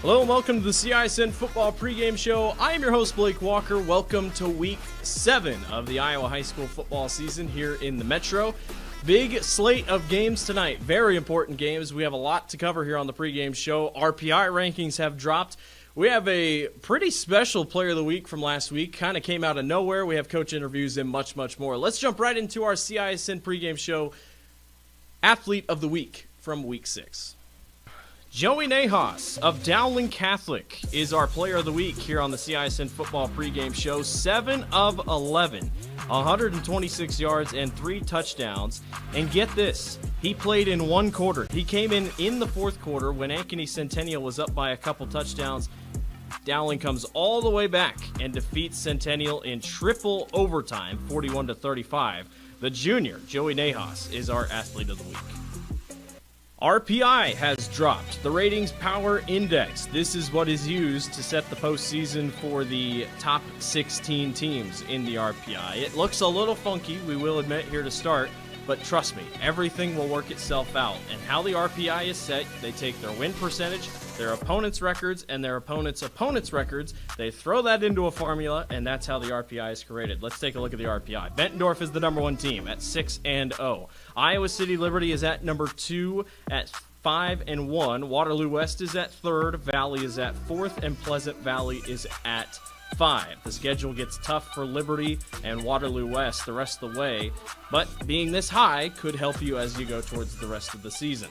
Hello and welcome to the CIML Football Pregame Show. I am your host, Blake Walker. Welcome to Week 7 of the Iowa High School football season here in the Metro. Big slate of games tonight. Very important games. We have a lot to cover here on the pregame show. RPI rankings have dropped. We have a pretty special player of the week from last week. Kind of came out of nowhere. We have coach interviews and much, much more. Let's jump right into our CIML pregame show. Athlete of the week from Week 6. Joey Nahas of Dowling Catholic is our player of the week here on the CIML Football Pregame Show. 7 of 11, 126 yards and 3 touchdowns. And get this, he played in one quarter. He came in the fourth quarter when Ankeny Centennial was up by a couple touchdowns. Dowling comes all the way back and defeats Centennial in triple overtime, 41-35. The junior, Joey Nahas, is our athlete of the week. RPI has dropped. The Ratings Power Index. This is what is used to set the postseason for the top 16 teams in the RPI. It looks a little funky, we will admit here to start, but trust me, everything will work itself out. And how the RPI is set, they take their win percentage, their opponent's records, and their opponent's records. They throw that into a formula, and that's how the RPI is created. Let's take a look at the RPI. Bettendorf is the number 1 team at 6-0. Iowa City Liberty is at number 2 at 5-1. Waterloo West is at 3rd. Valley is at 4th, and Pleasant Valley is at 5. The schedule gets tough for Liberty and Waterloo West the rest of the way, but being this high could help you as you go towards the rest of the season.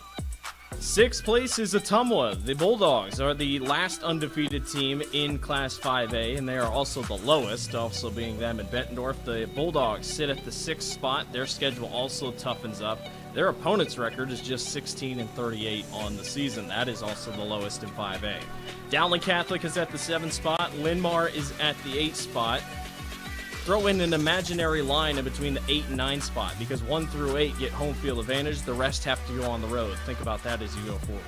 6th place is Ottumwa. The Bulldogs are the last undefeated team in Class 5A, and they are also the lowest, also being them in Bettendorf. The Bulldogs sit at the 6th spot. Their schedule also toughens up. Their opponent's record is just 16-38 on the season. That is also the lowest in 5A. Dowling Catholic is at the 7th spot. Linn-Mar is at the 8th spot. Throw in an imaginary line in between the 8 and 9 spot because 1 through 8 get home field advantage. The rest have to go on the road. Think about that as you go forward.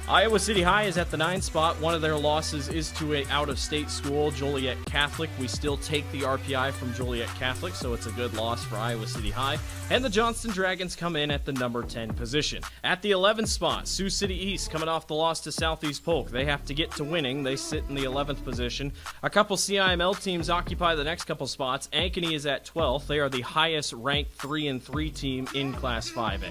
Iowa City High is at the 9th spot. One of their losses is to an out-of-state school, Joliet Catholic. We still take the RPI from Joliet Catholic, so it's a good loss for Iowa City High. And the Johnston Dragons come in at the number 10 position. At the 11th spot, Sioux City East coming off the loss to Southeast Polk. They have to get to winning. They sit in the 11th position. A couple CIML teams occupy the next couple spots. Ankeny is at 12th. They are the highest ranked 3-3 team in Class 5A.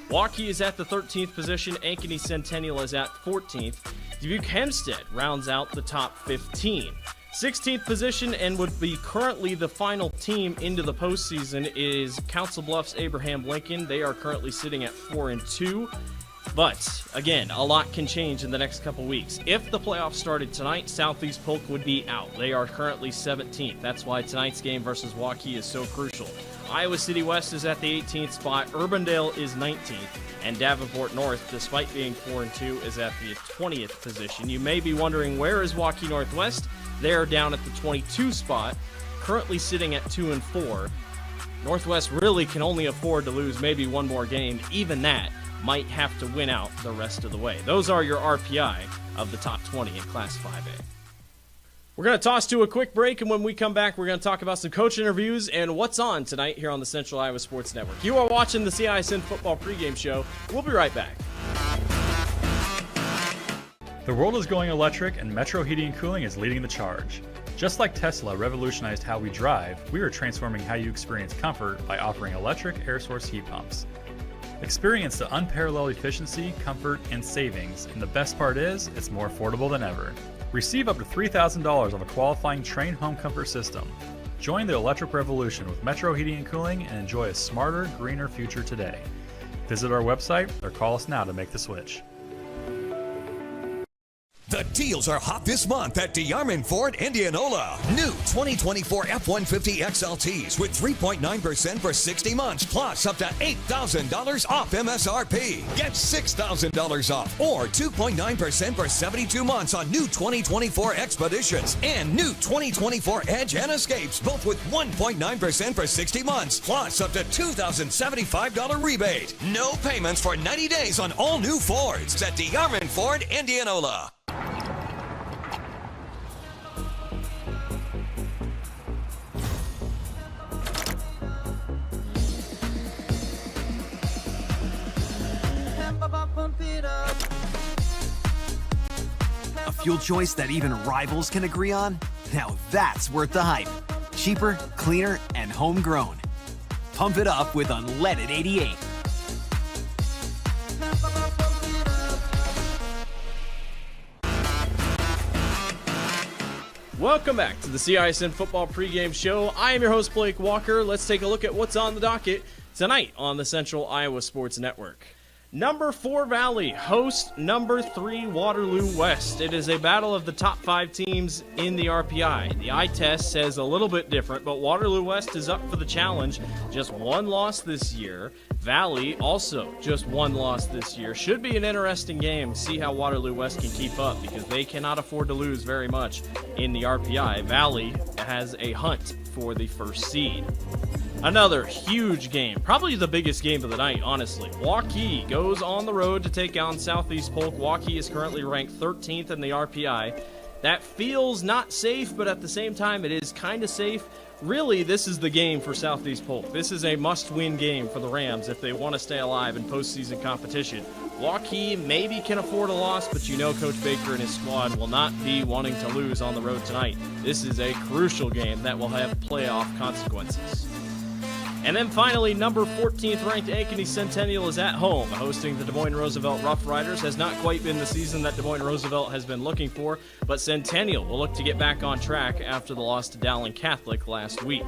Waukee is at the 13th position. Ankeny Centennial is at 14th. Dubuque Hempstead rounds out the top 15. 16th position and would be currently the final team into the postseason is Council Bluffs Abraham Lincoln. They are currently sitting at 4-2. But, again, a lot can change in the next couple weeks. If the playoffs started tonight, Southeast Polk would be out. They are currently 17th. That's why tonight's game versus Waukee is so crucial. Iowa City West is at the 18th spot. Urbandale is 19th. And Davenport North, despite being 4-2, is at the 20th position. You may be wondering, where is Waukee Northwest? They're down at the 22 spot, currently sitting at 2-4. Northwest really can only afford to lose maybe one more game. Even that might have to win out the rest of the way. Those are your RPI of the top 20 in Class 5A. We're going to toss to a quick break, and when we come back, we're going to talk about some coach interviews and what's on tonight here on the Central Iowa Sports Network. You are watching the CISN Football Pregame Show. We'll be right back. The world is going electric, and Metro Heating and Cooling is leading the charge. Just like Tesla revolutionized how we drive, we are transforming how you experience comfort by offering electric air source heat pumps. Experience the unparalleled efficiency, comfort, and savings, and the best part is, it's more affordable than ever. Receive up to $3,000 off a qualifying Train home comfort system. Join the electric revolution with Metro Heating and Cooling and enjoy a smarter, greener future today. Visit our website or call us now to make the switch. The deals are hot this month at DeArmond Ford Indianola. New 2024 F-150 XLTs with 3.9% for 60 months, plus up to $8,000 off MSRP. Get $6,000 off or 2.9% for 72 months on new 2024 Expeditions and new 2024 Edge and Escapes, both with 1.9% for 60 months, plus up to $2,075 rebate. No payments for 90 days on all new Fords at DeArmond Ford Indianola. A fuel choice that even rivals can agree on? Now that's worth the hype. Cheaper, cleaner, and homegrown. Pump it up with unleaded 88. Welcome back to the CISN Football Pregame Show. I am your host, Blake Walker. Let's take a look at what's on the docket tonight on the Central Iowa Sports Network. Number 4 Valley hosts number 3 Waterloo West. It is a battle of the top 5 teams in the RPI. The eye test says a little bit different, but Waterloo West is up for the challenge. Just one loss this year. Valley also just one loss this year. Should be an interesting game. See how Waterloo West can keep up because they cannot afford to lose very much in the RPI. Valley has a hunt for the first seed. Another huge game, probably the biggest game of the night, honestly. Waukee goes on the road to take on Southeast Polk. Waukee is currently ranked 13th in the RPI. That feels not safe, but at the same time, it is kind of safe. Really, this is the game for Southeast Polk. This is a must-win game for the Rams if they want to stay alive in postseason competition. Waukee maybe can afford a loss, but you know Coach Baker and his squad will not be wanting to lose on the road tonight. This is a crucial game that will have playoff consequences. And then finally, number 14th ranked Ankeny Centennial is at home, hosting the Des Moines Roosevelt Rough Riders. Has not quite been the season that Des Moines Roosevelt has been looking for, but Centennial will look to get back on track after the loss to Dowling Catholic last week.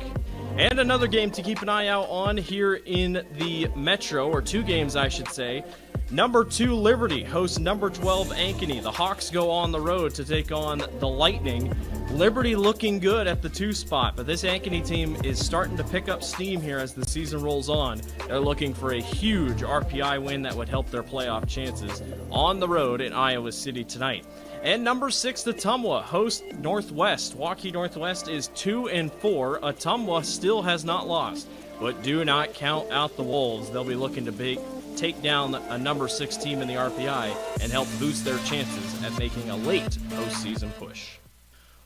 And another game to keep an eye out on here in the Metro, or 2 games I should say. Number 2 Liberty hosts number 12 Ankeny. The Hawks go on the road to take on the Lightning. Liberty looking good at the 2 spot, but this Ankeny team is starting to pick up steam here as the season rolls on. They're looking for a huge RPI win that would help their playoff chances on the road in Iowa City tonight. And number 6, Ottumwa hosts Northwest. Waukee Northwest is 2-4. Ottumwa still has not lost, but do not count out the Wolves. They'll be looking to take down a number 6 team in the RPI and help boost their chances at making a late postseason push.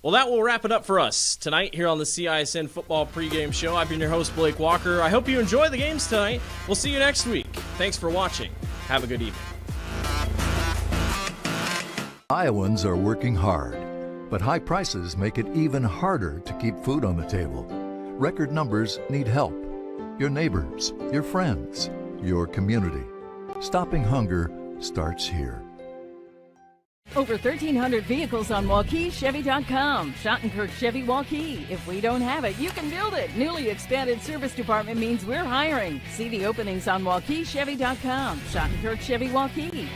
Well, that will wrap it up for us tonight here on the CISN Football Pregame Show. I've been your host, Blake Walker. I hope you enjoy the games tonight. We'll see you next week. Thanks for watching. Have a good evening. Iowans are working hard, but high prices make it even harder to keep food on the table. Record numbers need help. Your neighbors, your friends, your community. Stopping hunger starts here. Over 1,300 vehicles on WaukeeChevy.com. Schottenkirk Chevy Waukee. If we don't have it, you can build it. Newly expanded service department means we're hiring. See the openings on WaukeeChevy.com. Schottenkirk Chevy Waukee.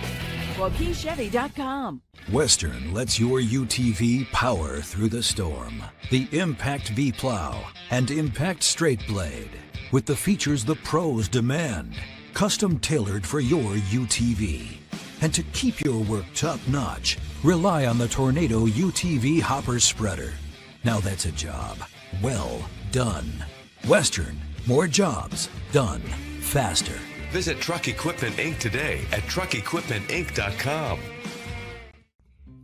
WaukeeChevy.com. Western lets your UTV power through the storm. The Impact V-Plow and Impact Straight Blade. With the features the pros demand. Custom tailored for your UTV. And to keep your work top-notch, rely on the Tornado UTV Hopper Spreader. Now that's a job well done. Western, more jobs done faster. Visit Truck Equipment Inc. today at truckequipmentinc.com.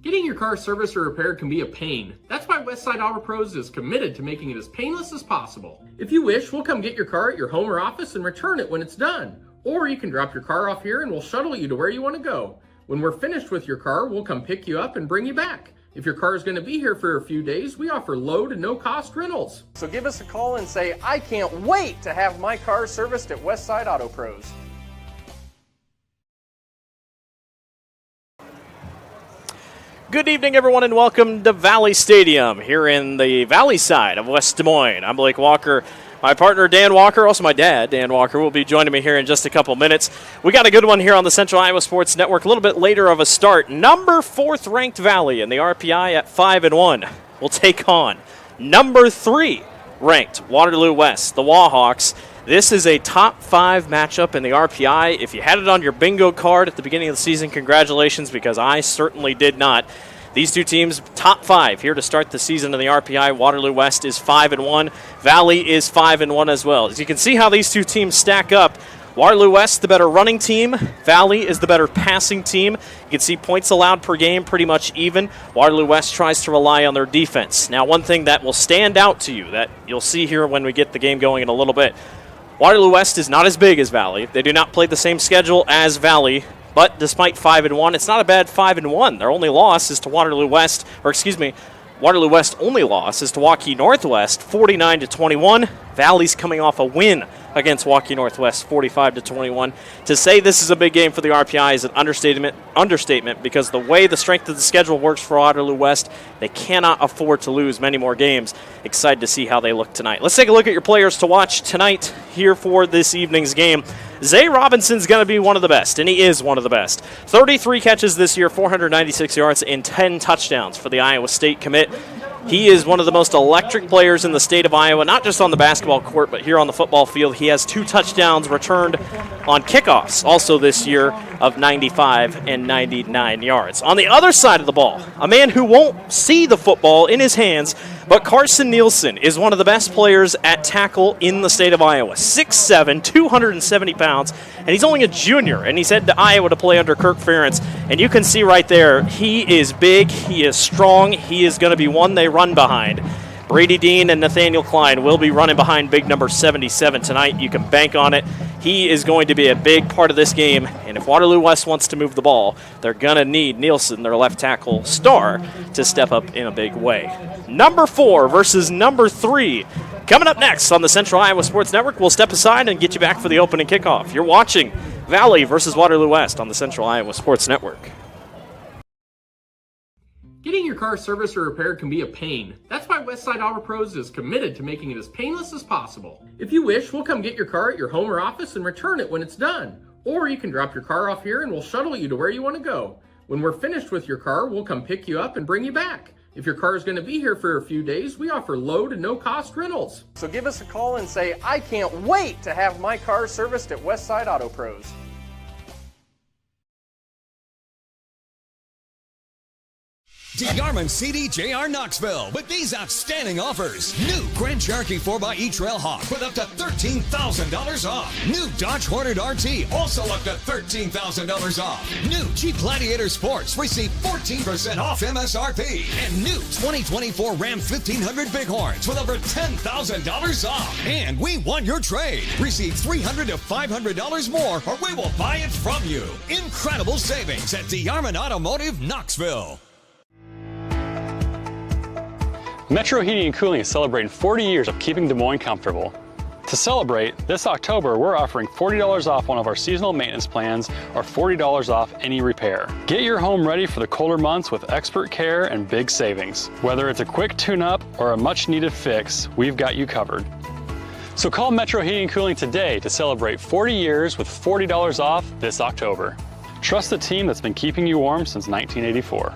Getting your car serviced or repaired can be a pain. That's why Westside Auto Pros is committed to making it as painless as possible. If you wish, we'll come get your car at your home or office and return it when it's done. Or you can drop your car off here and we'll shuttle you to where you want to go. When we're finished with your car, we'll come pick you up and bring you back. If your car is going to be here for a few days, we offer low to no cost rentals. So give us a call and say, I can't wait to have my car serviced at Westside Auto Pros. Good evening, everyone, and welcome to Valley Stadium here in the valley side of West Des Moines. I'm Blake Walker. My partner, Dan Walker, also my dad, Dan Walker, will be joining me here in just a couple minutes. We got a good one here on the Central Iowa Sports Network. A little bit later of a start. Number 4th ranked Valley in the RPI at 5-1 will take on number 3 ranked Waterloo West, the Wahawks. This is a top 5 matchup in the RPI. If you had it on your bingo card at the beginning of the season, congratulations, because I certainly did not. These two teams, top 5 here to start the season in the RPI. Waterloo West is 5-1. Valley is 5-1 as well. As you can see how these two teams stack up, Waterloo West, the better running team. Valley is the better passing team. You can see points allowed per game pretty much even. Waterloo West tries to rely on their defense. Now, one thing that will stand out to you that you'll see here when we get the game going in a little bit, Waterloo West is not as big as Valley. They do not play the same schedule as Valley. But despite 5-1, it's not a bad 5-1. Their only loss is to Waterloo West, Waterloo West only loss is to Waukee Northwest, 49-21. Valley's coming off a win against Waukee Northwest, 45-21. To say this is a big game for the RPI is an understatement because the way the strength of the schedule works for Waterloo West, they cannot afford to lose many more games. Excited to see how they look tonight. Let's take a look at your players to watch tonight here for this evening's game. Zay Robinson's going to be one of the best, and he is one of the best. 33 catches this year, 496 yards, and 10 touchdowns for the Iowa State commit. He is one of the most electric players in the state of Iowa, not just on the basketball court, but here on the football field. He has 2 touchdowns returned on kickoffs also this year of 95 and 99 yards. On the other side of the ball, a man who won't see the football in his hands, but Carson Nielsen is one of the best players at tackle in the state of Iowa. 6'7", 270 pounds, and he's only a junior, and he's headed to Iowa to play under Kirk Ferentz. And you can see right there, he is big, he is strong, he is going to be one they run behind. Brady Dean and Nathaniel Klein will be running behind big number 77 tonight. You can bank on it. He is going to be a big part of this game, and if Waterloo West wants to move the ball, they're going to need Nielsen, their left tackle star, to step up in a big way. Number 4 versus number 3. Coming up next on the Central Iowa Sports Network, we'll step aside and get you back for the opening kickoff. You're watching Valley versus Waterloo West on the Central Iowa Sports Network. Getting your car serviced or repaired can be a pain. That's why Westside Auto Pros is committed to making it as painless as possible. If you wish, we'll come get your car at your home or office and return it when it's done. Or you can drop your car off here and we'll shuttle you to where you want to go. When we're finished with your car, we'll come pick you up and bring you back. If your car is going to be here for a few days, we offer low to no cost rentals. So give us a call and say, I can't wait to have my car serviced at Westside Auto Pros. DeArmond CDJR Knoxville with these outstanding offers. New Grand Cherokee 4xe Trailhawk with up to $13,000 off. New Dodge Hornet RT also up to $13,000 off. New Jeep Gladiator Sports receive 14% off MSRP. And new 2024 Ram 1500 Bighorns with over $10,000 off. And we want your trade. Receive $300 to $500 more or we will buy it from you. Incredible savings at DeArmond Automotive Knoxville. Metro Heating and Cooling is celebrating 40 years of keeping Des Moines comfortable. To celebrate, this October we're offering $40 off one of our seasonal maintenance plans or $40 off any repair. Get your home ready for the colder months with expert care and big savings. Whether it's a quick tune-up or a much-needed fix, we've got you covered. So call Metro Heating and Cooling today to celebrate 40 years with $40 off this October. Trust the team that's been keeping you warm since 1984.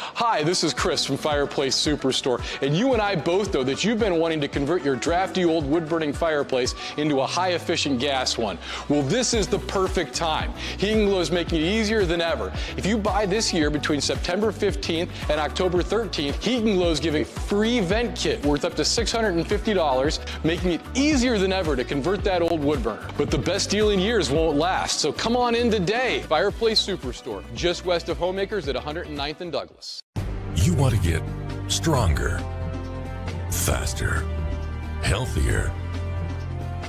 Hi, this is Chris from Fireplace Superstore, and you and I both know that you've been wanting to convert your drafty old wood-burning fireplace into a high-efficient gas one. Well, this is the perfect time. Heating Glow is making it easier than ever. If you buy this year between September 15th and October 13th, Heating Glow is giving a free vent kit worth up to $650, making it easier than ever to convert that old wood burner. But the best deal in years won't last, so come on in today. Fireplace Superstore, just west of Homemakers at 109th and Douglas. You want to get stronger, faster, healthier.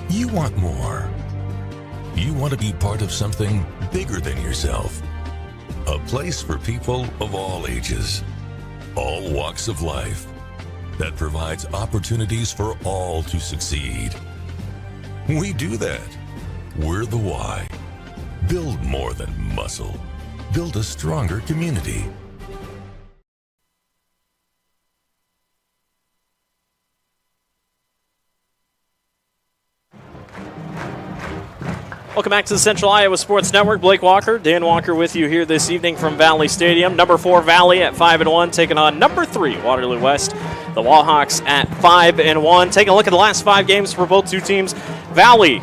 You want more. You want to be part of something bigger than yourself. A place for people of all ages, all walks of life, that provides opportunities for all to succeed. We do that. We're the why. Build more than muscle. Build a stronger community. Welcome back to the Central Iowa Sports Network. Blake Walker, Dan Walker with you here this evening from Valley Stadium. Number 4 Valley at 5-1, taking on number 3 Waterloo West. The Wallhawks at 5-1. Taking a look at the last 5 games for both two teams. Valley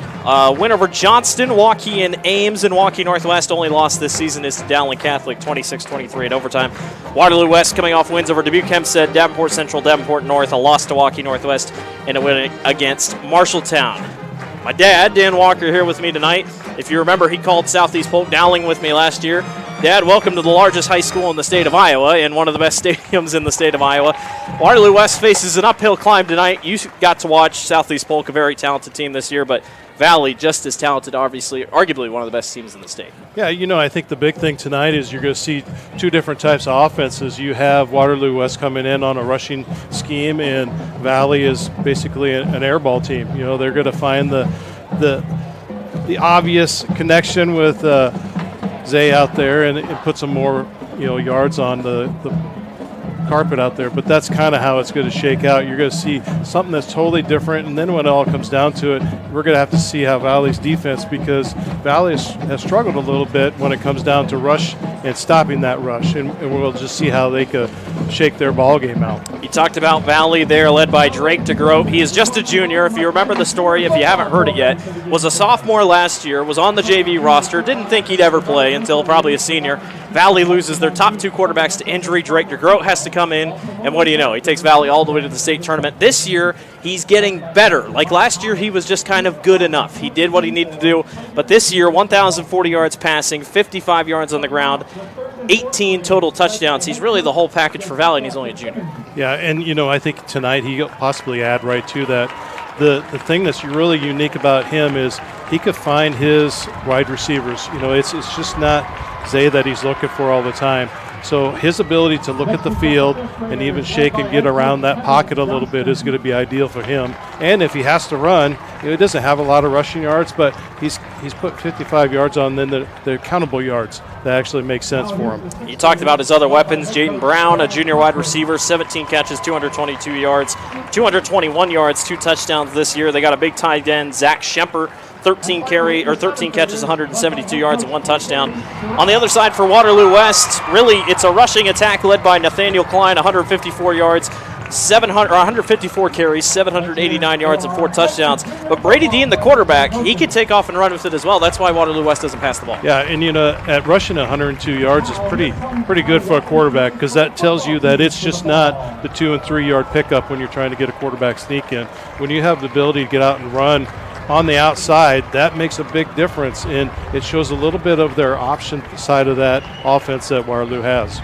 win over Johnston, Waukee, and Ames, and Waukee Northwest. Only loss this season is to Dowling Catholic, 26-23 in overtime. Waterloo West coming off wins over Dubuque Hempstead, Davenport Central, Davenport North, a loss to Waukee Northwest, and a win against Marshalltown. My dad, Dan Walker, here with me tonight. If you remember, he called Southeast Polk Dowling with me last year. Dad, welcome to the largest high school in the state of Iowa and one of the best stadiums in the state of Iowa. Waterloo West faces an uphill climb tonight. You got to watch Southeast Polk, a very talented team this year, but Valley just as talented, obviously, arguably one of the best teams in the state. Yeah, I think the big thing tonight is you're going to see 2 different types of offenses. You have Waterloo West coming in on a rushing scheme, and Valley is basically an airball team. They're going to find the obvious connection with Zay out there and put some more yards on the carpet out there, but that's kind of how it's going to shake out. You're going to see something that's totally different, and then when it all comes down to it, we're going to have to see how Valley's defense, because Valley has struggled a little bit when it comes down to rush and stopping that rush, and we'll just see how they could shake their ball game out. You talked about Valley there, led by Drake DeGroat. He is just a junior. If you remember the story, if you haven't heard it yet, was a sophomore last year, was on the JV roster, didn't think he'd ever play until probably a senior. Valley loses their top 2 quarterbacks to injury. Drake DeGroat has to come in, and what do you know? He takes Valley all the way to the state tournament. This year, he's getting better. Like last year, he was just kind of good enough. He did what he needed to do, but this year, 1,040 yards passing, 55 yards on the ground, 18 total touchdowns. He's really the whole package for Valley, and he's only a junior. Yeah, and I think tonight he could possibly add right to that. The thing that's really unique about him is he could find his wide receivers. It's just not Zay that he's looking for all the time. So his ability to look at the field and even shake and get around that pocket a little bit is going to be ideal for him. And if he has to run, he doesn't have a lot of rushing yards, but he's put 55 yards on then the countable yards. That actually makes sense for him. You talked about his other weapons. Jaden Brown, a junior wide receiver, 17 catches, 222 yards, 221 yards, 2 touchdowns this year. They got a big tight end, Zach Schemper, 13 catches, 172 yards, and 1 touchdown. On the other side for Waterloo West, really it's a rushing attack led by Nathaniel Klein, 154 yards, 154 carries, 789 yards, and 4 touchdowns. But Brady Dean, the quarterback, he could take off and run with it as well. That's why Waterloo West doesn't pass the ball. Yeah, and at rushing 102 yards is pretty good for a quarterback, because that tells you that it's just not the 2 and 3 yard pickup when you're trying to get a quarterback sneak in. When you have the ability to get out and run on the outside, that makes a big difference, and it shows a little bit of their option side of that offense that Waterloo has.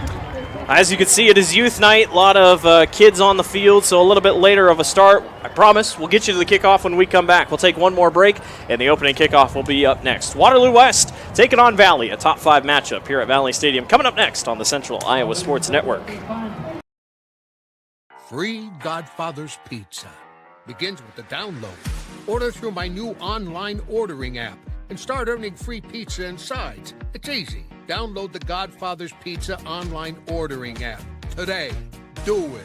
As you can see, it is youth night. A lot of kids on the field, so a little bit later of a start. I promise we'll get you to the kickoff when we come back. We'll take one more break, and the opening kickoff will be up next. Waterloo West taking on Valley, a top 5 matchup here at Valley Stadium. Coming up next on the Central Iowa Sports Network. Free Godfather's Pizza begins with the download. Order through my new online ordering app and start earning free pizza and sides. It's easy. Download the Godfather's Pizza online ordering app today. Do it.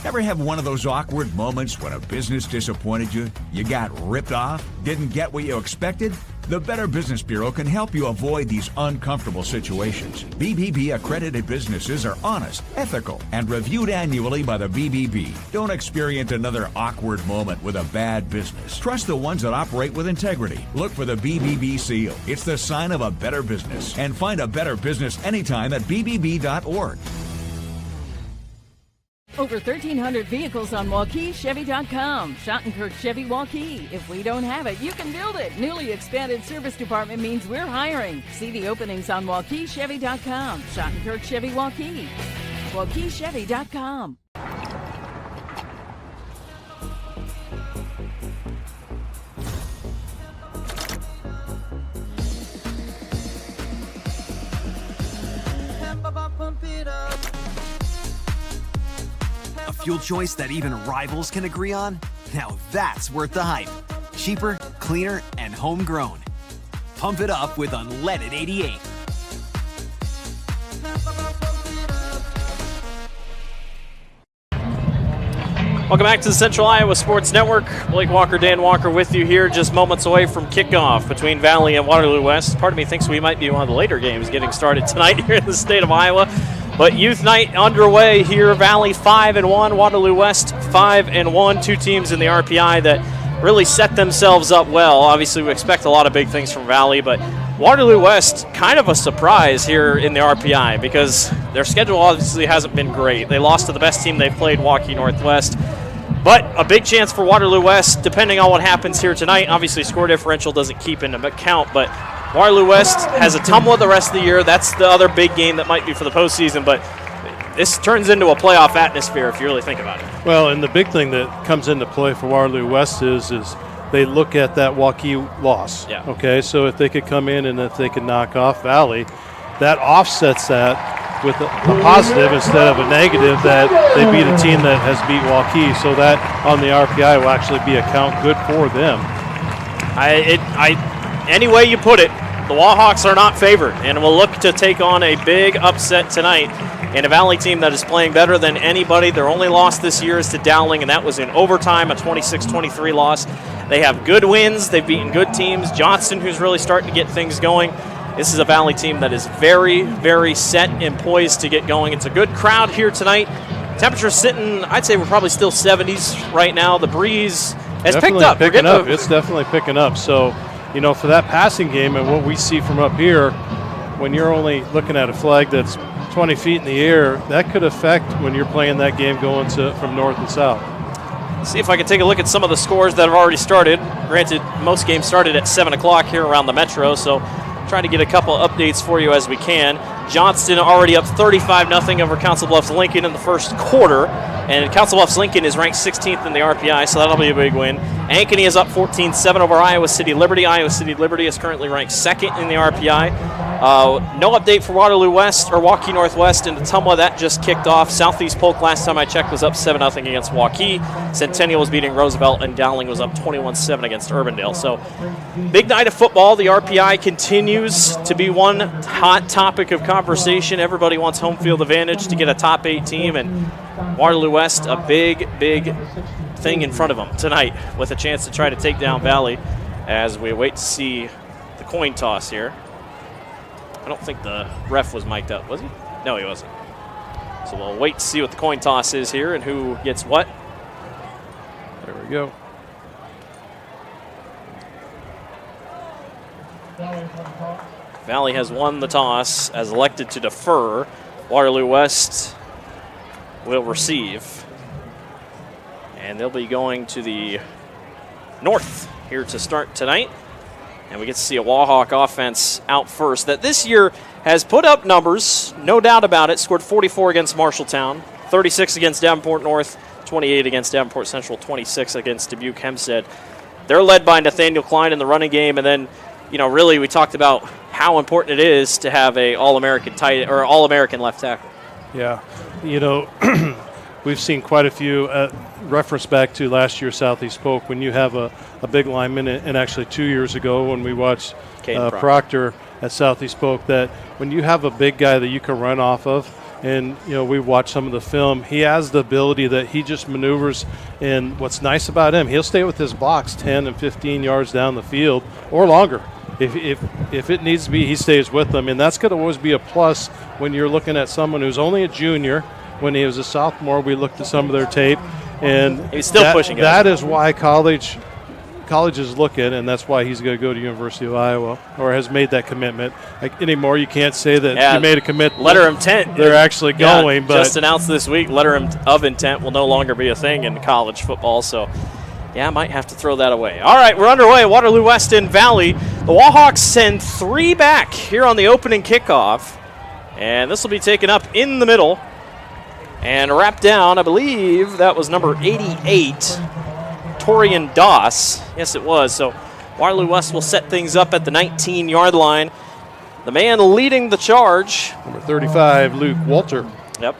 Ever have one of those awkward moments when a business disappointed you? You got ripped off? Didn't get what you expected? The Better Business Bureau can help you avoid these uncomfortable situations. BBB accredited businesses are honest, ethical, and reviewed annually by the BBB. Don't experience another awkward moment with a bad business. Trust the ones that operate with integrity. Look for the BBB seal. It's the sign of a better business. And find a better business anytime at bbb.org. Over 1,300 vehicles on WaukeeChevy.com. Schottenkirk Chevy Waukee. If we don't have it, you can build it. Newly expanded service department means we're hiring. See the openings on WaukeeChevy.com. Schottenkirk Chevy Waukee. WalkieChevy.com. A fuel choice that even rivals can agree on? Now that's worth the hype. Cheaper, cleaner, and homegrown. Pump it up with unleaded 88. Welcome back to the Central Iowa Sports Network. Blake Walker, Dan Walker with you here, just moments away from kickoff between Valley and Waterloo West. Part of me thinks we might be one of the later games getting started tonight here in the state of Iowa. But youth night underway here. Valley 5-1, Waterloo West 5-1. Two teams in the RPI that really set themselves up well. Obviously, we expect a lot of big things from Valley, but Waterloo West, kind of a surprise here in the RPI because their schedule obviously hasn't been great. They lost to the best team they've played, Waukee Northwest. But a big chance for Waterloo West, depending on what happens here tonight. Obviously, score differential doesn't keep into account, but Waterloo West has a Tumwa the rest of the year. That's the other big game that might be for the postseason, but this turns into a playoff atmosphere if you really think about it. Well, and the big thing that comes into play for Waterloo West is they look at that Waukee loss. Yeah. Okay, so if they could come in and if they could knock off Valley, that offsets that with a positive instead of a negative that they beat a team that has beat Waukee. So that on the RPI will actually be a count good for them. Any way you put it, the Wahawks are not favored and will look to take on a big upset tonight in a Valley team that is playing better than anybody. Their only loss this year is to Dowling, and that was in overtime, a 26-23 loss. They have good wins. They've beaten good teams. Johnston, who's really starting to get things going. This is a Valley team that is very, very set and poised to get going. It's a good crowd here tonight. Temperature's sitting, I'd say we're probably still 70s right now. The breeze has picked up. It's definitely picking up. So, you know, for that passing game and what we see from up here, when you're only looking at a flag that's 20 feet in the air, that could affect when you're playing that game going from north and south. See if I can take a look at some of the scores that have already started. Granted, most games started at 7 o'clock here around the Metro, so trying to get a couple updates for you as we can. Johnston already up 35-0 over Council Bluffs Lincoln in the first quarter. And Council Bluffs Lincoln is ranked 16th in the RPI, so that'll be a big win. Ankeny is up 14-7 over Iowa City Liberty. Iowa City Liberty is currently ranked second in the RPI. No update for Waterloo West or Waukee Northwest in the Tumwa. That just kicked off. Southeast Polk, last time I checked, was up 7-0 against Waukee. Centennial was beating Roosevelt, and Dowling was up 21-7 against Urbandale. So, big night of football. The RPI continues to be one hot topic of conversation. Everybody wants home field advantage to get a top 8 team, and Waterloo West, a big, big thing in front of them tonight with a chance to try to take down Valley as we wait to see the coin toss here. I don't think the ref was mic'd up, was he? No, he wasn't. So we'll wait to see what the coin toss is here and who gets what. There we go. Valley has won the toss, as elected to defer. Waterloo West will receive. And they'll be going to the north here to start tonight. And we get to see a Wahawk offense out first that this year has put up numbers, no doubt about it. Scored 44 against Marshalltown, 36 against Davenport North, 28 against Davenport Central, 26 against Dubuque Hempstead. They're led by Nathaniel Klein in the running game, and then, you know, really we talked about how important it is to have a All-American tight or All-American left tackle. Yeah, you know, we've seen quite a few. Reference back to last year Southeast Polk when you have a big lineman, and actually 2 years ago when we watched Proctor at Southeast Polk, that when you have a big guy that you can run off of, and you know we watched some of the film, he has the ability that he just maneuvers. And what's nice about him, he'll stay with his blocks 10 and 15 yards down the field or longer. If it needs to be, he stays with them, and that's going to always be a plus when you're looking at someone who's only a junior. When he was a sophomore, we looked at some of their tape, and he's still pushing guys. That is why colleges look at, and that's why he's going to go to University of Iowa or has made that commitment. Like, anymore, you can't say that you made a commitment. Letter of intent. They're actually going. But just announced this week, letter of intent will no longer be a thing in college football. So, yeah, I might have to throw that away. All right, we're underway. Waterloo West and Valley. The Wahawks send 3 back here on the opening kickoff, and this will be taken up in the middle And wrapped down, I believe that was number 88, Torian Doss. Yes, it was. So Waterloo West will set things up at the 19-yard line. The man leading the charge. Number 35, Luke Walter. Yep.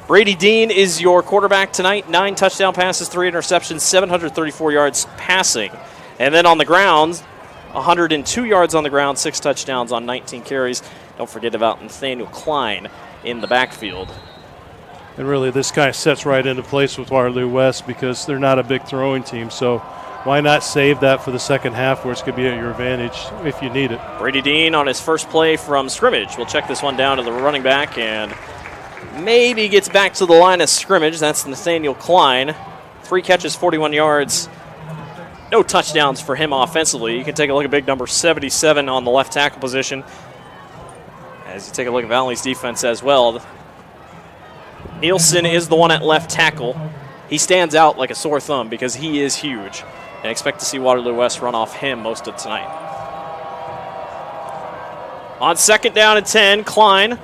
Brady Dean is your quarterback tonight. 9 touchdown passes, 3 interceptions, 734 yards passing. And then on the ground, 102 yards on the ground, 6 touchdowns on 19 carries. Don't forget about Nathaniel Klein in the backfield. And really, this guy sets right into place with Waterloo West because they're not a big throwing team. So why not save that for the second half where it's going to be at your advantage if you need it. Brady Dean on his first play from scrimmage. We'll check this one down to the running back and maybe gets back to the line of scrimmage. That's Nathaniel Klein. 3 catches, 41 yards. No touchdowns for him offensively. You can take a look at big number 77 on the left tackle position. As you take a look at Valley's defense as well. Nielsen is the one at left tackle. He stands out like a sore thumb because he is huge. And expect to see Waterloo West run off him most of tonight. On 2nd down and 10, Klein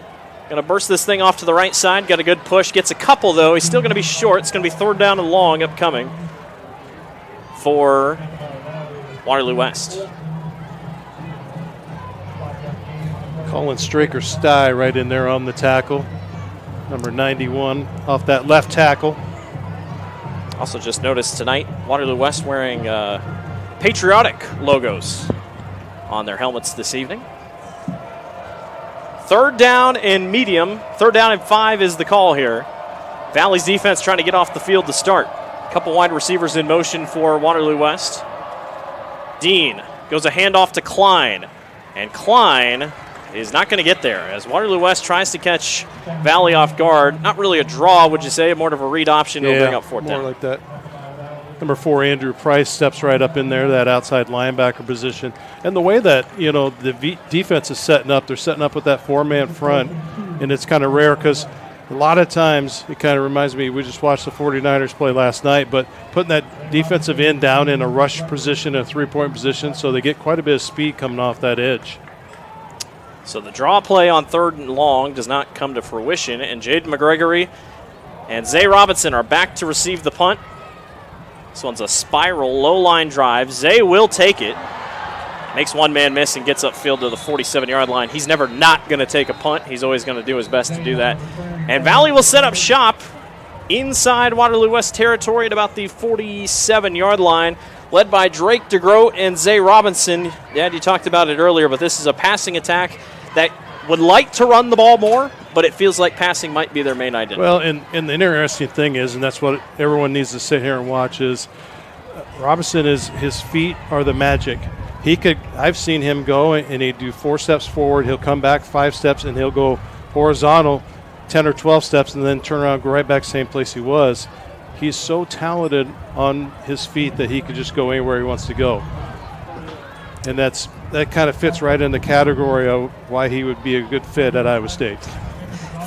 going to burst this thing off to the right side. Got a good push. Gets a couple, though. He's still going to be short. It's going to be 3rd down and long upcoming for Waterloo West. Colin Straker-Stye right in there on the tackle. Number 91 off that left tackle. Also just noticed tonight, Waterloo West wearing patriotic logos on their helmets this evening. 3rd down and medium. 3rd down and 5 is the call here. Valley's defense trying to get off the field to start. A couple wide receivers in motion for Waterloo West. Dean goes a handoff to Klein. And Klein is not going to get there as Waterloo West tries to catch Valley off guard. Not really a draw, would you say? More of a read option. He'll bring up 4th down. More like that. Number 4, Andrew Price, steps right up in there, that outside linebacker position. And the way that, the defense is setting up, they're setting up with that 4-man front, and it's kind of rare because a lot of times it kind of reminds me, we just watched the 49ers play last night, but putting that defensive end down in a rush position, a 3-point position, so they get quite a bit of speed coming off that edge. So the draw play on 3rd and long does not come to fruition, and Jaden McGregory and Zay Robinson are back to receive the punt. This one's a spiral low-line drive. Zay will take it. Makes one man miss and gets upfield to the 47-yard line. He's never not going to take a punt. He's always going to do his best to do that. And Valley will set up shop inside Waterloo West territory at about the 47-yard line, led by Drake DeGroat and Zay Robinson. Dad, you talked about it earlier, but this is a passing attack that would like to run the ball more, but it feels like passing might be their main identity. Well, and the interesting thing is, and that's what everyone needs to sit here and watch, is Robinson his feet are the magic. I've seen him go and he'd do 4 steps forward, he'll come back 5 steps, and he'll go horizontal 10 or 12 steps and then turn around, go right back same place he was. He's so talented on his feet that he could just go anywhere he wants to go. And that kind of fits right in the category of why he would be a good fit at Iowa State.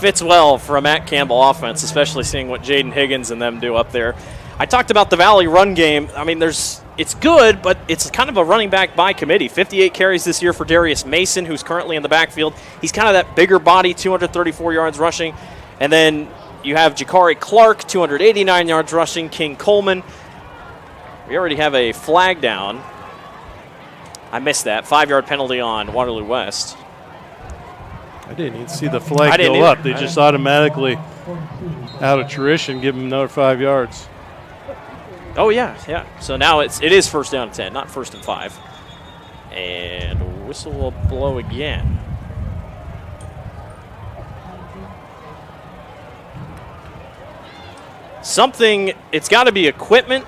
Fits well for a Matt Campbell offense, especially seeing what Jaden Higgins and them do up there. I talked about the Valley run game. I mean, it's good, but it's kind of a running back by committee. 58 carries this year for Darius Mason, who's currently in the backfield. He's kind of that bigger body, 234 yards rushing. And then you have Jakari Clark, 289 yards rushing. King Coleman. We already have a flag down. I missed that. 5-yard penalty on Waterloo West. I didn't even see the flag go up. They just automatically, out of tradition, give him another 5 yards. Oh, yeah. So now it is 1st down and 10, not 1st and 5. And whistle will blow again. It's got to be equipment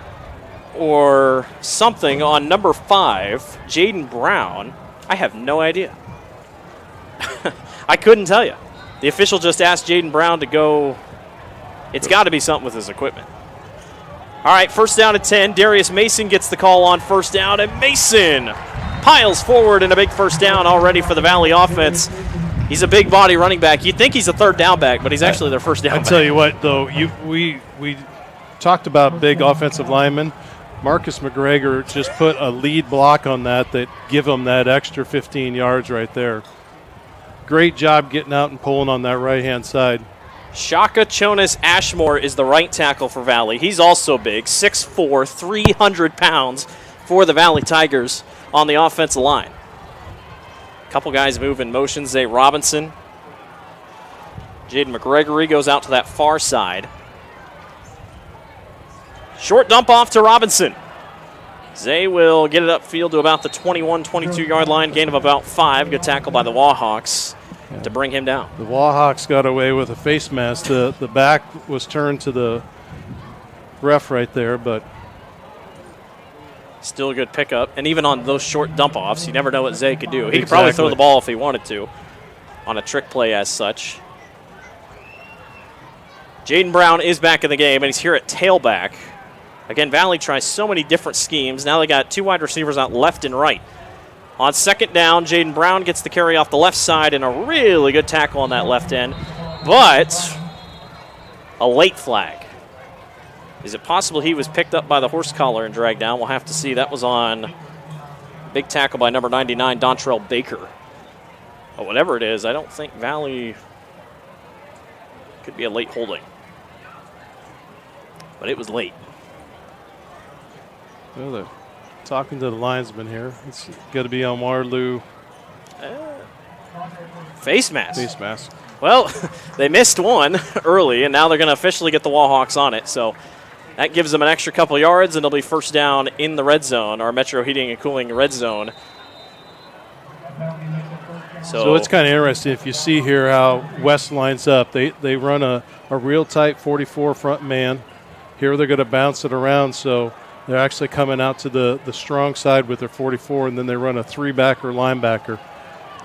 or something on number 5, Jaden Brown. I have no idea. I couldn't tell you. The official just asked Jaden Brown to go. It's got to be something with his equipment. All right, 1st down and 10. Darius Mason gets the call on 1st down, and Mason piles forward in a big 1st down already for the Valley offense. He's a big body running back. You'd think he's a 3rd down back, but he's actually their 1st down back. I tell you what, though, we talked about big offensive linemen. Marcus McGregor just put a lead block on that give him that extra 15 yards right there. Great job getting out and pulling on that right-hand side. Shaka Jonas Ashmore is the right tackle for Valley. He's also big, 6'4", 300 pounds for the Valley Tigers on the offensive line. Couple guys move in motion. Zay Robinson. Jaden McGregory goes out to that far side. Short dump off to Robinson. Zay will get it upfield to about the 21, 22-yard line, gain of about 5. Good tackle by the Wahawks to bring him down. The Wahawks got away with a face mask. The back was turned to the ref right there, but still a good pickup. And even on those short dump-offs, you never know what Zay could do. He could probably throw the ball if he wanted to on a trick play as such. Jaden Brown is back in the game, and he's here at tailback. Again, Valley tries so many different schemes. Now they got 2 wide receivers out left and right. On second down, Jaden Brown gets the carry off the left side and a really good tackle on that left end. But a late flag. Is it possible he was picked up by the horse collar and dragged down? We'll have to see. That was on big tackle by number 99, Dontrell Baker. But whatever it is, I don't think Valley could be a late holding. But it was late. Well, they're talking to the linesman here. It's got to be on Waterloo. Face mask. Face mask. Well, they missed one early, and now they're going to officially get the Wahawks on it. So that gives them an extra couple yards, and it'll be first down in the red zone, our Metro Heating and Cooling red zone. So it's kind of interesting. If you see here how West lines up, they run a real tight 44 front man. Here they're going to bounce it around, so they're actually coming out to the strong side with their 44, and then they run a 3-backer linebacker.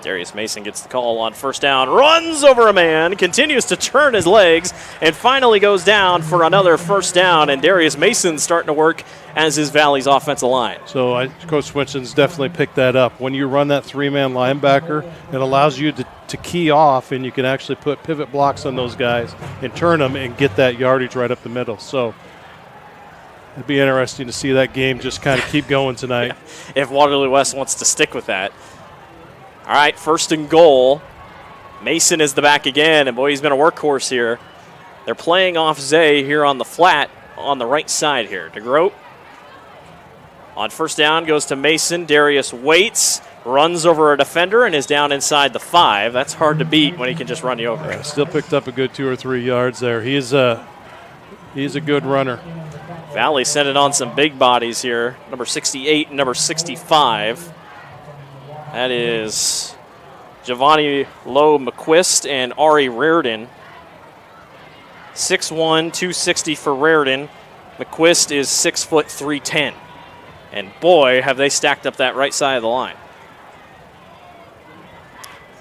Darius Mason gets the call on first down, runs over a man, continues to turn his legs, and finally goes down for another first down. And Darius Mason's starting to work as is Valley's offensive line. So Coach Swinton's definitely picked that up. When you run that 3-man linebacker, it allows you to key off, and you can actually put pivot blocks on those guys and turn them and get that yardage right up the middle. So it'd be interesting to see that game just kind of keep going tonight. Yeah, if Waterloo West wants to stick with that. All right, first and goal. Mason is the back again, and boy, he's been a workhorse here. They're playing off Zay here on the flat on the right side here. DeGroat on first down goes to Mason. Darius waits, runs over a defender, and is down inside the 5. That's hard to beat when he can just run you over. Still picked up a good 2 or 3 yards there. He's a good runner. Valley sent it on some big bodies here. Number 68 and number 65. That is Giovanni Lowe McQuist and Ari Reardon. 6'1", 260 for Reardon. McQuist is 6 foot 310. And boy, have they stacked up that right side of the line.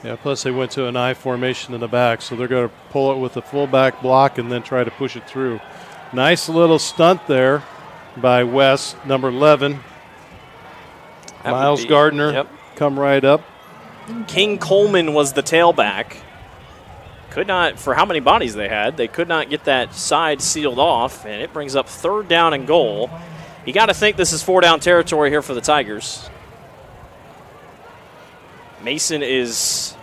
Yeah, plus they went to an I formation in the back, so they're going to pull it with a fullback block and then try to push it through. Nice little stunt there by West, number 11. Miles Gardner. Yep. Come right up. King Coleman was the tailback. Could not, for how many bodies they had, they could not get that side sealed off, and it brings up third down and goal. You got to think this is 4-down territory here for the Tigers. Mason is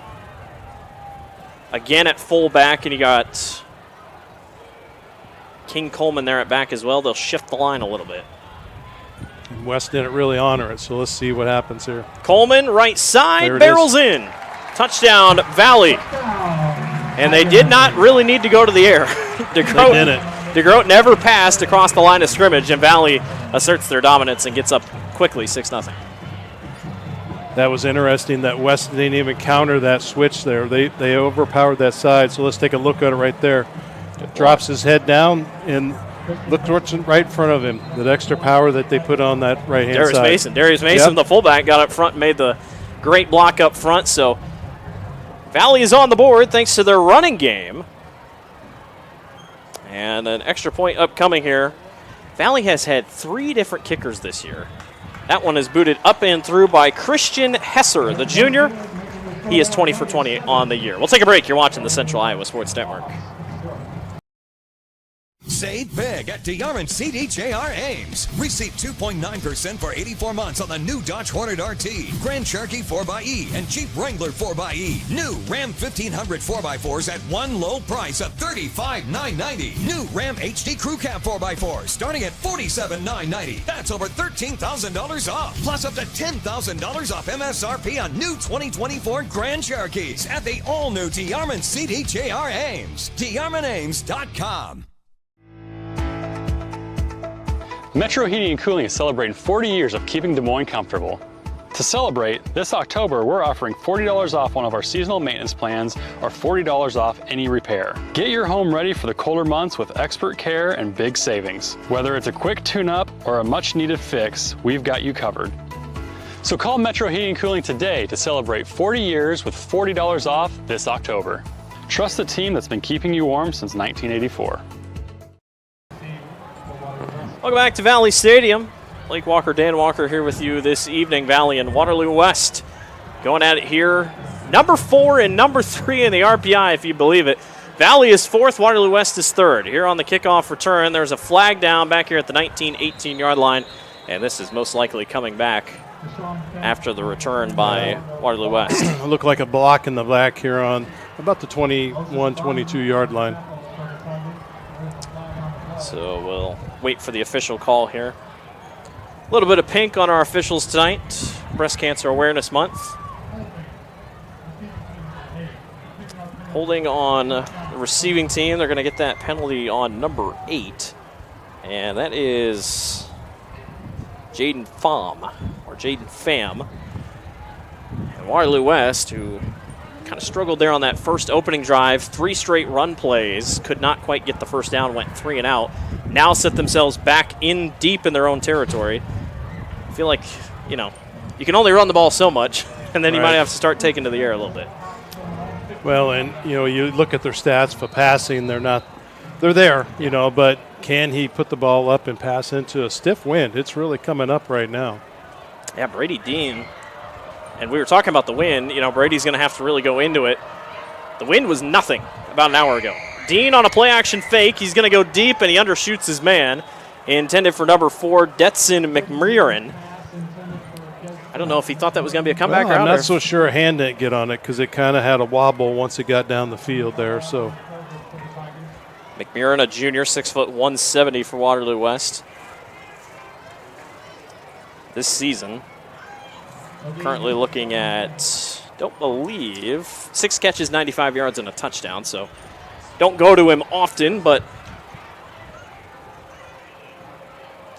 again at fullback, and you got King Coleman there at back as well. They'll shift the line a little bit. And West didn't really honor it, so let's see what happens here. Coleman, right side, barrels in. Touchdown, Valley. And they did not really need to go to the air. DeGroat never passed across the line of scrimmage, and Valley asserts their dominance and gets up quickly, 6-0. That was interesting that West didn't even counter that switch there. They overpowered that side, so let's take a look at it right there. Drops his head down and look right in front of him. That extra power that they put on that right-hand side. Darius Mason, the fullback, got up front and made the great block up front. So Valley is on the board thanks to their running game. And an extra point upcoming here. Valley has had 3 different kickers this year. That one is booted up and through by Christian Hesser, the junior. He is 20 for 20 on the year. We'll take a break. You're watching the Central Iowa Sports Network. Save big at DeArmond CDJR Ames. Receive 2.9% for 84 months on the new Dodge Hornet RT, Grand Cherokee 4xE, and Jeep Wrangler 4xE. New Ram 1500 4x4s at one low price of $35,990. New Ram HD Crew Cab 4x4 starting at $47,990. That's over $13,000 off. Plus up to $10,000 off MSRP on new 2024 Grand Cherokees at the all-new DeArmond CDJR Ames. DeArmondAmes.com. Metro Heating and Cooling is celebrating 40 years of keeping Des Moines comfortable. To celebrate, this October we're offering $40 off one of our seasonal maintenance plans or $40 off any repair. Get your home ready for the colder months with expert care and big savings. Whether it's a quick tune-up or a much-needed fix, we've got you covered. So call Metro Heating and Cooling today to celebrate 40 years with $40 off this October. Trust the team that's been keeping you warm since 1984. Welcome back to Valley Stadium. Blake Walker, Dan Walker here with you this evening. Valley and Waterloo West going at it here. Number 4 and number 3 in the RPI, if you believe it. Valley is 4th, Waterloo West is 3rd. Here on the kickoff return, there's a flag down back here at the 19-18 yard line, and this is most likely coming back after the return by Waterloo West. It looked like a block in the back here on about the 21-22 yard line. So we'll wait for the official call here. A little bit of pink on our officials tonight. Breast Cancer Awareness Month. Holding on the receiving team. They're going to get that penalty on number 8. And that is Jaden Pham, or Jaden Pham. And Waterloo West, who kind of struggled there on that first opening drive. 3 straight run plays. Could not quite get the first down. Went 3 and out. Now set themselves back in deep in their own territory. I feel like, you can only run the ball so much, and then you might have to start taking to the air a little bit. Well, and, you look at their stats for passing, they're there, but can he put the ball up and pass into a stiff wind? It's really coming up right now. Yeah, Brady Dean. And we were talking about the wind. Brady's going to have to really go into it. The wind was nothing about an hour ago. Dean on a play-action fake. He's going to go deep, and he undershoots his man. Intended for number 4, Detson McMurrin. I don't know if he thought that was going to be a comeback route. I'm not so sure a hand didn't get on it because it kind of had a wobble once it got down the field there. So McMurrin, a junior, 6'170" for Waterloo West. This season, currently looking at, don't believe, 6 catches, 95 yards, and a touchdown. So don't go to him often, but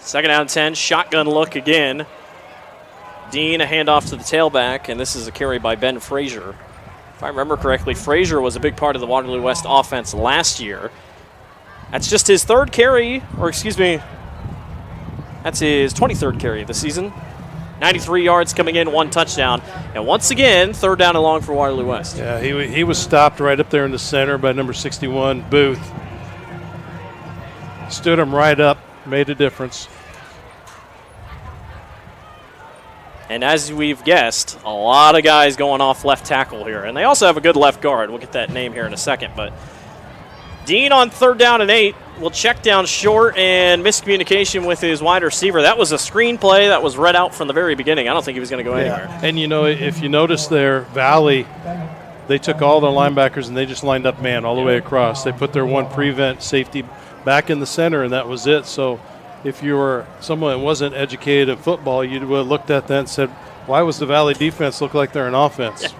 2nd down and 10, shotgun look again. Dean, a handoff to the tailback, and this is a carry by Ben Frazier. If I remember correctly, Frazier was a big part of the Waterloo West offense last year. That's just his 3rd carry, that's his 23rd carry of the season. 93 yards coming in, 1 touchdown. And once again, 3rd down and long for Waterloo West. Yeah, he was stopped right up there in the center by number 61, Booth. Stood him right up, made a difference. And as we've guessed, a lot of guys going off left tackle here. And they also have a good left guard. We'll get that name here in a second. But Dean on 3rd down and 8 will check down short, and miscommunication with his wide receiver. That was a screen play that was read out from the very beginning. I don't think he was going to go anywhere. And, if you notice there, Valley, they took all the linebackers and they just lined up man all the way across. They put their one prevent safety back in the center, and that was it. So if you were someone that wasn't educated in football, you would have looked at that and said, why was the Valley defense look like they're an offense?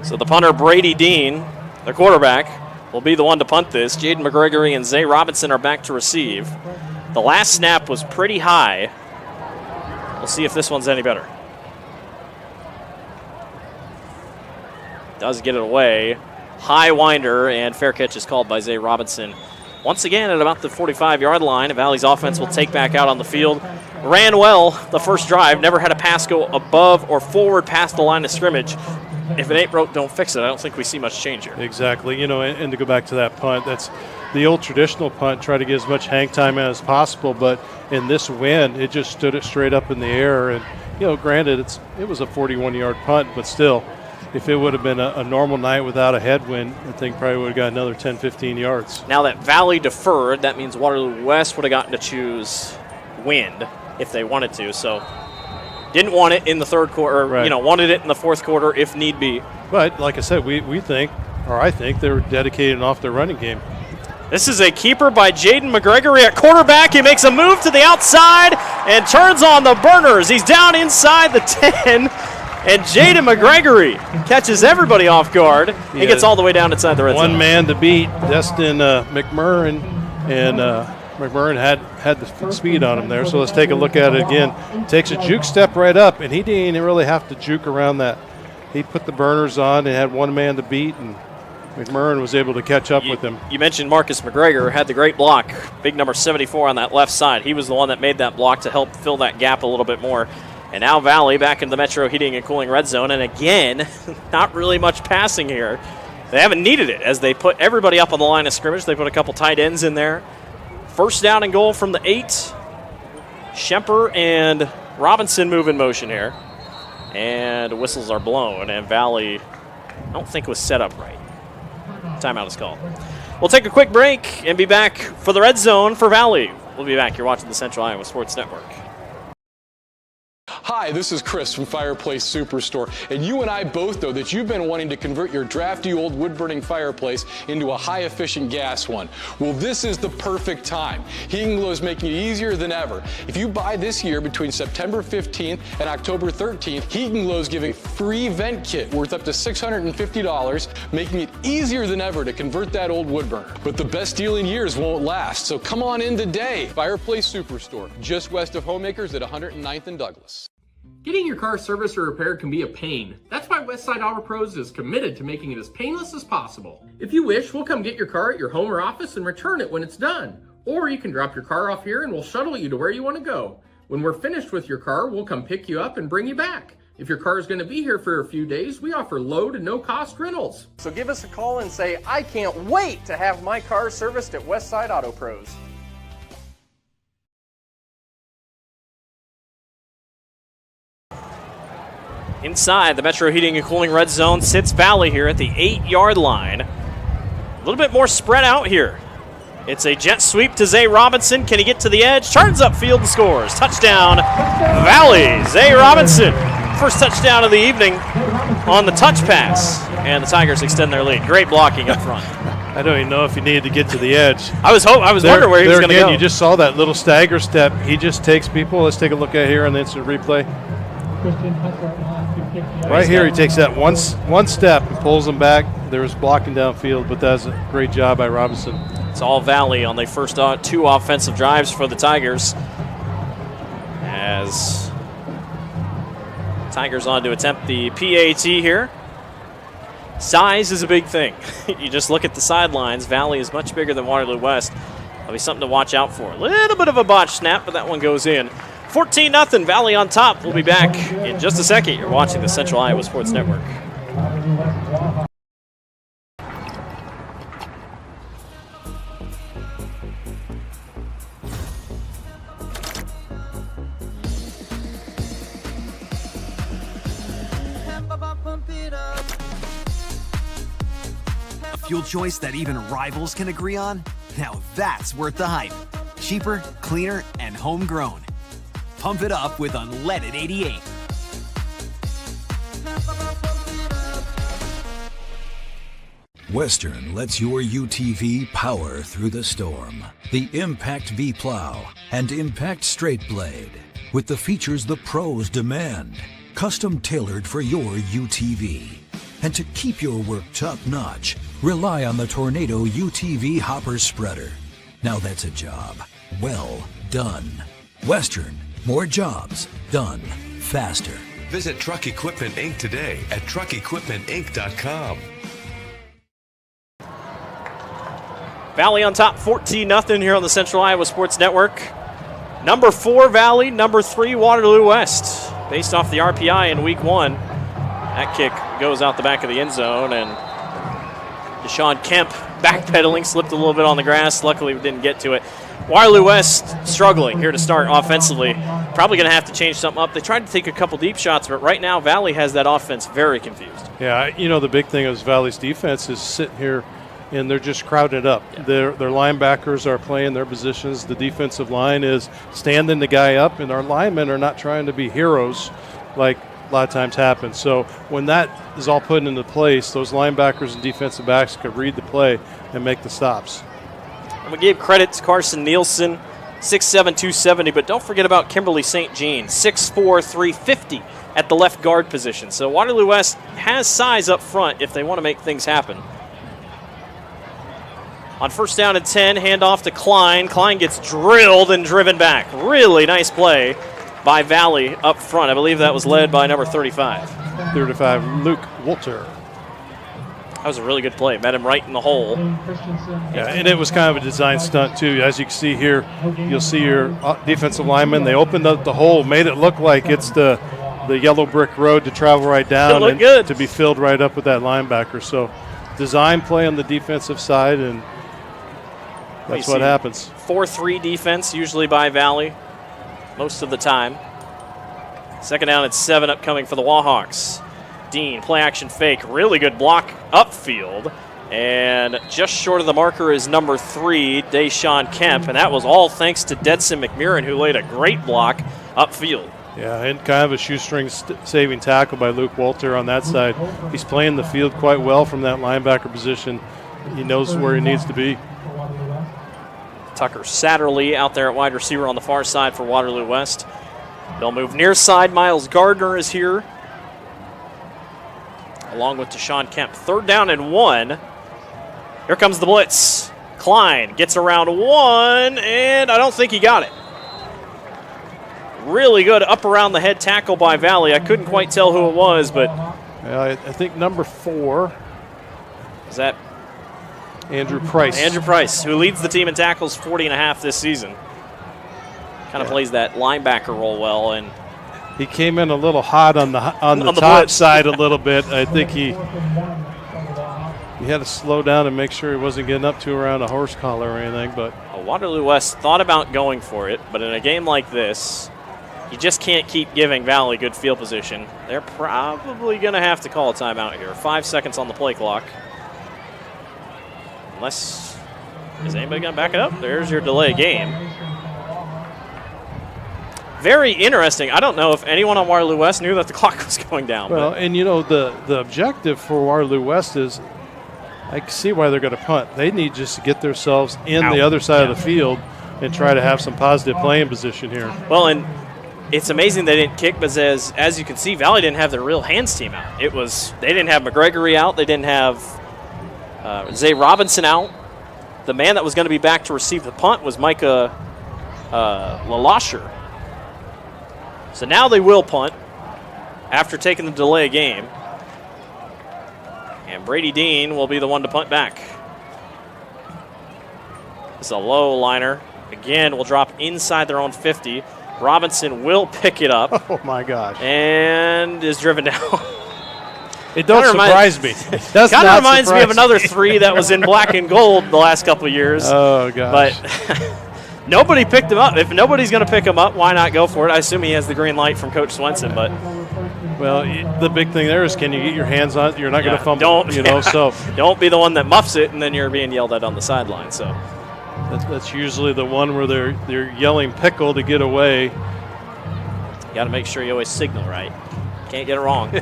So the punter, Brady Dean, the quarterback, will be the one to punt this. Jaden McGregory and Zay Robinson are back to receive. The last snap was pretty high. We'll see if this one's any better. Does get it away. High winder, and fair catch is called by Zay Robinson. Once again at about the 45-yard line, Valley's offense will take back out on the field. Ran well the first drive, never had a pass go above or forward past the line of scrimmage. If it ain't broke, don't fix it. I don't think we see much change here. Exactly. And to go back to that punt, that's the old traditional punt, try to get as much hang time as possible, but in this wind, it just stood it straight up in the air. And, granted, it was a 41-yard punt, but still, if it would have been a normal night without a headwind, I think probably would have got another 10, 15 yards. Now that Valley deferred, that means Waterloo West would have gotten to choose wind if they wanted to. So didn't want it in the third quarter, Right. Wanted it in the fourth quarter if need be. But like I said, we think, or I think, they were dedicated off their running game. This is a keeper by Jaden McGregory at quarterback. He makes a move to the outside and turns on the burners. He's down inside the 10, and Jaden McGregory catches everybody off guard and gets all the way down inside the red zone. One man to beat, Destin McMurrin, and McMurrin had the speed on him there. So let's take a look at it again. Takes a juke step right up, and he didn't even really have to juke around that. He put the burners on and had one man to beat, and McMurrin was able to catch up with him. You mentioned Marcus McGregor had the great block, big number 74 on that left side. He was the one that made that block to help fill that gap a little bit more. And now Valley back in the Metro Heating and Cooling red zone. And again, not really much passing here. They haven't needed it as they put everybody up on the line of scrimmage. They put a couple tight ends in there. First down and goal from the 8. Schemper and Robinson move in motion here. And whistles are blown. And Valley, I don't think was set up right. Timeout is called. We'll take a quick break and be back for the red zone for Valley. We'll be back. You're watching the Central Iowa Sports Network. Hi, this is Chris from Fireplace Superstore, and you and I both know that you've been wanting to convert your drafty old wood-burning fireplace into a high-efficient gas one. Well, this is the perfect time. Heating Glow is making it easier than ever. If you buy this year between September 15th and October 13th, Heating Glow is giving a free vent kit worth up to $650, making it easier than ever to convert that old wood burner. But the best deal in years won't last, so come on in today. Fireplace Superstore, just west of Homemakers at 109th and Douglas. Getting your car serviced or repaired can be a pain. That's why Westside Auto Pros is committed to making it as painless as possible. If you wish, we'll come get your car at your home or office and return it when it's done. Or you can drop your car off here and we'll shuttle you to where you want to go. When we're finished with your car, we'll come pick you up and bring you back. If your car is going to be here for a few days, we offer low to no cost rentals. So give us a call and say, I can't wait to have my car serviced at Westside Auto Pros. Inside the Metro Heating and Cooling red zone sits Valley here at the 8-yard line. A little bit more spread out here. It's a jet sweep to Zay Robinson. Can he get to the edge? Turns upfield and scores. Touchdown, Valley. Zay Robinson. First touchdown of the evening on the touch pass. And the Tigers extend their lead. Great blocking up front. I don't even know if he needed to get to the edge. I was wondering where he was going to go. You just saw that little stagger step. He just takes people. Let's take a look at here on the instant replay. Right here, he takes that one step and pulls them back. There was blocking downfield, but that's a great job by Robinson. It's all Valley on the first 2 offensive drives for the Tigers. As Tigers on to attempt the PAT here. Size is a big thing. You just look at the sidelines. Valley is much bigger than Waterloo West. That'll be something to watch out for. A little bit of a botch snap, but that one goes in. 14-0, Valley on top. We'll be back in just a second. You're watching the Central Iowa Sports Network. A fuel choice that even rivals can agree on? Now that's worth the hype. Cheaper, cleaner, and homegrown. Pump it up with unleaded 88. Western lets your UTV power through the storm. The Impact V Plow and Impact Straight Blade. With the features the pros demand. Custom tailored for your UTV. And to keep your work top notch, rely on the Tornado UTV Hopper Spreader. Now that's a job well done. Western. More jobs done faster. Visit Truck Equipment Inc. today at truckequipmentinc.com. Valley on top, 14-0 here on the Central Iowa Sports Network. Number 4 Valley, number 3 Waterloo West. Based off the RPI in week 1. That kick goes out the back of the end zone, and Deshaun Kemp backpedaling, slipped a little bit on the grass. Luckily, we didn't get to it. Waterloo West struggling here to start offensively. Probably going to have to change something up. They tried to take a couple deep shots, but right now Valley has that offense very confused. Yeah, the big thing is Valley's defense is sitting here, and they're just crowded up. Yeah. Their linebackers are playing their positions. The defensive line is standing the guy up, and our linemen are not trying to be heroes like a lot of times happens. So when that is all put into place, those linebackers and defensive backs could read the play and make the stops. And we gave credit to Carson Nielsen, 6'7", 270, but don't forget about Kimberly St. Jean, 6'4", 350 at the left guard position. So Waterloo West has size up front if they want to make things happen. On first down and 10, handoff to Klein. Klein gets drilled and driven back. Really nice play by Valley up front. I believe that was led by number 35. 35, Luke Wolter. That was a really good play. Met him right in the hole. Yeah, and it was kind of a design stunt, too. As you can see here, you'll see your defensive linemen. They opened up the hole, made it look like it's the yellow brick road to travel right down and good. To be filled right up with that linebacker. So design play on the defensive side, and that's what happens. 4-3 defense usually by Valley most of the time. Second down and 7 upcoming for the Wahawks. Dean, play action fake, really good block upfield. And just short of the marker is number 3, Deshaun Kemp. And that was all thanks to Dedson McMurrin, who laid a great block upfield. Yeah, and kind of a shoestring saving tackle by Luke Walter on that side. He's playing the field quite well from that linebacker position. He knows where he needs to be. Tucker Satterley out there at wide receiver on the far side for Waterloo West. They'll move near side. Miles Gardner is here, along with Deshaun Kemp. Third down and 1. Here comes the blitz. Klein gets around 1, and I don't think he got it. Really good up around the head tackle by Valley. I couldn't quite tell who it was, but I think number 4. Is that Andrew Price? Andrew Price, who leads the team in tackles 40.5 this season. Kind of plays that linebacker role well, and he came in a little hot on the top side a little bit. I think he had to slow down and make sure he wasn't getting up to around a horse collar or anything. But Waterloo West thought about going for it, but in a game like this, you just can't keep giving Valley good field position. They're probably going to have to call a timeout here. 5 seconds on the play clock. Unless, is anybody going to back it up? There's your delay game. Very interesting. I don't know if anyone on Waterloo West knew that the clock was going down. Well, and the objective for Waterloo West is, I can see why they're going to punt. They need just to get themselves in the other side of the field and try to have some positive playing position here. Well, and it's amazing they didn't kick, but as you can see, Valley didn't have their real hands team out. They didn't have McGregory out. They didn't have Zay Robinson out. The man that was going to be back to receive the punt was Micah LaLasher. So now they will punt after taking the delay game. And Brady Dean will be the one to punt back. It's a low liner. Again, will drop inside their own 50. Robinson will pick it up. Oh, my gosh. And is driven down. It don't surprise me. Kind of reminds me of another 3 that was in black and gold the last couple of years. Oh, gosh. But nobody picked him up. If nobody's going to pick him up, why not go for it? I assume he has the green light from Coach Swenson. But well, the big thing there is, can you get your hands on it? You're not going to fumble. So don't be the one that muffs it, and then you're being yelled at on the sideline. So that's usually the one where they're yelling pickle to get away. You got to make sure you always signal right. Can't get it wrong.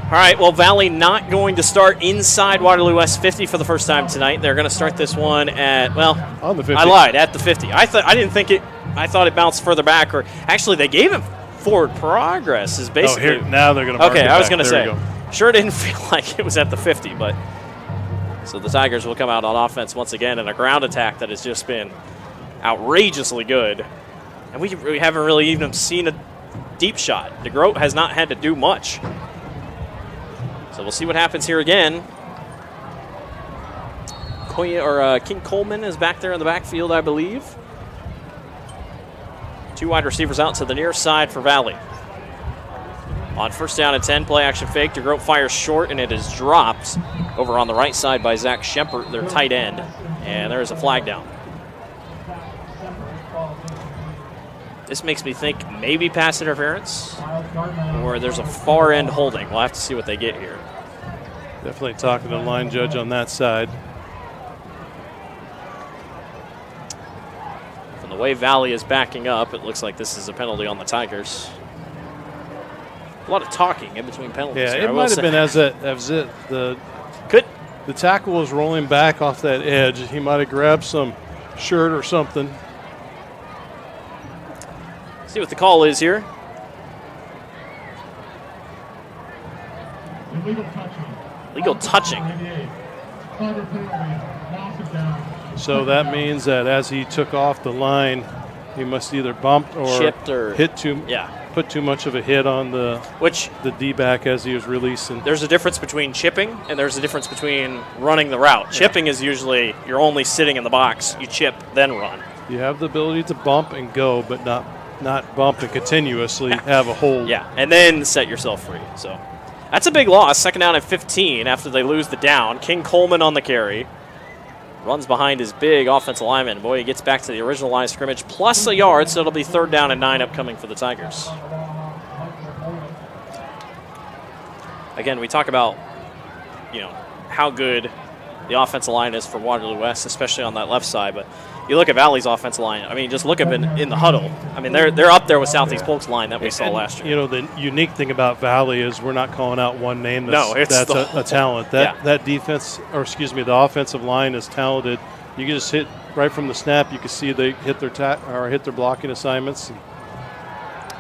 All right, well, Valley not going to start inside Waterloo West 50 for the first time tonight. They're going to start this one at, on the 50. I lied, at the 50. I thought it bounced further back, or actually they gave him forward progress is basically. Oh, here, now they're going to mark it back. I was going to say, sure didn't feel like it was at the 50, but so the Tigers will come out on offense once again in a ground attack that has just been outrageously good. And we haven't really even seen a deep shot. DeGroat has not had to do much. So we'll see what happens here again. King Coleman is back there in the backfield, I believe. 2 wide receivers out to the near side for Valley. On first down and 10, play action fake. DeGroat fires short, and it is dropped over on the right side by Zach Shempert, their tight end. And there's a flag down. This makes me think maybe pass interference, or there's a far end holding. We'll have to see what they get here. Definitely talking to the line judge on that side. From the way Valley is backing up, it looks like this is a penalty on the Tigers. A lot of talking in between penalties. Yeah, here, it might have been as the tackle was rolling back off that edge. He might have grabbed some shirt or something. See what the call is here. Illegal touching. So that means that as he took off the line, he must either bumped or chipped or hit put too much of a hit on the D-back as he was releasing. There's a difference between chipping and there's a difference between running the route. Yeah. Chipping is usually you're only sitting in the box. You chip, then run. You have the ability to bump and go, but not bump and continuously have a hold. Yeah, and then set yourself free. So that's a big loss. Second down at 15 after they lose the down. King Coleman on the carry. Runs behind his big offensive lineman. Boy, he gets back to the original line of scrimmage plus a yard, so it'll be 3rd down and 9 upcoming for the Tigers. Again, we talk about, how good the offensive line is for Waterloo West, especially on that left side, but you look at Valley's offensive line. I mean, just look at them in the huddle. I mean, they're up there with Southeast Polk's line that we saw last year. The unique thing about Valley is we're not calling out one name that's a talent. That defense, the offensive line is talented. You can just hit right from the snap. You can see they hit their blocking assignments.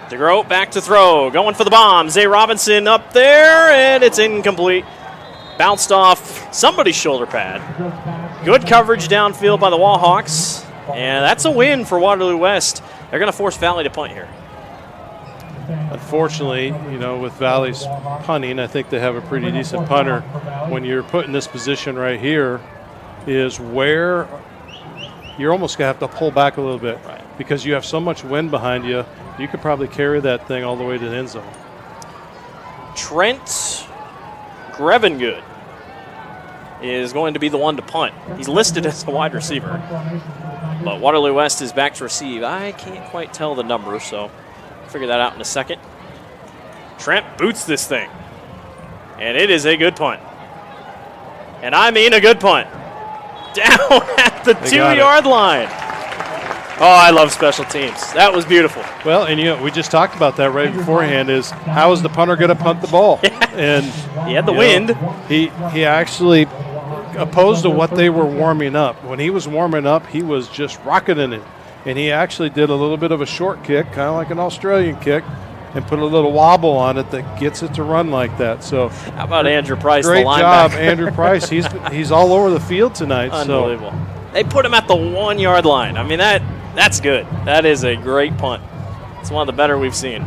DeGroat back to throw, going for the bomb. Zay Robinson up there, and it's incomplete. Bounced off somebody's shoulder pad. Good coverage downfield by the Wallhawks, and that's a win for Waterloo West. They're going to force Valley to punt here. Unfortunately, with Valley's punting, I think they have a pretty decent punter. When you're put in this position right here is where you're almost going to have to pull back a little bit because you have so much wind behind you. You could probably carry that thing all the way to the end zone. Trent Grevengood is going to be the one to punt. He's listed as a wide receiver, but Waterloo West is back to receive. I can't quite tell the number, so I'll figure that out in a second. Trent boots this thing, and it is a good punt. And I mean a good punt. Down at the 2-yard line. Oh, I love special teams. That was beautiful. Well, and we just talked about that right beforehand is how is the punter going to punt the ball? And he had the wind. He actually, opposed to what they were warming up, when he was warming up, he was just rocketing it. And he actually did a little bit of a short kick, kind of like an Australian kick, and put a little wobble on it that gets it to run like that. So how about Andrew Price, great the linebacker? Job, Andrew Price. He's all over the field tonight. Unbelievable. So. They put him at the 1-yard line. I mean, that's good. That is a great punt. It's one of the better we've seen.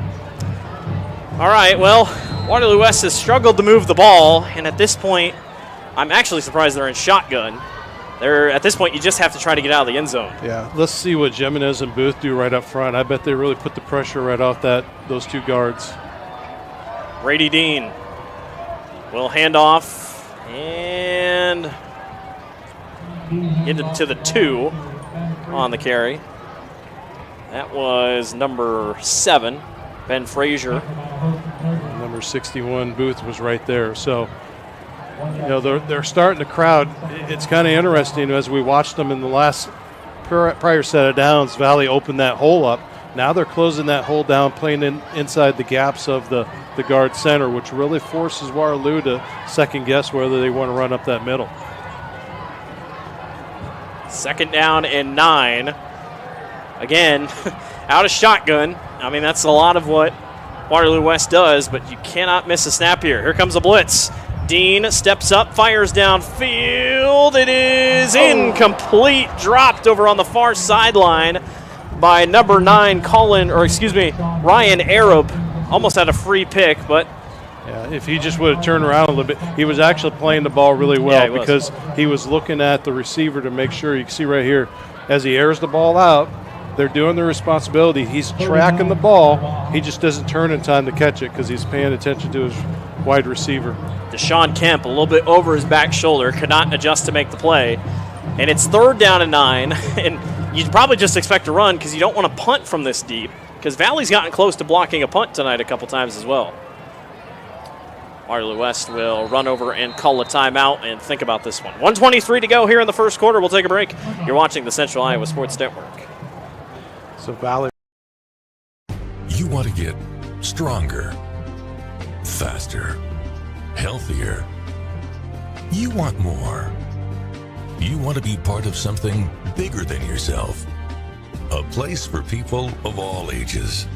All right, well, Waterloo West has struggled to move the ball, and at this point, I'm actually surprised they're in shotgun. At this point, you just have to try to get out of the end zone. Yeah, let's see what Jimenez and Booth do right up front. I bet they really put the pressure right off those two guards. Brady Dean will hand off and get it to the 2 on the carry. That was number 7, Ben Frazier. Number 61, Booth, was right there. So, they're starting to crowd. It's kind of interesting as we watched them in the last prior set of downs. Valley opened that hole up. Now they're closing that hole down, playing inside the gaps of the guard center, which really forces Waterloo to second guess whether they want to run up that middle. 2nd down and 9. Again, out of shotgun. I mean, that's a lot of what Waterloo West does, but you cannot miss a snap here. Here comes a blitz. Dean steps up, fires downfield. It is incomplete. Dropped over on the far sideline by number 9, Ryan Arab. Almost had a free pick, but yeah, if he just would have turned around a little bit, he was actually playing the ball really well because he was looking at the receiver to make sure. You can see right here, as he airs the ball out, they're doing their responsibility. He's tracking the ball. He just doesn't turn in time to catch it because he's paying attention to his wide receiver. Deshaun Kemp, a little bit over his back shoulder, could not adjust to make the play. And it's 3rd down and 9, and you'd probably just expect to run because you don't want to punt from this deep. because Valley's gotten close to blocking a punt tonight a couple times as well. Waterloo West will run over and call a timeout and think about this one. 1:23 to go here in the first quarter. We'll take a break. You're watching the Central Iowa Sports Network. So Valley. You want to get stronger, faster, healthier. You want more. You want to be part of something bigger than yourself. A place for people of all ages,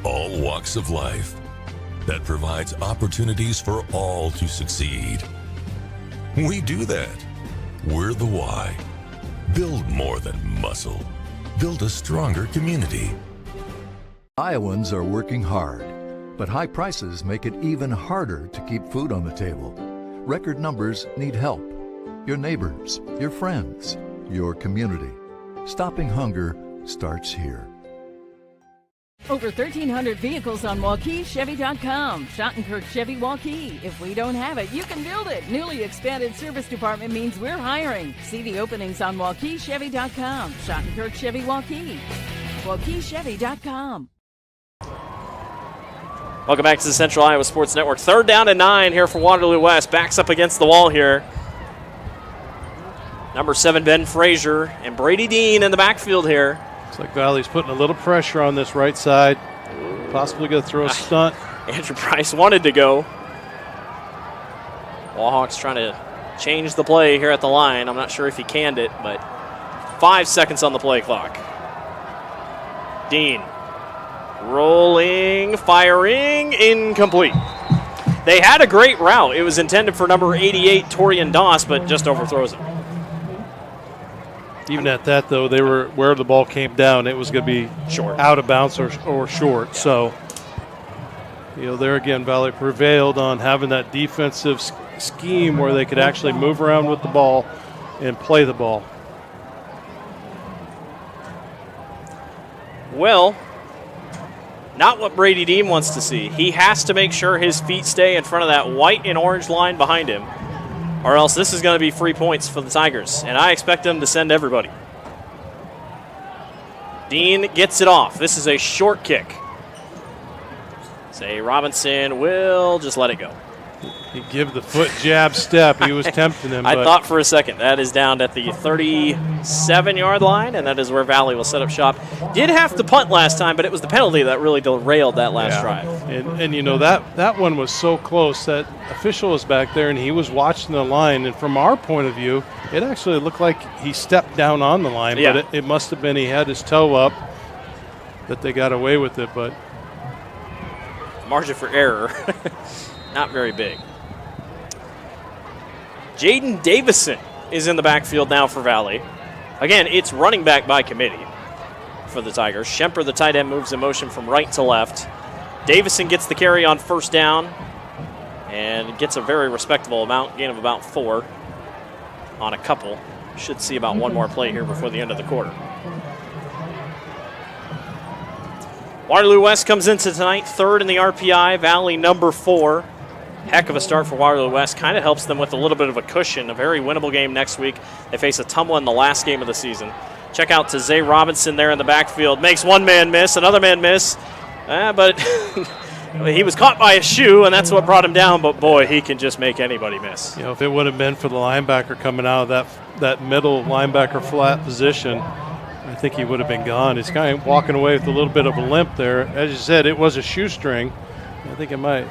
all walks of life, that provides opportunities for all to succeed. We do that. We're the why. Build more than muscle. Build a stronger community. Iowans are working hard, but high prices make it even harder to keep food on the table. Record numbers need help. Your neighbors, your friends, your community. Stopping hunger starts here. Over 1,300 vehicles on WaukeeChevy.com. Schottenkirk Chevy Waukee. If we don't have it, you can build it. Newly expanded service department means we're hiring. See the openings on WaukeeChevy.com. Schottenkirk Chevy Waukee. WaukeeChevy.com. Welcome back to the Central Iowa Sports Network. 3rd down and 9 here for Waterloo West. Backs up against the wall here. Number 7, Ben Frazier, and Brady Dean in the backfield here. Looks like Valley's putting a little pressure on this right side. Possibly going to throw a stunt. Andrew Price wanted to go. Wallhawks trying to change the play here at the line. I'm not sure if he canned it, but 5 seconds on the play clock. Dean rolling, firing, incomplete. They had a great route. It was intended for number 88, Torian Doss, but just overthrows him. Even at that, though, they were where the ball came down. It was going to be short, out of bounds or short. Yeah. So, there again, Valley prevailed on having that defensive scheme where they could actually move around with the ball and play the ball. Well, not what Brady Dean wants to see. He has to make sure his feet stay in front of that white and orange line behind him, or else this is going to be free points for the Tigers, and I expect them to send everybody. Dean gets it off. This is a short kick. Say Robinson will just let it go. He give the foot jab step. He was tempting him. I thought for a second that is down at the 37-yard line, and that is where Valley will set up shop. Did have to punt last time, but it was the penalty that really derailed that last drive. And that one was so close. That official was back there, and he was watching the line. And from our point of view, it actually looked like he stepped down on the line, but it must have been he had his toe up that they got away with it. But margin for error, not very big. Jaden Davison is in the backfield now for Valley. Again, it's running back by committee for the Tigers. Schemper, the tight end, moves in motion from right to left. Davison gets the carry on 1st down and gets a very respectable amount, gain of about 4 on a couple. Should see about 1 more play here before the end of the quarter. Waterloo West comes into tonight 3rd in the RPI, Valley number 4. Heck of a start for Waterloo West. Kind of helps them with a little bit of a cushion. A very winnable game next week. They face Ottumwa in the last game of the season. Check out to Zay Robinson there in the backfield. Makes one man miss, another man miss. But he was caught by a shoe, and that's what brought him down. But, boy, he can just make anybody miss. If it would have been for the linebacker coming out of that middle linebacker flat position, I think he would have been gone. He's kind of walking away with a little bit of a limp there. As you said, it was a shoestring. I think it might.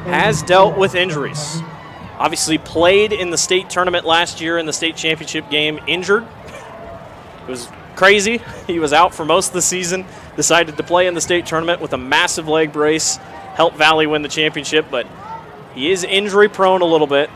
Has dealt with injuries. Obviously played in the state tournament last year in the state championship game, injured. It was crazy. He was out for most of the season. Decided to play in the state tournament with a massive leg brace. Helped Valley win the championship, but he is injury prone a little bit.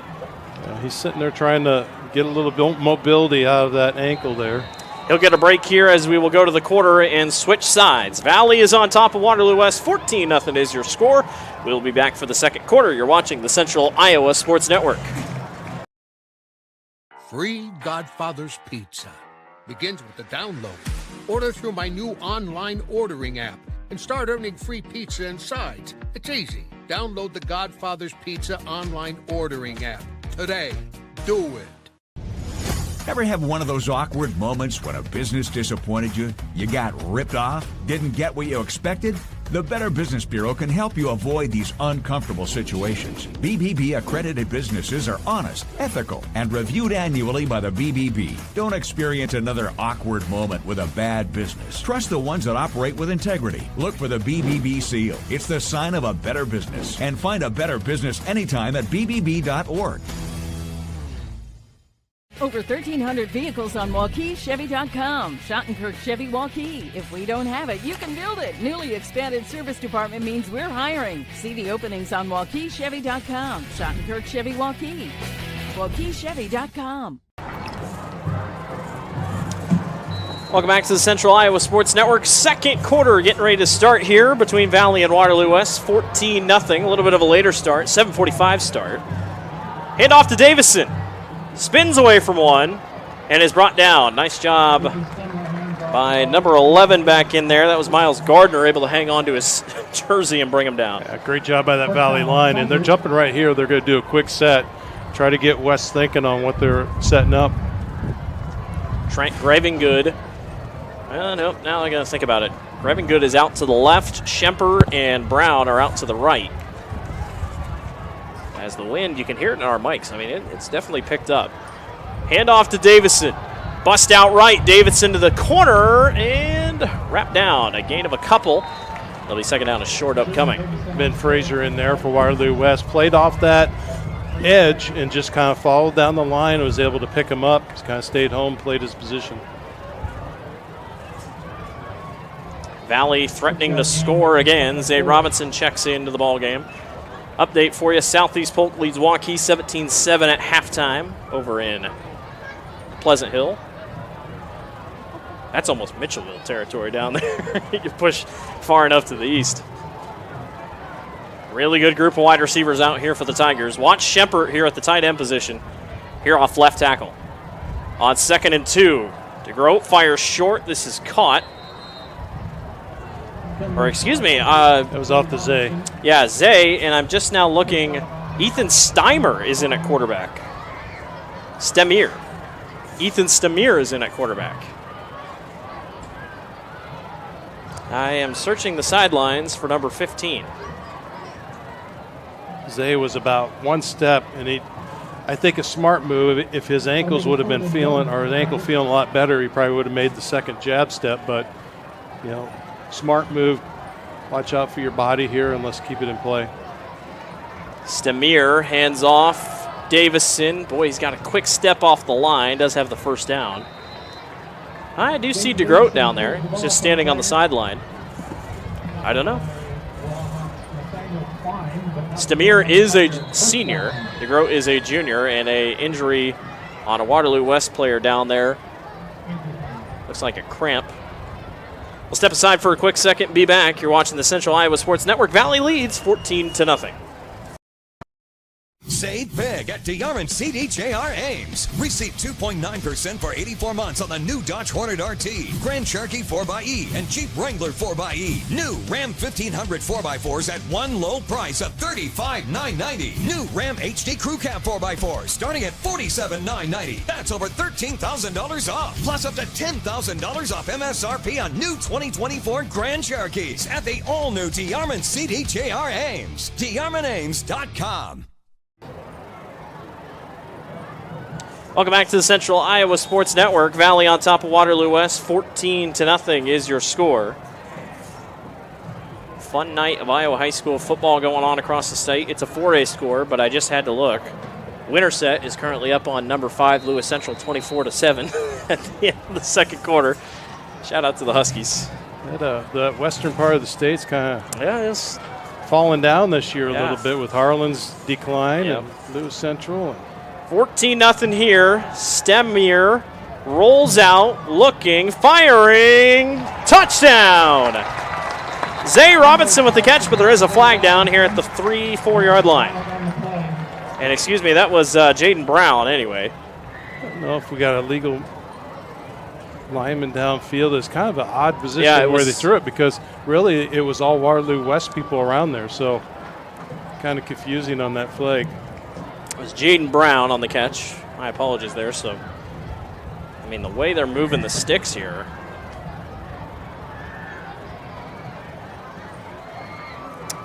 Yeah, he's sitting there trying to get a little mobility out of that ankle there. He'll get a break here as we will go to the quarter and switch sides. Valley is on top of Waterloo West. 14-0 is your score. We'll be back for the second quarter. You're watching the Central Iowa Sports Network. Free Godfather's Pizza begins with the download. Order through my new online ordering app and start earning free pizza and sides. It's easy. Download the Godfather's Pizza online ordering app today. Do it. Ever have one of those awkward moments when a business disappointed you? You got ripped off? Didn't get what you expected? The Better Business Bureau can help you avoid these uncomfortable situations. BBB accredited businesses are honest, ethical, and reviewed annually by the BBB. Don't experience another awkward moment with a bad business. Trust the ones that operate with integrity. Look for the BBB seal. It's the sign of a better business. And find a better business anytime at bbb.org. Over 1,300 vehicles on WaukeeChevy.com. Schottenkirk Chevy Waukee. If we don't have it, you can build it. Newly expanded service department means we're hiring. See the openings on WaukeeChevy.com. Schottenkirk Chevy Waukee. WaukeeChevy.com. Welcome back to the Central Iowa Sports Network. Second quarter getting ready to start here between Valley and Waterloo West. 14-0. A little bit of a later start. 7:45 start. Hand off to Davison. Spins away from one and is brought down. Nice job by number 11 back in there. That was Miles Gardner, able to hang on to his jersey and bring him down. Yeah, great job by that Valley line. And they're jumping right here. They're going to do a quick set, try to get West thinking on what they're setting up. Trent Gravengood. Nope, now I got to think about it. Gravengood is out to the left. Schemper and Brown are out to the right. As the wind, you can hear it in our mics. I mean, it's definitely picked up. Handoff to Davison. Bust out right. Davison to the corner and wrap down. A gain of a couple. They'll be second down, a short upcoming. Ben Frazier in there for Waterloo West. Played off that edge and just kind of followed down the line. Was able to pick him up. Just kind of stayed home, played his position. Valley threatening to score again. Zay Robinson checks into the ball game. Update for you, Southeast Polk leads Waukee 17-7 at halftime over in Pleasant Hill. That's almost Mitchellville territory down there. You push far enough to the east. Really good group of wide receivers out here for the Tigers. Watch Schemper here at the tight end position, here off left tackle. On 2nd and 2, DeGroat fires short. This is caught. Or excuse me. That was off the Zay. Yeah, Zay, and I'm just now looking. Ethan Steimer is in at quarterback. Stemier. Ethan Stemier is in at quarterback. I am searching the sidelines for number 15. Zay was about one step, and I think a smart move. If his ankles would have been feeling, or his ankle feeling a lot better, he probably would have made the second jab step, but, you know, smart move. Watch out for your body here and let's keep it in play. Stemier hands off. Davison. Boy, he's got a quick step off the line. Does have the first down. I do see DeGroat down there. He's just standing on the sideline. I don't know. Stemier is a senior. DeGroat is a junior, and a injury on a Waterloo West player down there. Looks like a cramp. We'll step aside for a quick second and be back. You're watching the Central Iowa Sports Network. Valley leads 14-0. Save big at DeArmond CDJR Ames. Receive 2.9% for 84 months on the new Dodge Hornet RT, Grand Cherokee 4xE, and Jeep Wrangler 4xE. New Ram 1500 4x4s at one low price of $35,990. New Ram HD Crew Cab 4x4 starting at $47,990. That's over $13,000 off. Plus up to $10,000 off MSRP on new 2024 Grand Cherokees at the all-new DeArmond CDJR Ames. DeArmondAmes.com. Welcome back to the Central Iowa Sports Network. Valley on top of Waterloo West, 14-0 is your score. Fun night of Iowa high school football going on across the state. It's a 4A score, but I just had to look. Winterset is currently up on number 5, Lewis Central, 24-7 at the end of the second quarter. Shout out to the Huskies. The western part of the state's kind of it's fallen down this year a little bit with Harlan's decline and Lewis Central. 14-0 here. Stemier rolls out, looking, firing, touchdown! Zay Robinson with the catch, but there is a flag down here at the 3-4 yard line. And excuse me, that was Jaden Brown anyway. I don't know if we got a legal lineman downfield. It's kind of an odd position where they threw it, because really it was all Waterloo West people around there, so kind of confusing on that flag. It was Jaden Brown on the catch. My apologies there. So I mean, the way they're moving the sticks here.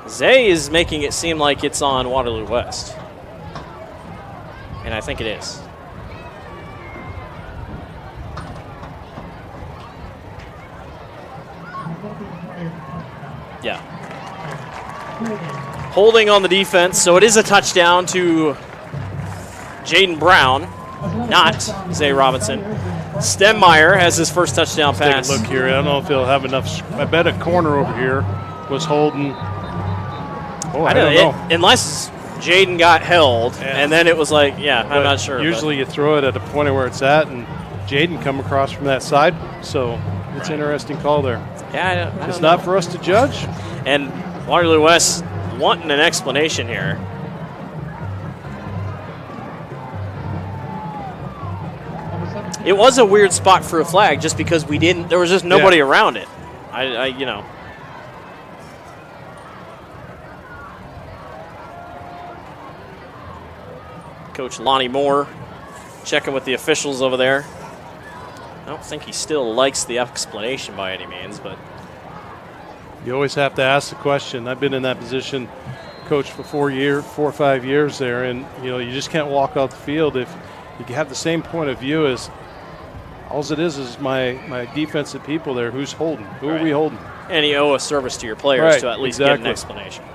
Zay is making it seem like it's on Waterloo West. And I think it is. Yeah. Holding on the defense, so it is a touchdown to Jaden Brown, not Zay Robinson. Stemmeyer has his first touchdown pass. Take a look here. I don't know if he'll have enough. I bet a corner over here was holding. Oh, I don't know. Unless Jaden got held, and then it was like, yeah, I'm not sure. Usually you throw it at a point where it's at, and Jaden come across from that side, so it's an interesting call there. Yeah, it's not for us to judge. And Waterloo West wanting an explanation here. It was a weird spot for a flag just because there was just nobody around it. You know. Coach Lonnie Moore checking with the officials over there. I don't think he still likes the explanation by any means, but you always have to ask the question. I've been in that position, coach, for 4 or 5 years there, and you just can't walk out the field if you have the same point of view as all it is my defensive people there. Who's holding? Who are we holding? And you owe a service to your players to at least get an explanation.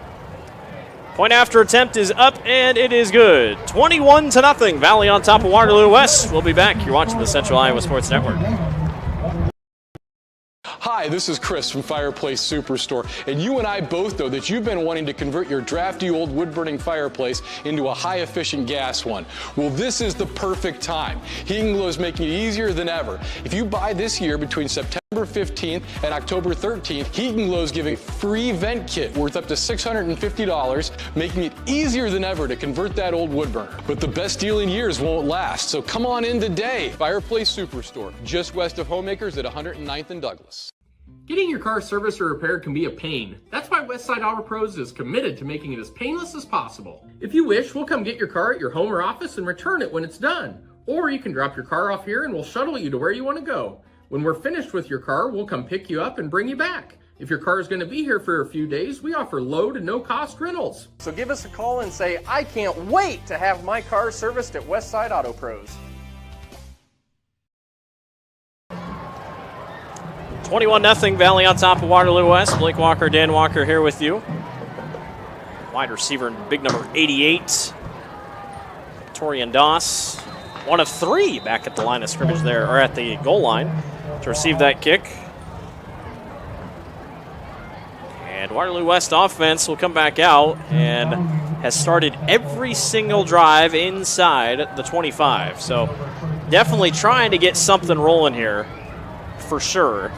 Point after attempt is up, and it is good. 21-0. Valley on top of Waterloo West. We'll be back. You're watching the Central Iowa Sports Network. Hi, this is Chris from Fireplace Superstore, and you and I both know that you've been wanting to convert your drafty old wood-burning fireplace into a high-efficient gas one. Well, this is the perfect time. Heating Glow is making it easier than ever. If you buy this year between September 15th and October 13th, Heating Glow is giving a free vent kit worth up to $650, making it easier than ever to convert that old wood burner. But the best deal in years won't last, so come on in today. Fireplace Superstore, just west of Homemakers at 109th and Douglas. Getting your car serviced or repaired can be a pain. That's why Westside Auto Pros is committed to making it as painless as possible. If you wish, we'll come get your car at your home or office and return it when it's done. Or you can drop your car off here and we'll shuttle you to where you want to go. When we're finished with your car, we'll come pick you up and bring you back. If your car is going to be here for a few days, we offer low to no cost rentals. So give us a call and say, I can't wait to have my car serviced at Westside Auto Pros. 21-0. Valley on top of Waterloo West. Blake Walker, Dan Walker here with you. Wide receiver, big number 88. Torian Doss, one of three back at the line of scrimmage there, or at the goal line to receive that kick. And Waterloo West offense will come back out and has started every single drive inside the 25. So definitely trying to get something rolling here for sure.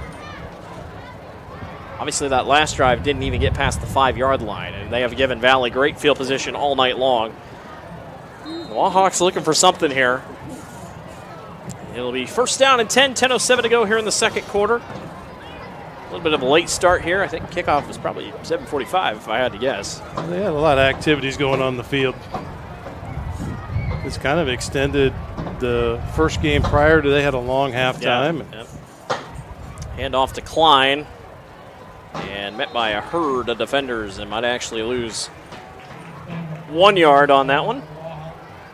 Obviously, that last drive didn't even get past the 5-yard line, and they have given Valley great field position all night long. The Wahawks looking for something here. It'll be first down and 10, 10:07 to go here in the second quarter. A little bit of a late start here. I think kickoff was probably 7:45 if I had to guess. They had a lot of activities going on in the field. It's kind of extended the first game prior to they had a long halftime. Yeah. Hand off to Klein. And met by a herd of defenders and might actually lose 1 yard on that one.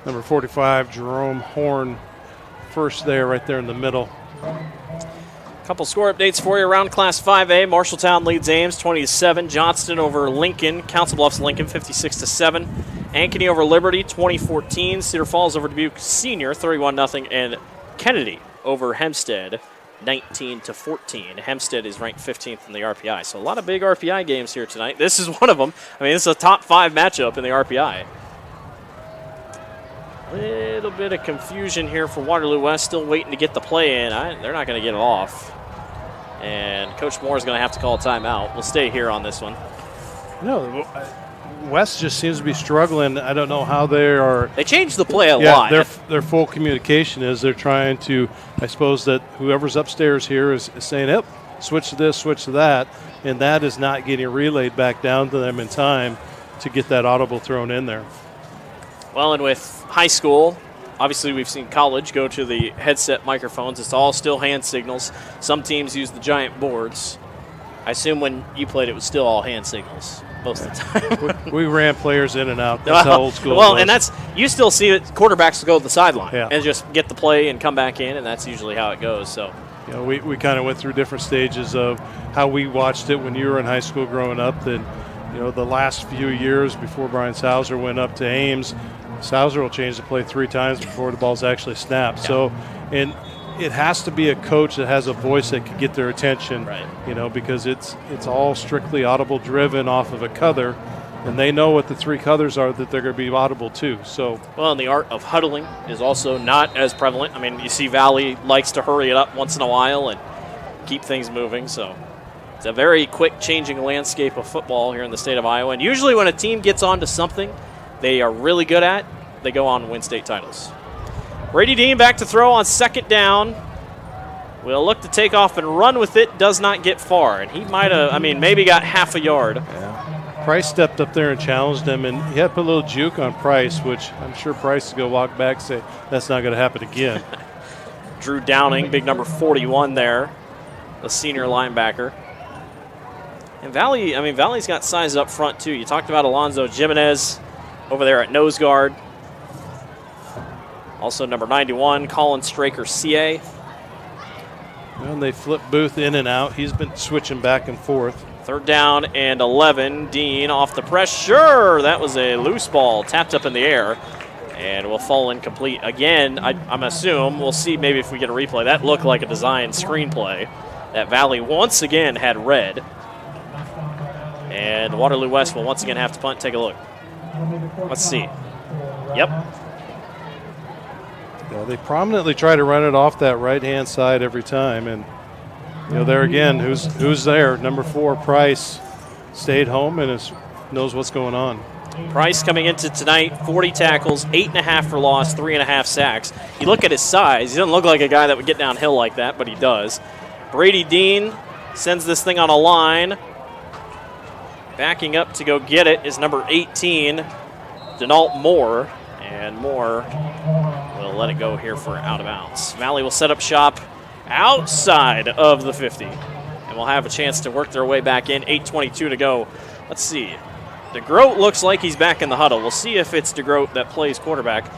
Number 45, Jerome Horn, first there, right there in the middle. Couple score updates for you around Class 5A. Marshalltown leads Ames 20-7. Johnston over Lincoln. Council Bluffs Lincoln 56-7. Ankeny over Liberty 20-14. Cedar Falls over Dubuque Senior 31-0. And Kennedy over Hempstead 19-14. Hempstead is ranked 15th in the RPI. So a lot of big RPI games here tonight. This is one of them. I mean, this is a top 5 matchup in the RPI. Little bit of confusion here for Waterloo West. Still waiting to get the play in. They're not going to get it off. And Coach Moore is going to have to call a timeout. We'll stay here on this one. No, West just seems to be struggling. I don't know how they are. They changed the play a lot. Their full communication is they're trying to, I suppose that whoever's upstairs here is saying, yep, switch to this, switch to that, and that is not getting relayed back down to them in time to get that audible thrown in there. Well, and with high school obviously we've seen college go to the headset microphones. It's all still hand signals. Some teams use the giant boards. I assume when you played, it was still all hand signals most of the time. we ran players in and out. That's how old school it was. And that's, you still see it, quarterbacks go to the sideline Yeah. and just get the play and come back in, and that's usually how it goes. So, you know, we kind of went through different stages of how we watched it when you were in high school growing up. Then, you know, the last few years before Brian Sauser went up to Ames, Sauser will change the play 3 times before the ball's actually snapped. Yeah. So, and it has to be a coach that has a voice that can get their attention, right. You know, because it's all strictly audible driven off of a color, and they know what the 3 colors are that they're going to be audible to. So, well, and the art of huddling is also not as prevalent. I mean, you see Valley likes to hurry it up once in a while and keep things moving. So it's a very quick changing landscape of football here in the state of Iowa. And usually when a team gets onto something they are really good at, they go on to win state titles. Brady Dean back to throw on 2nd down. Will look to take off and run with it. Does not get far. And he might have, maybe got half a yard. Yeah. Price stepped up there and challenged him, and he had to put a little juke on Price, which I'm sure Price is going to walk back and say, that's not going to happen again. Drew Downing, big number 41 there, the senior linebacker. And Valley's got size up front, too. You talked about Alonzo Jimenez over there at nose guard. Also number 91, Colin Straker, CA. And they flip Booth in and out. He's been switching back and forth. 3rd down and 11. Dean off the pressure. That was a loose ball tapped up in the air and will fall incomplete. Again, I'm assume we'll see maybe if we get a replay. That looked like a design screenplay that Valley once again had read. And Waterloo West will once again have to punt. Take a look. Let's see. Yep. Yeah, they prominently try to run it off that right-hand side every time. And, you know, there again, who's there? Number 4, Price, stayed home and knows what's going on. Price coming into tonight, 40 tackles, 8.5 for loss, 3.5 sacks. You look at his size, he doesn't look like a guy that would get downhill like that, but he does. Brady Dean sends this thing on a line. Backing up to go get it is number 18, Denault Moore. And Moore will let it go here for out of bounds. Valley will set up shop outside of the 50. And we'll have a chance to work their way back in. 8:22 to go. Let's see. DeGroat looks like he's back in the huddle. We'll see if it's DeGroat that plays quarterback.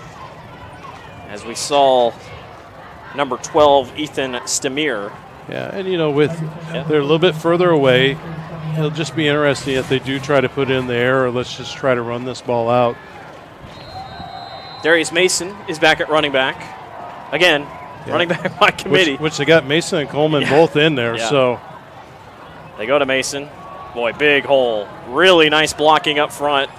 As we saw number 12, Ethan Stemir. Yeah, and you know, they're a little bit further away. It'll just be interesting if they do try to put in the air, or let's just try to run this ball out. Darius Mason is back at running back. Again, running back by committee. Which they got Mason and Coleman both in there, so. They go to Mason. Boy, big hole. Really nice blocking up front.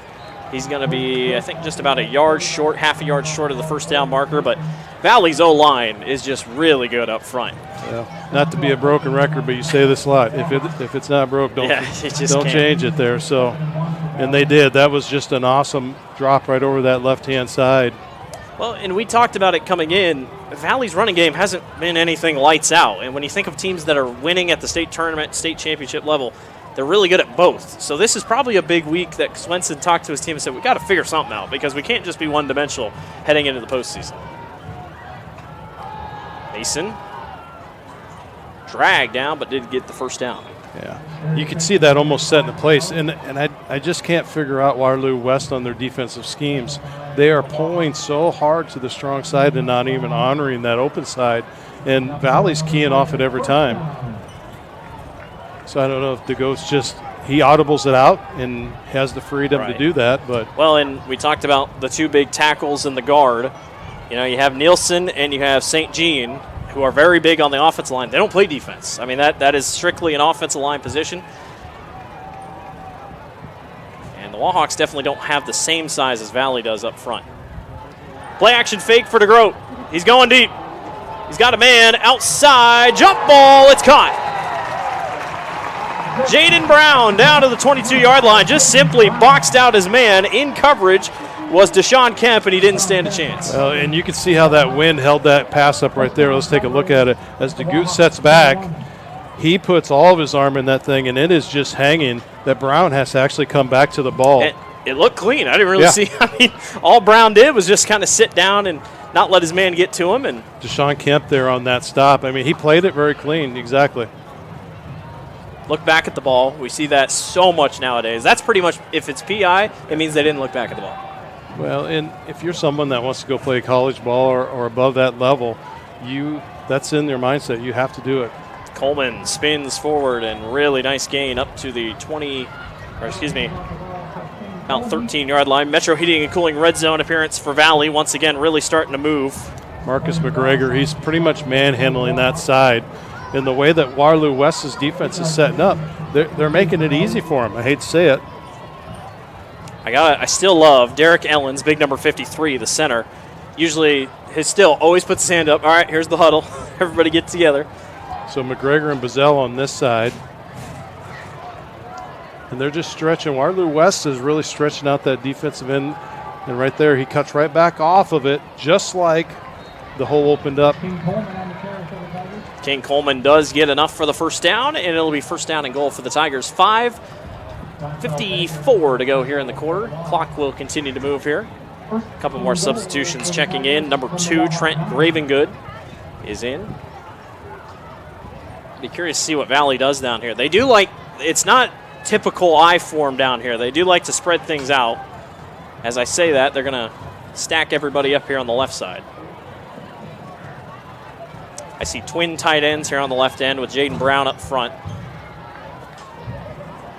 He's going to be, I think, just about a yard short, half a yard short of the first down marker, but Valley's O-line is just really good up front. Yeah, not to be a broken record, but you say this a lot. If it's not broke, don't change it there. So, and they did. That was just an awesome drop right over that left-hand side. Well, and we talked about it coming in. Valley's running game hasn't been anything lights out. And when you think of teams that are winning at the state tournament, state championship level, they're really good at both. So this is probably a big week that Swenson talked to his team and said, we got to figure something out because we can't just be one-dimensional heading into the postseason. Mason dragged down, but did get the first down. Yeah, you can see that almost set into place. And I just can't figure out Waterloo West on their defensive schemes. They are pulling so hard to the strong side and not even honoring that open side. And Valley's keying off it every time. So I don't know if DeGoat's he audibles it out and has the freedom to do that. But well, and we talked about the 2 big tackles in the guard. You know, you have Nielsen and you have St. Jean, who are very big on the offensive line. They don't play defense. I mean, that is strictly an offensive line position. And the Wahawks definitely don't have the same size as Valley does up front. Play action fake for DeGroat. He's going deep. He's got a man outside. Jump ball. It's caught. Jaden Brown down to the 22-yard line. Just simply boxed out his man in coverage. Was Deshaun Kemp, and he didn't stand a chance. And you can see how that wind held that pass up right there. Let's take a look at it. As DeGoot sets back, he puts all of his arm in that thing, and it is just hanging. That Brown has to actually come back to the ball. And it looked clean. I didn't really see. I mean, all Brown did was just kind of sit down and not let his man get to him. And Deshaun Kemp there on that stop. I mean, he played it very clean. Exactly. Look back at the ball. We see that so much nowadays. That's pretty much, if it's PI, it means they didn't look back at the ball. Well, and if you're someone that wants to go play college ball or above that level, that's in your mindset. You have to do it. Coleman spins forward and really nice gain up to the about 13-yard line. Metro Heating and Cooling red zone appearance for Valley. Once again, really starting to move. Marcus McGregor, he's pretty much manhandling that side. In the way that Waterloo West's defense is setting up, they're making it easy for him. I hate to say it. I still love Derek Ellens, big number 53, the center. Usually, he still always puts his hand up. All right, here's the huddle. Everybody get together. So McGregor and Bazell on this side. And they're just stretching. Waterloo West is really stretching out that defensive end. And right there, he cuts right back off of it, just like the hole opened up. King Coleman does get enough for the first down, and it'll be first down and goal for the Tigers. 5:54 to go here in the quarter. Clock will continue to move here. A couple more substitutions checking in. Number 2, Trent Gravengood is in. Be curious to see what Valley does down here. They do like, it's not typical I form down here. They do like to spread things out. As I say that, they're going to stack everybody up here on the left side. I see twin tight ends here on the left end with Jaden Brown up front.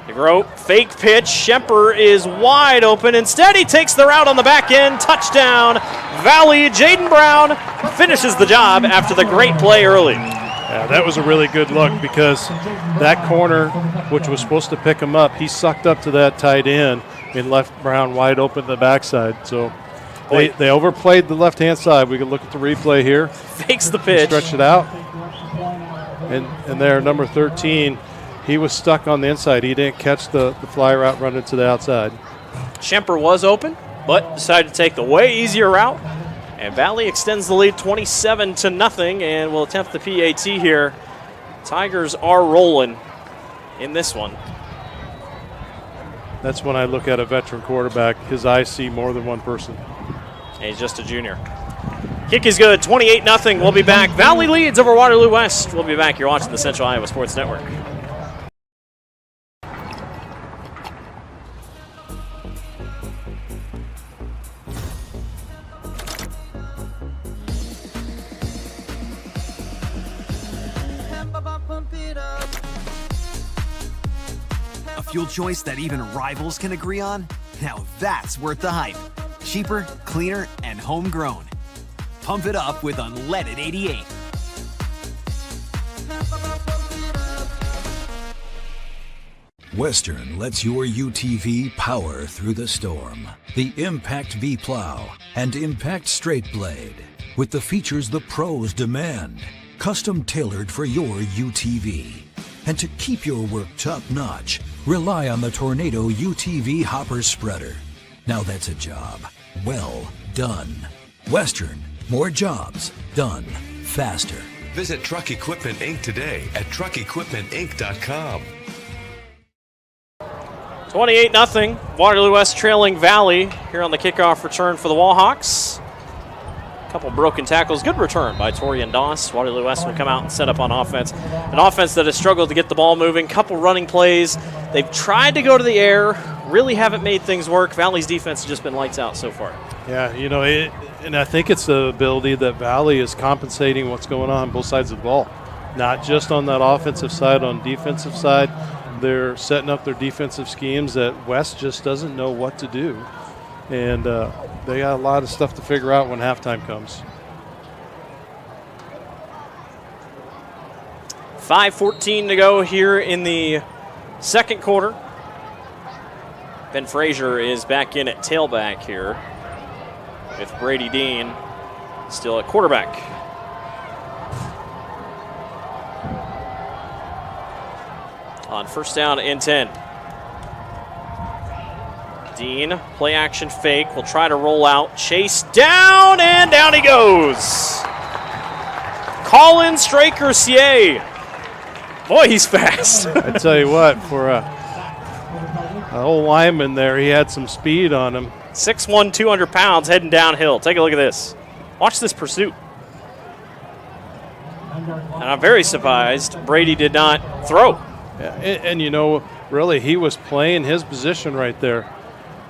DeGroat, fake pitch. Schemper is wide open. Instead, he takes the route on the back end. Touchdown, Valley. Jaden Brown finishes the job after the great play early. Yeah, that was a really good look because that corner, which was supposed to pick him up, he sucked up to that tight end and left Brown wide open to the backside. So they overplayed the left-hand side. We can look at the replay here. Fakes the pitch. Stretch it out. And there, number 13, he was stuck on the inside. He didn't catch the fly route running to the outside. Schemper was open, but decided to take the way easier route. And Valley extends the lead 27-0 and will attempt the PAT here. Tigers are rolling in this one. That's when I look at a veteran quarterback. His eyes see more than one person. And he's just a junior. Kick is good, 28-0. We'll be back. Valley leads over Waterloo West. We'll be back. You're watching the Central Iowa Sports Network. A fuel choice that even rivals can agree on? Now that's worth the hype. Cheaper, cleaner, and homegrown. Pump it up with unleaded 88. Western lets your UTV power through the storm. The Impact V Plow and Impact Straight Blade. With the features the pros demand. Custom tailored for your UTV. And to keep your work top-notch, rely on the Tornado UTV Hopper Spreader. Now that's a job well done. Western, more jobs done faster. Visit Truck Equipment Inc. today at truckequipmentinc.com. 28-0. Waterloo West trailing Valley here on the kickoff return for the Wallhawks. Couple broken tackles. Good return by Torian Doss. Waterloo West will come out and set up on offense. An offense that has struggled to get the ball moving. Couple running plays. They've tried to go to the air. Really haven't made things work. Valley's defense has just been lights out so far. Yeah, you know, and I think it's the ability that Valley is compensating what's going on both sides of the ball. Not just on that offensive side, on defensive side. They're setting up their defensive schemes that West just doesn't know what to do. And they got a lot of stuff to figure out when halftime comes. 5:14 to go here in the second quarter. Ben Frazier is back in at tailback here with Brady Dean still at quarterback. On first down and 10. Dean, play action fake, will try to roll out. Chase down, and down he goes. Colin Straker-Sier. Boy, he's fast. I tell you what, for a whole lineman there, he had some speed on him. 6'1", 200 pounds, heading downhill. Take a look at this. Watch this pursuit. And I'm very surprised Brady did not throw. Yeah, and you know, really, he was playing his position right there.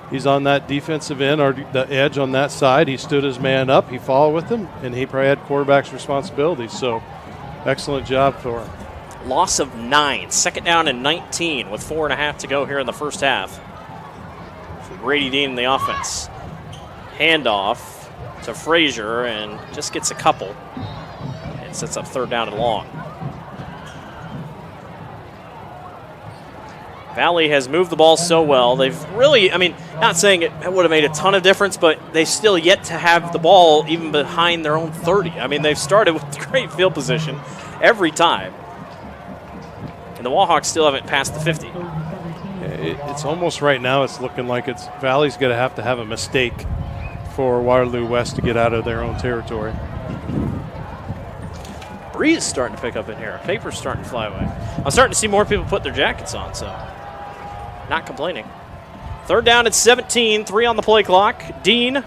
He's on that defensive end or the edge on that side. He stood his man up. He followed with him, and he probably had quarterback's responsibilities. So, excellent job for him. Loss of 9. Second down and 19 with 4.5 to go here in the first half. For Brady Dean in the offense. Handoff to Frazier and just gets a couple. And sets up third down and long. Valley has moved the ball so well. They've really, I mean, not saying it would have made a ton of difference, but they've still yet to have the ball even behind their own 30. I mean, they've started with great field position every time. And the Wallhawks still haven't passed the 50. It's almost right now, it's looking like Valley's going to have a mistake for Waterloo West to get out of their own territory. Breeze starting to pick up in here. Paper's starting to fly away. I'm starting to see more people put their jackets on, so not complaining. Third down at 17, 3 on the play clock. Dean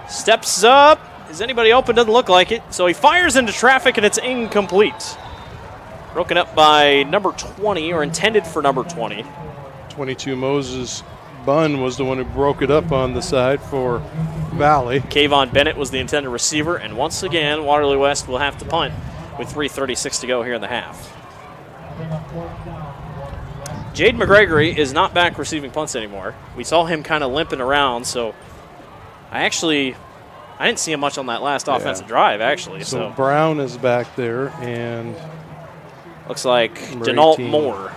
steps up. Is anybody open? Doesn't look like it. So he fires into traffic, and it's incomplete. Broken up by number 20, or intended for number 20. 22 Moses Bunn was the one who broke it up on the side for Valley. Kayvon Bennett was the intended receiver, and once again, Waterloo West will have to punt with 3:36 to go here in the half. Jade McGregory is not back receiving punts anymore. We saw him kind of limping around, so I didn't see him much on that last offensive drive, actually. So Brown is back there, and looks like Denault Moore.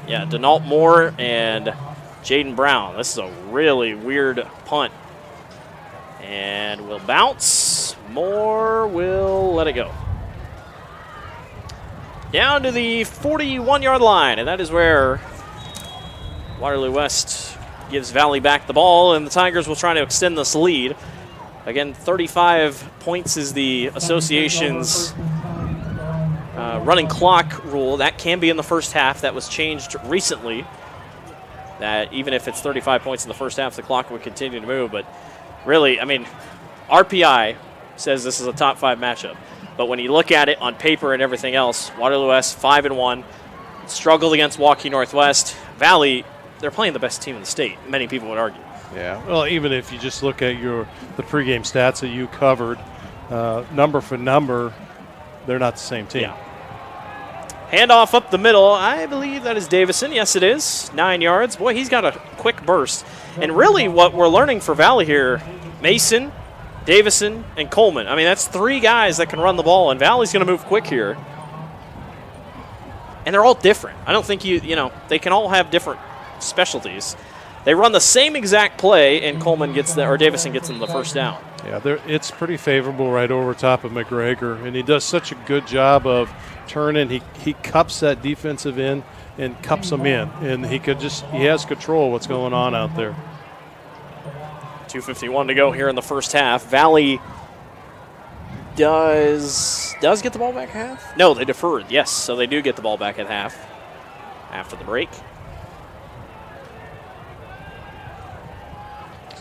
Yeah, Denault Moore and Jaden Brown. This is a really weird punt. And will bounce. Moore will let it go. Down to the 41-yard line, and that is where Waterloo West gives Valley back the ball, and the Tigers will try to extend this lead. Again, 35 points is the association's running clock rule. That can be in the first half. That was changed recently. That even if it's 35 points in the first half, the clock would continue to move. But really, I mean, RPI says this is a top 5 matchup. But when you look at it on paper and everything else, Waterloo West 5-1, struggled against Waukee Northwest. Valley, they're playing the best team in the state. Many people would argue. Yeah, well, even if you just look at the pregame stats that you covered, number for number, they're not the same team. Yeah. Handoff up the middle. I believe that is Davison. Yes, it is. 9 yards. Boy, he's got a quick burst. And really what we're learning for Valley here, Mason, Davison, and Coleman. I mean, that's 3 guys that can run the ball, and Valley's going to move quick here. And they're all different. I don't think they can all have different specialties. They run the same exact play, and Davison gets them the first down. Yeah, it's pretty favorable right over top of McGregor, and he does such a good job of turning. He cups that defensive end and cups them in, and he has control of what's going on out there. 2:51 to go here in the first half. Valley does get the ball back at half? No, they deferred. Yes, so they do get the ball back at half after the break.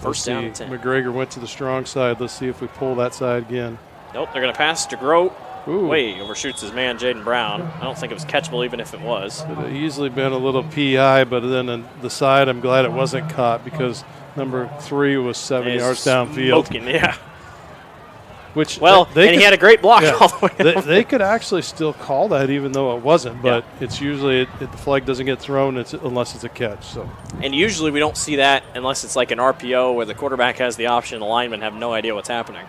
First down and 10. McGregor went to the strong side. Let's see if we pull that side again. Nope, they're going to pass to Grote. Way overshoots his man, Jaden Brown. I don't think it was catchable even if it was. It would have easily been a little PI, but then on the side, I'm glad it wasn't caught because number 3 was 7 yards downfield. Smoking, yeah. Which he had a great block all the way down. They could actually still call that even though it wasn't, but it's usually the flag doesn't get thrown unless it's a catch. So. And usually we don't see that unless it's like an RPO where the quarterback has the option, the linemen have no idea what's happening.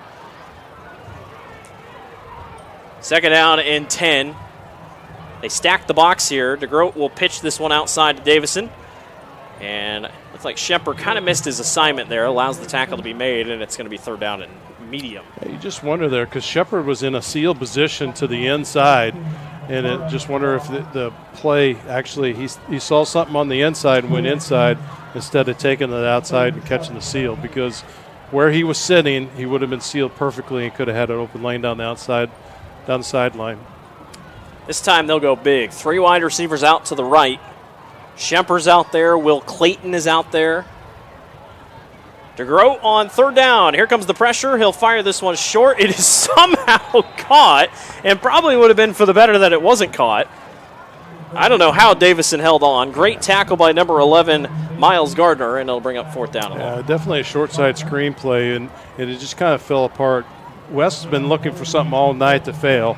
Second down and 10. They stack the box here. DeGroat will pitch this one outside to Davison. And it looks like Shepard kind of missed his assignment there, allows the tackle to be made, and it's going to be third down and medium. Yeah, you just wonder there because Shepard was in a sealed position to the inside, and just wonder if the play actually he saw something on the inside and went inside instead of taking it outside and catching the seal because where he was sitting, he would have been sealed perfectly and could have had an open lane down the sideline. This time they'll go big. 3 wide receivers out to the right. Shemper's out there. Will Clayton is out there. DeGroat on third down. Here comes the pressure. He'll fire this one short. It is somehow caught, and probably would have been for the better that it wasn't caught. I don't know how Davison held on. Great tackle by number 11, Miles Gardner, and it'll bring up fourth down. Yeah, definitely a short side screen play, and it just kind of fell apart. West's been looking for something all night to fail,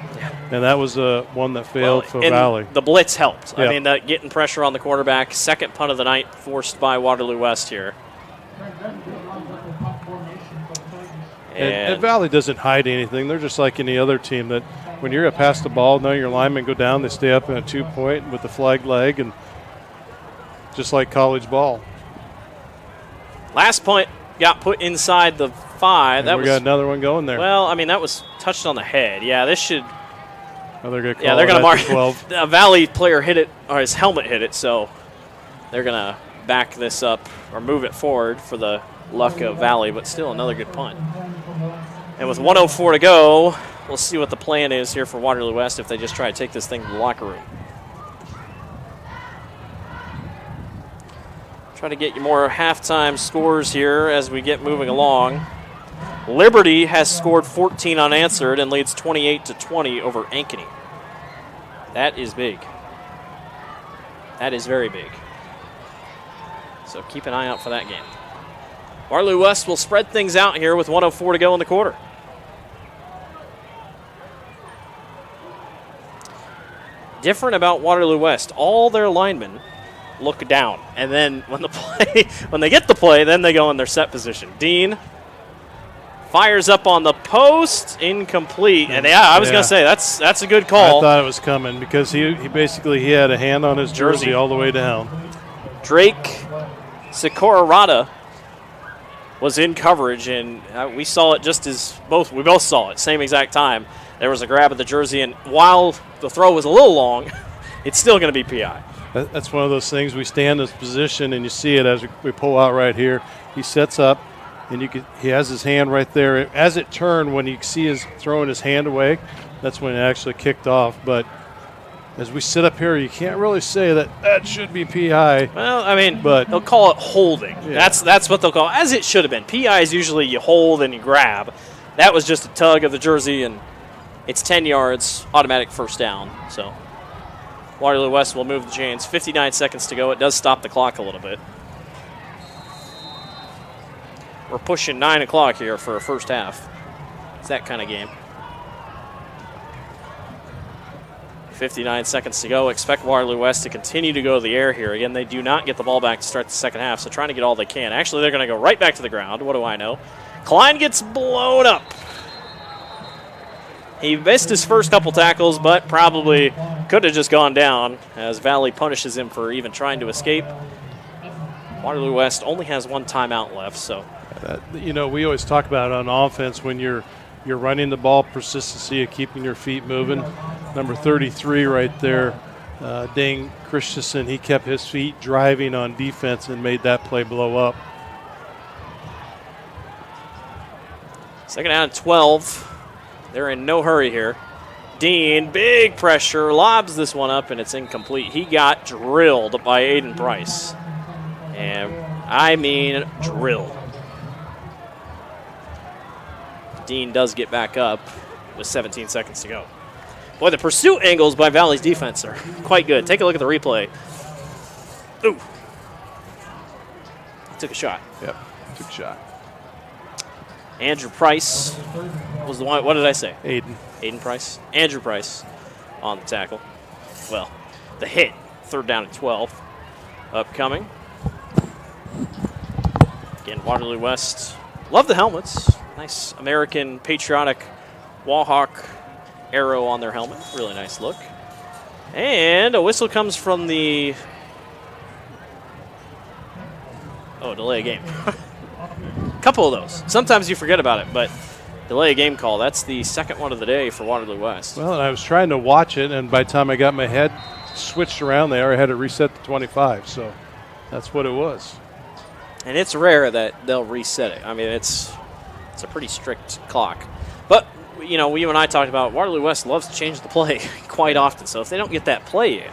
and that was one that failed for Valley. The blitz helped. Yeah. I mean, getting pressure on the quarterback. Second punt of the night forced by Waterloo West here. And Valley doesn't hide anything. They're just like any other team that when you're going to pass the ball, none of your linemen go down. They stay up in a 2-point with the flag leg, and just like college ball. Last point got put inside the 5. And we got another one going there. Well, I mean, that was touched on the head. Yeah, this should. Oh, they're going to they're going to mark 12. A Valley player hit it, or his helmet hit it, so they're going to back this up or move it forward for the luck of Valley, but still another good punt. And with 1:04 to go, we'll see what the plan is here for Waterloo West if they just try to take this thing to the locker room. Try to get you more halftime scores here as we get moving along. Liberty has scored 14 unanswered and leads 28-20 over Ankeny. That is big. That is very big. So keep an eye out for that game. Waterloo West will spread things out here with 1:04 to go in the quarter. Different about Waterloo West, all their linemen look down, and then when they get the play, then they go in their set position. Dean fires up on the post, incomplete, and I was going to say that's a good call. I thought it was coming because he had a hand on his jersey all the way down. Drake Sikorarada was in coverage, and we saw it we both saw it same exact time. There was a grab of the jersey, and while the throw was a little long, it's still going to be PI. That's one of those things. We stand in this position, and you see it as we pull out right here. He sets up, and he has his hand right there. As it turned, when you see his throwing his hand away, that's when it actually kicked off. But as we sit up here, you can't really say that should be PI. Well, I mean, but they'll call it holding. Yeah. That's what they'll call it, as it should have been. PI is usually you hold and you grab. That was just a tug of the jersey, and it's 10 yards, automatic first down. So Waterloo West will move the chains. 59 seconds to go. It does stop the clock a little bit. We're pushing 9 o'clock here for a first half. It's that kind of game. 59 seconds to go. Expect Waterloo West to continue to go to the air here. Again, they do not get the ball back to start the second half, so trying to get all they can. Actually, they're going to go right back to the ground. What do I know? Klein gets blown up. He missed his first couple tackles, but probably could have just gone down as Valley punishes him for even trying to escape. Waterloo West only has one timeout left, so. We always talk about on offense when you're running the ball, persistency of keeping your feet moving. Number 33 right there, Dane Christensen, he kept his feet driving on defense and made that play blow up. Second down and 12. They're in no hurry here. Dean, big pressure, lobs this one up, and it's incomplete. He got drilled by Aiden Price. And I mean drilled. Dean does get back up with 17 seconds to go. Boy, the pursuit angles by Valley's defense are quite good. Take a look at the replay. Ooh. Took a shot. Yep, took a shot. Andrew Price was the one. What did I say? Aiden Price. Andrew Price on the tackle. Well, the hit. Third down and 12. Upcoming. Again, Waterloo West. Love the helmets. Nice American patriotic Wahawk arrow on their helmet. Really nice look. And a whistle comes from the... delay of game. Couple of those. Sometimes you forget about it, but delay a game call. That's the second one of the day for Waterloo West. Well, and I was trying to watch it, and by the time I got my head switched around there, I had to reset to 25. So that's what it was. And it's rare that they'll reset it. I mean, it's a pretty strict clock. But, you and I talked about Waterloo West loves to change the play quite often. So if they don't get that play in.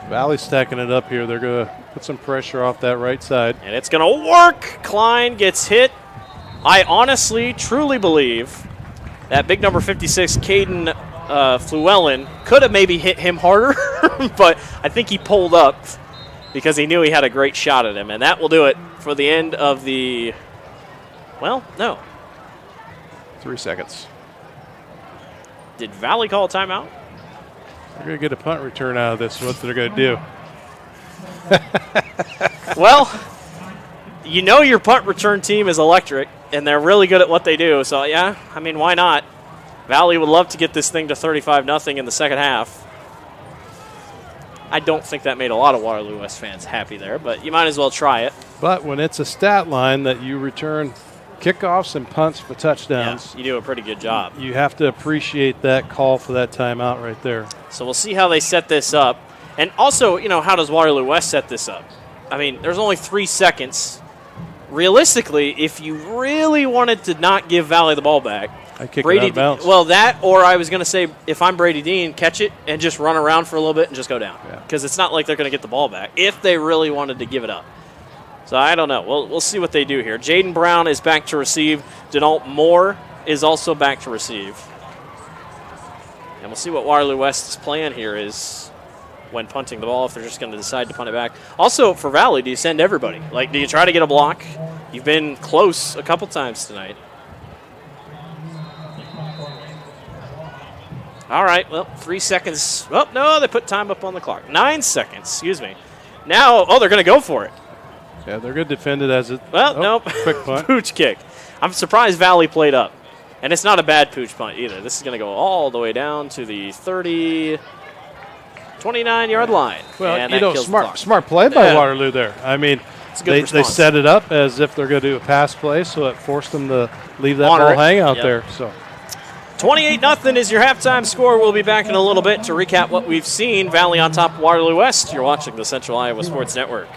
Valley's stacking it up here. They're going to put some pressure off that right side. And it's going to work. Klein gets hit I honestly, truly believe that big number 56, Caden Fluellen, could have maybe hit him harder, but I think he pulled up because he knew he had a great shot at him. And that will do it for the end of the, well, no. 3 seconds. Did Valley call a timeout? They're going to get a punt return out of this. What they're going to do. Well, you know your punt return team is electric, and they're really good at what they do. So, yeah, I mean, why not? Valley would love to get this thing to 35-0 in the second half. I don't think that made a lot of Waterloo West fans happy there, but you might as well try it. But when it's a stat line that you return kickoffs and punts for touchdowns, yeah, you do a pretty good job. You have to appreciate that call for that timeout right there. So we'll see how they set this up. And also, you know, how does Waterloo West set this up? I mean, there's only 3 seconds. Realistically, if you really wanted to not give Valley the ball back, I kick it out of bounds. Well, that, or I was going to say, if I'm Brady Dean, catch it and just run around for a little bit and just go down. Because it's not like they're going to get the ball back if they really wanted to give it up. So I don't know. We'll see what they do here. Jaden Brown is back to receive. Denault Moore is also back to receive. And we'll see what Waterloo West's plan here is when punting the ball, if they're just going to decide to punt it back. Also, for Valley, do you send everybody? Like, do you try to get a block? You've been close a couple times tonight. All right, well, 3 seconds. Oh, no, they put time up on the clock. 9 seconds, excuse me. Now, oh, they're going to go for it. Yeah, they're going to defend it as it. Well, nope. Quick punt. Pooch kick. I'm surprised Valley played up. And it's not a bad pooch punt either. This is going to go all the way down to the 29-yard line. Well, and you know, smart play by Waterloo there. I mean, they set it up as if they're going to do a pass play, so it forced them to leave that ball hang out there. So 28-0 is your halftime score. We'll be back in a little bit to recap what we've seen. Valley on top of Waterloo West. You're watching the Central Iowa Sports Network.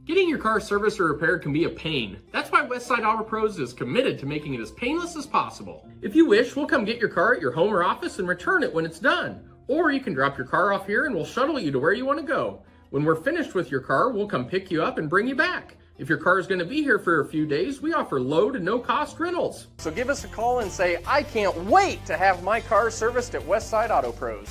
Getting your car serviced or repaired can be a pain. That's why Westside Auto Pros is committed to making it as painless as possible. If you wish, we'll come get your car at your home or office and return it when it's done. Or you can drop your car off here and we'll shuttle you to where you want to go. When we're finished with your car, we'll come pick you up and bring you back. If your car is going to be here for a few days, we offer low to no cost rentals. So give us a call and say, I can't wait to have my car serviced at Westside Auto Pros.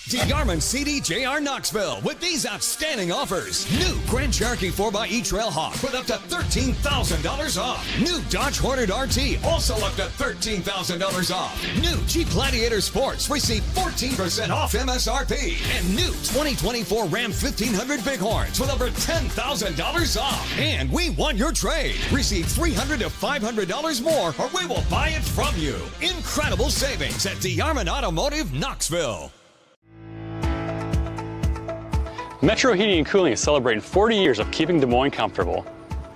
DeArmond CDJR Knoxville with these outstanding offers. New Grand Cherokee 4xe Trailhawk with up to $13,000 off. New Dodge Hornet RT also up to $13,000 off. New Jeep Gladiator Sports receive 14% off MSRP. And new 2024 Ram 1500 Bighorns with over $10,000 off. And we want your trade. Receive $300 to $500 more or we will buy it from you. Incredible savings at DeArmond Automotive Knoxville. Metro Heating and Cooling is celebrating 40 years of keeping Des Moines comfortable.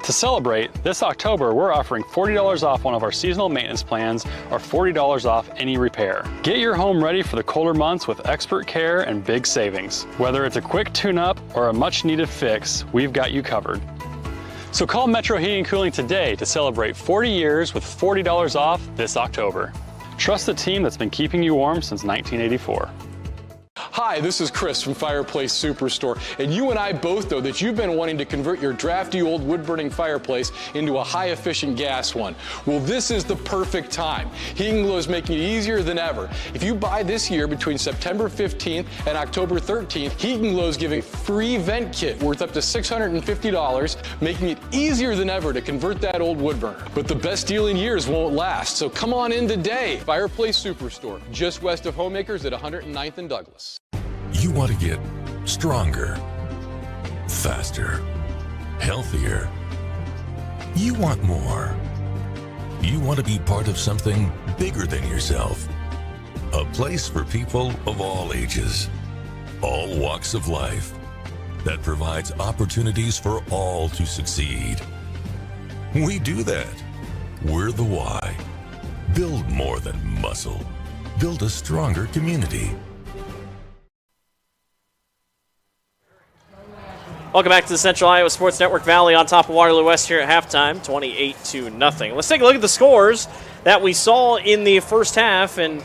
To celebrate, this October we're offering $40 off one of our seasonal maintenance plans or $40 off any repair. Get your home ready for the colder months with expert care and big savings. Whether it's a quick tune-up or a much-needed fix, we've got you covered. So call Metro Heating and Cooling today to celebrate 40 years with $40 off this October. Trust the team that's been keeping you warm since 1984. Hi, this is Chris from Fireplace Superstore, and you and I both know that you've been wanting to convert your drafty old wood-burning fireplace into a high-efficient gas one. Well, this is the perfect time. Heating Glow is making it easier than ever. If you buy this year between September 15th and October 13th, Heating Glow is giving a free vent kit worth up to $650, making it easier than ever to convert that old wood burner. But the best deal in years won't last, so come on in today. Fireplace Superstore, just west of Homemakers at 109th and Douglas. You want to get stronger, faster, healthier. You want more. You want to be part of something bigger than yourself. A place for people of all ages, all walks of life, that provides opportunities for all to succeed. We do that. We're the why. Build more than muscle. Build a stronger community. Welcome back to the Central Iowa Sports Network. Valley on top of Waterloo West here at halftime, 28-0. Let's take a look at the scores that we saw in the first half. And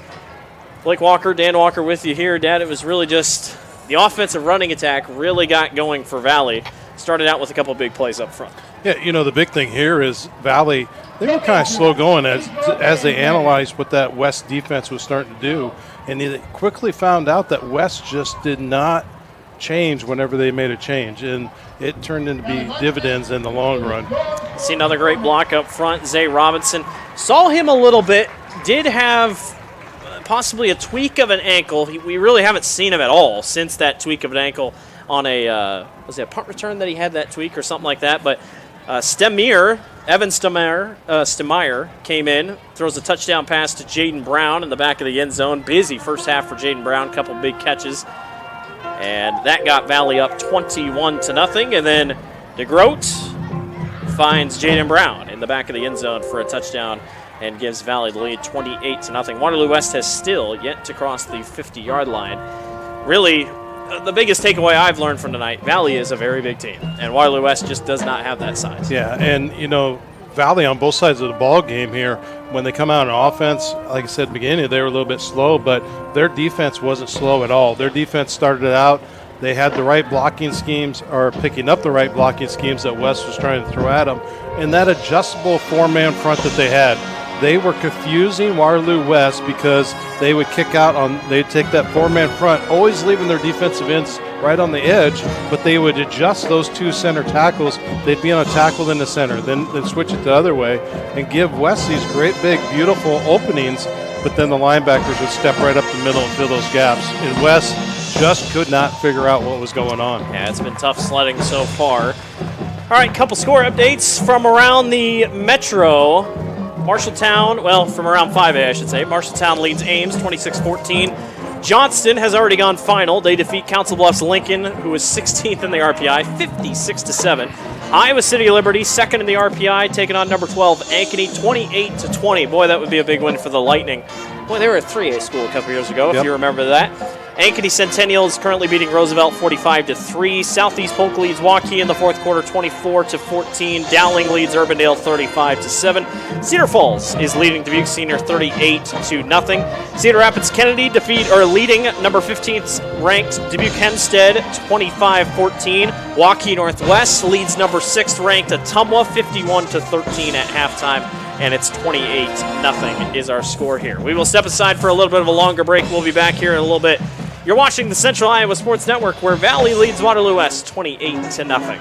Blake Walker, Dan Walker with you here. Dad, it was really just the offensive running attack really got going for Valley. Started out with a couple big plays up front. Yeah, you know, the big thing here is Valley, they were kind of slow going as they analyzed what that West defense was starting to do. And they quickly found out that West just did not change whenever they made a change. And it turned into be dividends in the long run. See another great block up front. Zay Robinson. Saw him a little bit. Did have possibly a tweak of an ankle. We really haven't seen him at all since that tweak of an ankle on a, was it a punt return that he had that tweak or something like that? But Evan Stemeyer came in, throws a touchdown pass to Jaden Brown in the back of the end zone. Busy first half for Jaden Brown, couple big catches. And that got Valley up 21-0. And then DeGroat finds Jaden Brown in the back of the end zone for a touchdown and gives Valley the lead 28-0. Waterloo West has still yet to cross the 50-yard line. Really, the biggest takeaway I've learned from tonight, Valley is a very big team, and Waterloo West just does not have that size. Yeah, and, you know, Valley on both sides of the ball game here, when they come out on offense, like I said at the beginning, they were a little bit slow, but their defense wasn't slow at all. Their defense started out, they had the right blocking schemes, or picking up the right blocking schemes that West was trying to throw at them, and that adjustable four-man front that they had, they were confusing Waterloo West because they would kick out on, they'd take that four-man front, always leaving their defensive ends right on the edge, but they would adjust those two center tackles. They'd be on a tackle in the center, then switch it the other way, and give West these great, big, beautiful openings, but then the linebackers would step right up the middle and fill those gaps. And West just could not figure out what was going on. Yeah, it's been tough sledding so far. All right, couple score updates from around the Metro. Marshalltown, well, from around 5A, I should say. Marshalltown leads Ames 26-14. Johnston has already gone final. They defeat Council Bluffs Lincoln, who is 16th in the RPI, 56-7. Iowa City Liberty, second in the RPI, taking on number 12, Ankeny, 28-20. Boy, that would be a big win for the Lightning. Boy, they were a 3A school a couple years ago, if you remember that. Ankeny Centennial is currently beating Roosevelt 45-3. Southeast Polk leads Waukee in the fourth quarter 24-14. Dowling leads Urbandale 35-7. Cedar Falls is leading Dubuque Senior 38-0. Cedar Rapids Kennedy leading number 15th ranked Dubuque Hempstead 25-14. Waukee Northwest leads number 6th ranked Ottumwa 51-13 at halftime. And it's 28-0 is our score here. We will step aside for a little bit of a longer break. We'll be back here in a little bit. You're watching the Central Iowa Sports Network, where Valley leads Waterloo West 28-0.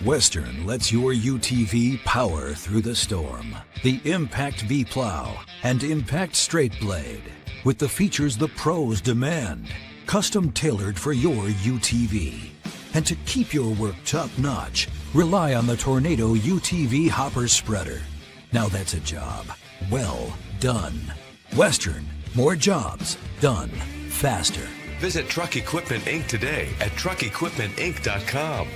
Western lets your UTV power through the storm. The Impact V Plow and Impact Straight Blade, with the features the pros demand. Custom tailored for your UTV. And to keep your work top-notch, rely on the Tornado UTV Hopper Spreader. Now that's a job well done. Western, more jobs done faster. Visit Truck Equipment Inc. today at truckequipmentinc.com.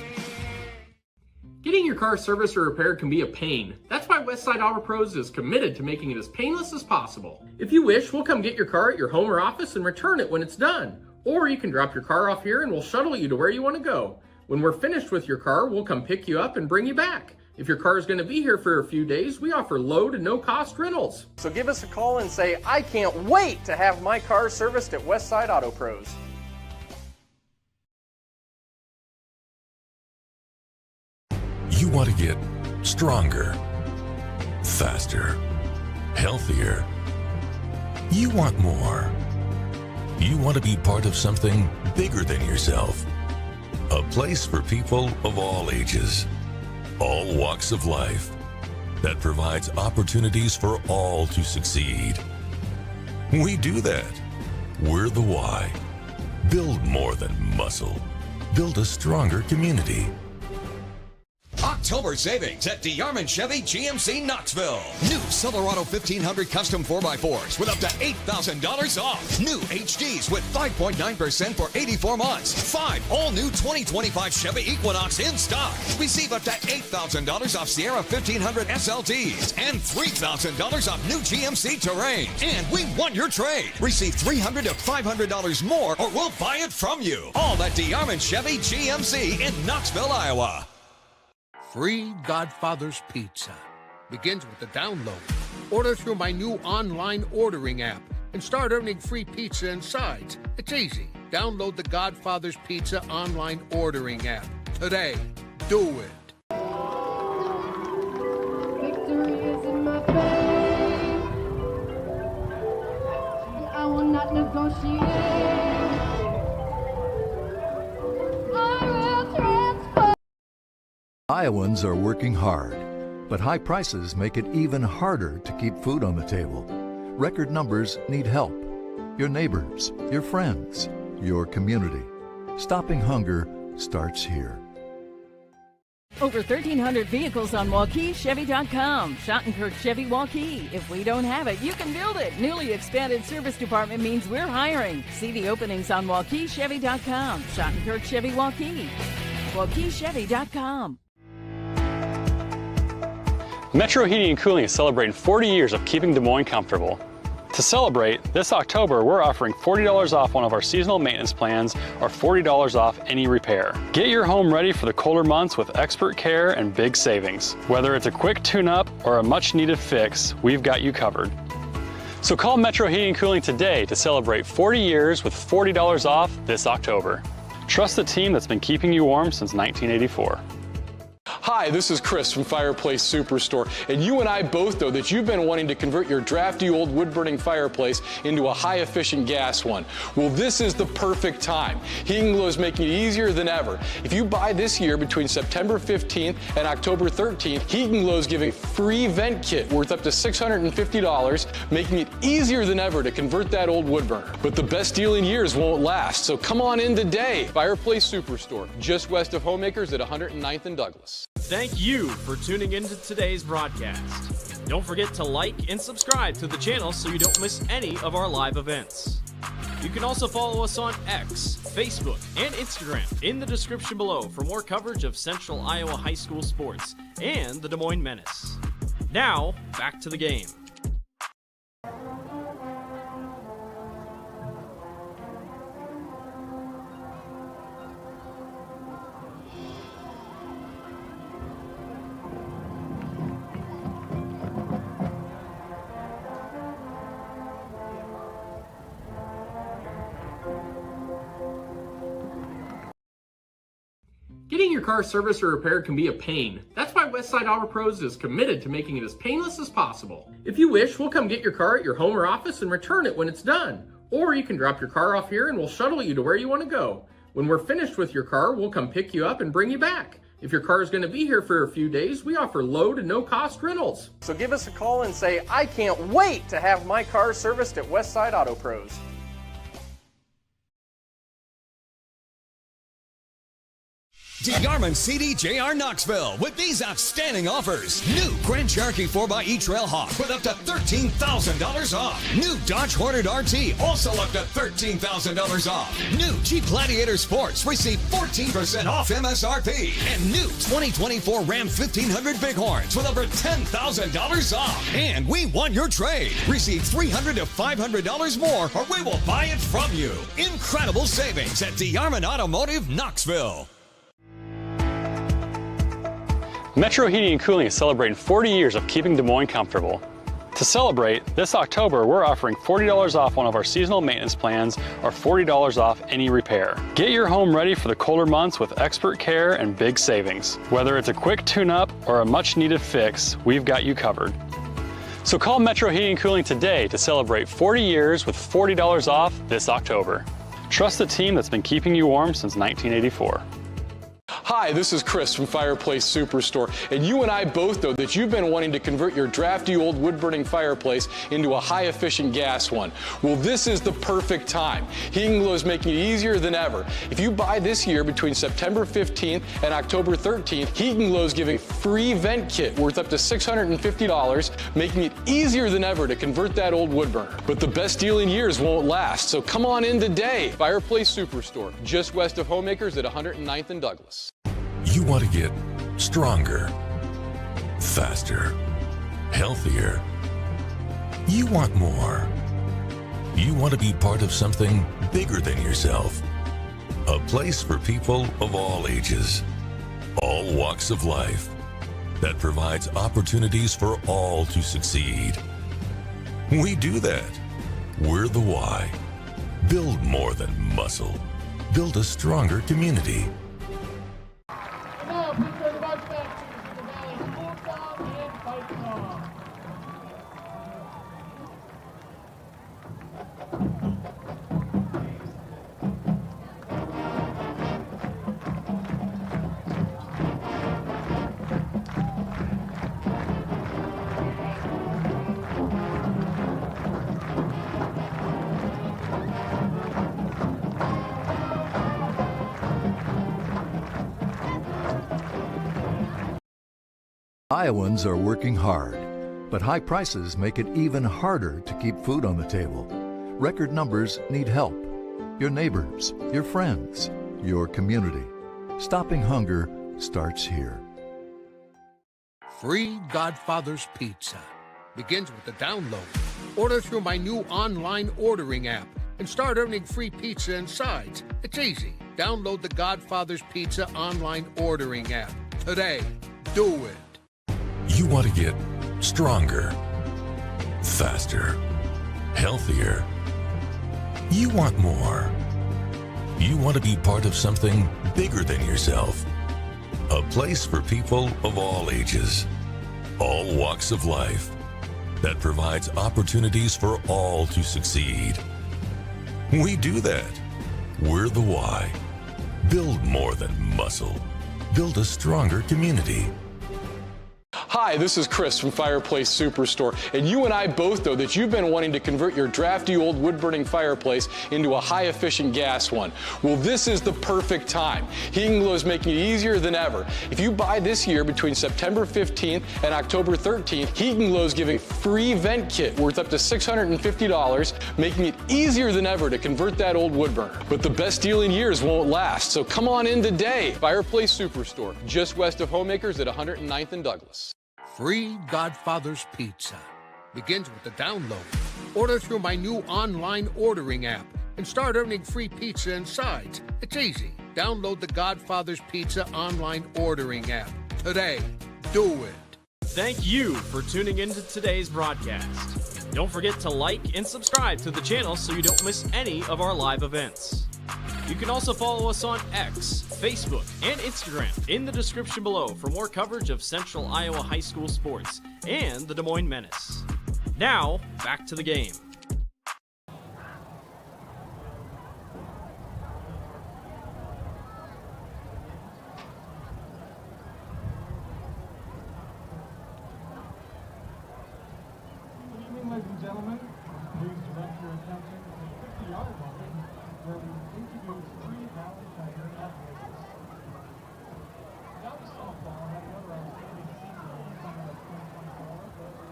Getting your car serviced or repaired can be a pain. That's why Westside Auto Pros is committed to making it as painless as possible. If you wish, we'll come get your car at your home or office and return it when it's done. Or you can drop your car off here and we'll shuttle you to where you want to go. When we're finished with your car, we'll come pick you up and bring you back. If your car is going to be here for a few days, we offer low to no cost rentals. So give us a call and say, I can't wait to have my car serviced at Westside Auto Pros. You want to get stronger, faster, healthier. You want more. You want to be part of something bigger than yourself. A place for people of all ages, all walks of life, that provides opportunities for all to succeed. We do that. We're the why. Build more than muscle. Build a stronger community. October savings at DeArmond Chevy GMC Knoxville. New Silverado 1500 custom 4x4s with up to $8,000 off. New HDs with 5.9% for 84 months. 5 all-new 2025 Chevy Equinox in stock. Receive up to $8,000 off Sierra 1500 SLTs and $3,000 off new GMC Terrain. And we want your trade. Receive $300 to $500 more or we'll buy it from you. All at DeArmond Chevy GMC in Knoxville, Iowa. Free Godfather's Pizza begins with the download. Order through my new online ordering app and start earning free pizza and sides. It's easy. Download the Godfather's Pizza online ordering app today. Do it. Victory is in my face. I will not negotiate. I will transfer. Iowans are working hard, but high prices make it even harder to keep food on the table. Record numbers need help. Your neighbors, your friends, your community. Stopping hunger starts here. Over 1,300 vehicles on WaukeeChevy.com. Schottenkirk Chevy Waukee. If we don't have it, you can build it. Newly expanded service department means we're hiring. See the openings on WaukeeChevy.com. Schottenkirk Chevy Waukee. WaukeeChevy.com. Metro Heating and Cooling is celebrating 40 years of keeping Des Moines comfortable. To celebrate, this October we're offering $40 off one of our seasonal maintenance plans or $40 off any repair. Get your home ready for the colder months with expert care and big savings. Whether it's a quick tune-up or a much-needed fix, we've got you covered. So call Metro Heating and Cooling today to celebrate 40 years with $40 off this October. Trust the team that's been keeping you warm since 1984. Hi, this is Chris from Fireplace Superstore, and you and I both know that you've been wanting to convert your drafty old wood-burning fireplace into a high-efficient gas one. Well, this is the perfect time. Heating Glow is making it easier than ever. If you buy this year between September 15th and October 13th, Heating Glow is giving a free vent kit worth up to $650, making it easier than ever to convert that old wood burner. But the best deal in years won't last, so come on in today. Fireplace Superstore, just west of Homemakers at 109th and Douglas. Thank you for tuning into today's broadcast. Don't forget to like and subscribe to the channel so you don't miss any of our live events. You can also follow us on X, Facebook, and Instagram in the description below for more coverage of Central Iowa high school sports and the Des Moines Menace. Now, back to the game. Getting your car serviced or repaired can be a pain. That's why Westside Auto Pros is committed to making it as painless as possible. If you wish, we'll come get your car at your home or office and return it when it's done. Or you can drop your car off here and we'll shuttle you to where you want to go. When we're finished with your car, we'll come pick you up and bring you back. If your car is going to be here for a few days, we offer low to no cost rentals. So give us a call and say, I can't wait to have my car serviced at Westside Auto Pros. DeYarman CDJR Knoxville with these outstanding offers. New Grand Cherokee 4xe Trailhawk with up to $13,000 off. New Dodge Hornet RT also up to $13,000 off. New Jeep Gladiator Sports receive 14% off MSRP. And new 2024 Ram 1500 Bighorns with over $10,000 off. And we want your trade. Receive $300 to $500 more or we will buy it from you. Incredible savings at DeYarman Automotive Knoxville. Metro Heating and Cooling is celebrating 40 years of keeping Des Moines comfortable. To celebrate, this October we're offering $40 off one of our seasonal maintenance plans or $40 off any repair. Get your home ready for the colder months with expert care and big savings. Whether it's a quick tune-up or a much-needed fix, we've got you covered. So call Metro Heating and Cooling today to celebrate 40 years with $40 off this October. Trust the team that's been keeping you warm since 1984. Hi, this is Chris from Fireplace Superstore, and you and I both know that you've been wanting to convert your drafty old wood-burning fireplace into a high-efficient gas one. Well, this is the perfect time. Heating Glow is making it easier than ever. If you buy this year between September 15th and October 13th, Heating Glow is giving a free vent kit worth up to $650, making it easier than ever to convert that old wood burner. But the best deal in years won't last, so come on in today. Fireplace Superstore, just west of Homemakers at 109th and Douglas. You want to get stronger, faster, healthier. You want more. You want to be part of something bigger than yourself. A place for people of all ages, all walks of life, that provides opportunities for all to succeed. We do that. We're the why. Build more than muscle. Build a stronger community. Now, please turn the march back to the Valley School Song and Fight Song. Iowans are working hard, but high prices make it even harder to keep food on the table. Record numbers need help. Your neighbors, your friends, your community. Stopping hunger starts here. Free Godfather's Pizza begins with the download. Order through my new online ordering app and start earning free pizza and sides. It's easy. Download the Godfather's Pizza online ordering app today. Do it. You want to get stronger, faster, healthier. You want more. You want to be part of something bigger than yourself. A place for people of all ages, all walks of life, that provides opportunities for all to succeed. We do that. We're the why. Build more than muscle. Build a stronger community. Hi, this is Chris from Fireplace Superstore, and you and I both know that you've been wanting to convert your drafty old wood-burning fireplace into a high-efficient gas one. Well, this is the perfect time. Heating Glow is making it easier than ever. If you buy this year between September 15th and October 13th, Heating Glow is giving free vent kit worth up to $650, making it easier than ever to convert that old wood burner. But the best deal in years won't last, so come on in today. Fireplace Superstore, just west of Homemakers at 109th and Douglas. Free Godfather's Pizza begins with the download. Order through my new online ordering app and start earning free pizza and sides. It's easy. Download the Godfather's Pizza online ordering app today. Do it. Thank you for tuning into today's broadcast. Don't forget to like and subscribe to the channel so you don't miss any of our live events. You can also follow us on X, Facebook, and Instagram in the description below for more coverage of Central Iowa high school sports and the Des Moines Menace. Now, back to the game. Good evening, ladies and gentlemen. Please direct your attention to the 50-yard line where we introduce three Valley Tiger athletes. Valley softball had another outstanding season in summer of 2024.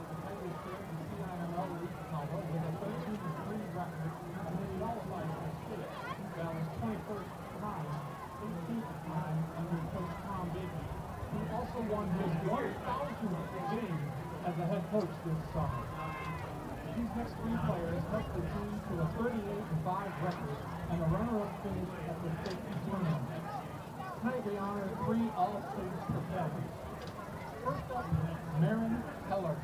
The Tigers shared the CIML league title with a 13-3 record, and they qualified for state. Valley's 21st time, 18th time under Coach Tom Biggie, who also won his 1,000th game as a head coach this summer. These next three players helped the team to a 38-5 record and a runner-up finish at the state tournament. Tonight we honor three All-State propellers. First up, Marin Heller.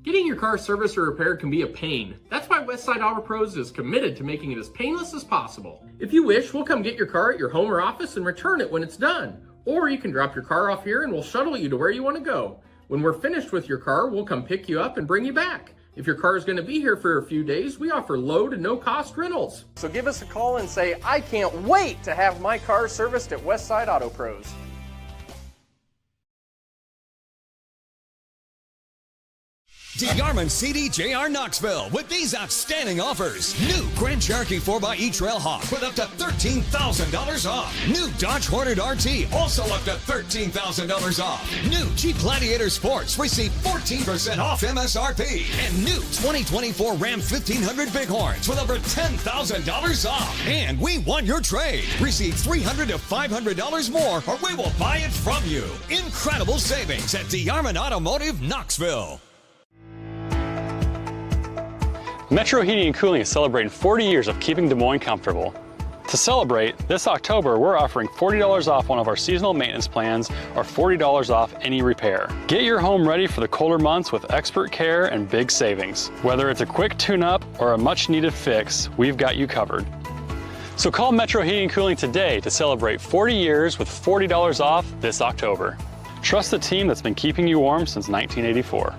Getting your car serviced or repaired can be a pain. That's why Westside Auto Pros is committed to making it as painless as possible. If you wish, we'll come get your car at your home or office and return it when it's done. Or you can drop your car off here and we'll shuttle you to where you want to go. When we're finished with your car, we'll come pick you up and bring you back. If your car is going to be here for a few days, we offer low to no cost rentals. So give us a call and say, I can't wait to have my car serviced at Westside Auto Pros. DeYarman CDJR Knoxville with these outstanding offers. New Grand Cherokee 4xe Trailhawk with up to $13,000 off. New Dodge Hornet RT also up to $13,000 off. New Jeep Gladiator Sports receive 14% off MSRP. And new 2024 Ram 1500 Bighorns with over $10,000 off. And we want your trade. Receive $300 to $500 more or we will buy it from you. Incredible savings at DeYarman Automotive Knoxville. Metro Heating and Cooling is celebrating 40 years of keeping Des Moines comfortable. To celebrate, this October we're offering $40 off one of our seasonal maintenance plans or $40 off any repair. Get your home ready for the colder months with expert care and big savings. Whether it's a quick tune-up or a much-needed fix, we've got you covered. So call Metro Heating and Cooling today to celebrate 40 years with $40 off this October. Trust the team that's been keeping you warm since 1984.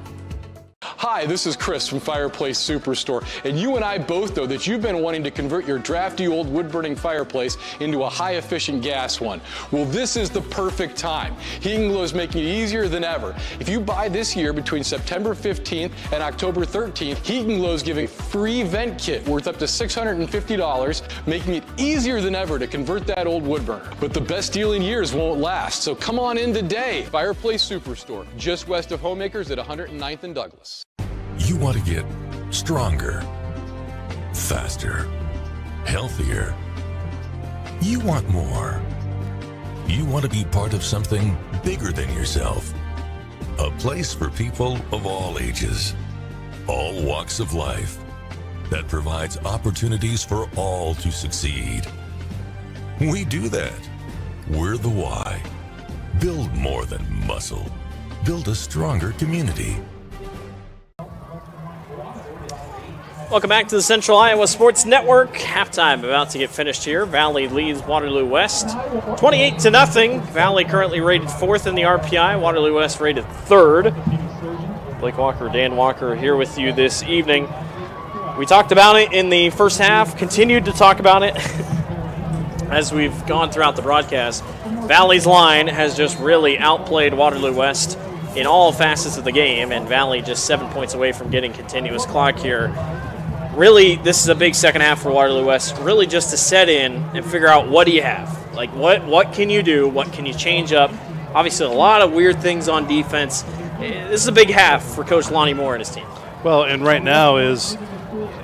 Hi, this is Chris from Fireplace Superstore, and you and I both know that you've been wanting to convert your drafty old wood-burning fireplace into a high-efficient gas one. Well, this is the perfect time. Heating Glow is making it easier than ever. If you buy this year between September 15th and October 13th, Heating Glow is giving a free vent kit worth up to $650, making it easier than ever to convert that old wood burner. But the best deal in years won't last, so come on in today. Fireplace Superstore, just west of Homemakers at 109th and Douglas. You want to get stronger, faster, healthier. You want more. You want to be part of something bigger than yourself. A place for people of all ages, all walks of life, that provides opportunities for all to succeed. We do that. We're the why. Build more than muscle. Build a stronger community. Welcome back to the Central Iowa Sports Network. Halftime about to get finished here. Valley leads Waterloo West 28-0. Valley currently rated 4th in the RPI. Waterloo West rated 3rd. Blake Walker, Dan Walker here with you this evening. We talked about it in the first half, continued to talk about it as we've gone throughout the broadcast. Valley's line has just really outplayed Waterloo West in all facets of the game, and Valley just 7 points away from getting continuous clock here. Really, this is a big second half for Waterloo West, really just to set in and figure out what do you have. Like, what can you do? What can you change up? Obviously, a lot of weird things on defense. This is a big half for Coach Lonnie Moore and his team. Well, and right now is,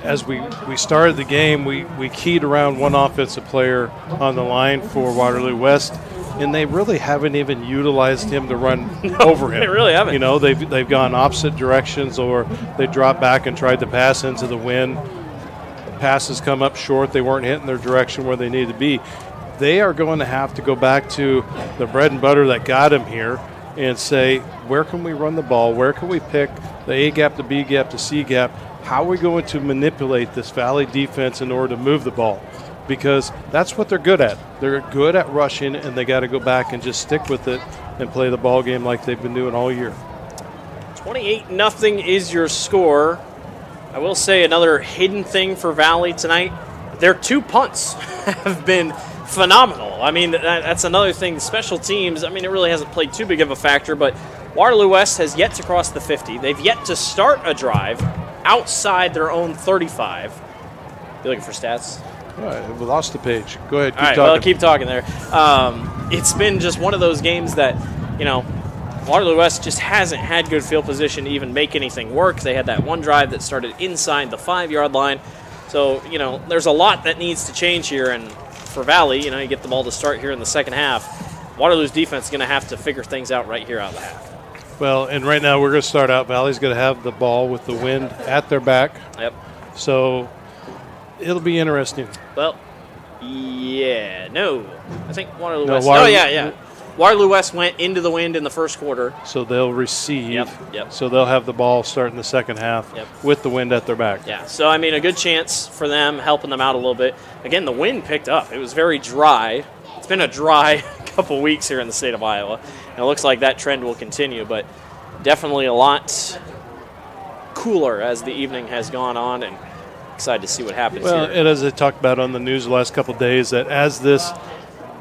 as we started the game, we keyed around one offensive player on the line for Waterloo West, and they really haven't even utilized him to run over him. They really haven't. You know, they've gone opposite directions, or they dropped back and tried to pass into the wind. Passes come up short. They weren't hitting their direction where they needed to be. They are going to have to go back to the bread and butter that got him here and say, where can we run the ball? Where can we pick the A gap, the B gap, the C gap? How are we going to manipulate this Valley defense in order to move the ball? Because that's what they're good at. They're good at rushing, and they got to go back and just stick with it and play the ball game like they've been doing all year. 28-0 is your score. I will say another hidden thing for Valley tonight, their 2 punts have been phenomenal. I mean, that's another thing. Special teams, I mean, it really hasn't played too big of a factor, but Waterloo West has yet to cross the 50. They've yet to start a drive outside their own 35. You looking for stats? All right, we lost the page. Go ahead, keep talking. Well, keep talking there. It's been just one of those games that, you know, Waterloo West just hasn't had good field position to even make anything work. They had that one drive that started inside the 5-yard line. So, you know, there's a lot that needs to change here. And for Valley, you know, you get the ball to start here in the second half. Waterloo's defense is going to have to figure things out right here out of the half. Well, and right now we're going to start out. Valley's going to have the ball with the wind at their back. Yep. So it'll be interesting. Well, yeah, no. I think Waterloo West. Yeah. Waterloo West went into the wind in the first quarter. So they'll receive. Yep. So they'll have the ball starting the second half with the wind at their back. Yeah, so, I mean, a good chance for them, helping them out a little bit. Again, the wind picked up. It was very dry. It's been a dry couple weeks here in the state of Iowa. And it looks like that trend will continue, but definitely a lot cooler as the evening has gone on, and excited to see what happens here. Well, and as I talked about on the news the last couple of days, that as this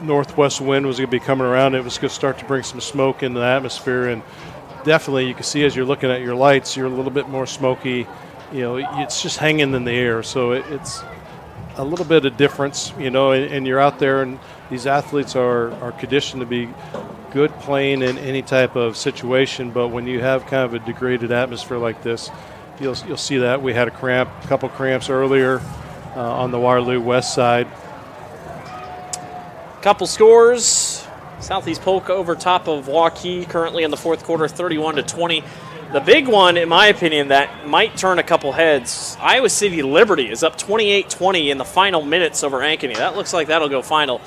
northwest wind was going to be coming around, it was going to start to bring some smoke into the atmosphere, and definitely you can see as you're looking at your lights, you're a little bit more smoky. You know, it's just hanging in the air, so it's a little bit of difference, you know, and you're out there, and these athletes are conditioned to be good playing in any type of situation, but when you have kind of a degraded atmosphere like this, you'll see that. We had a couple cramps earlier on the Waterloo West side. Couple scores. Southeast Polk over top of Waukee currently in the fourth quarter, 31-20. The big one, in my opinion, that might turn a couple heads, Iowa City Liberty is up 28-20 in the final minutes over Ankeny. That looks like that'll go final.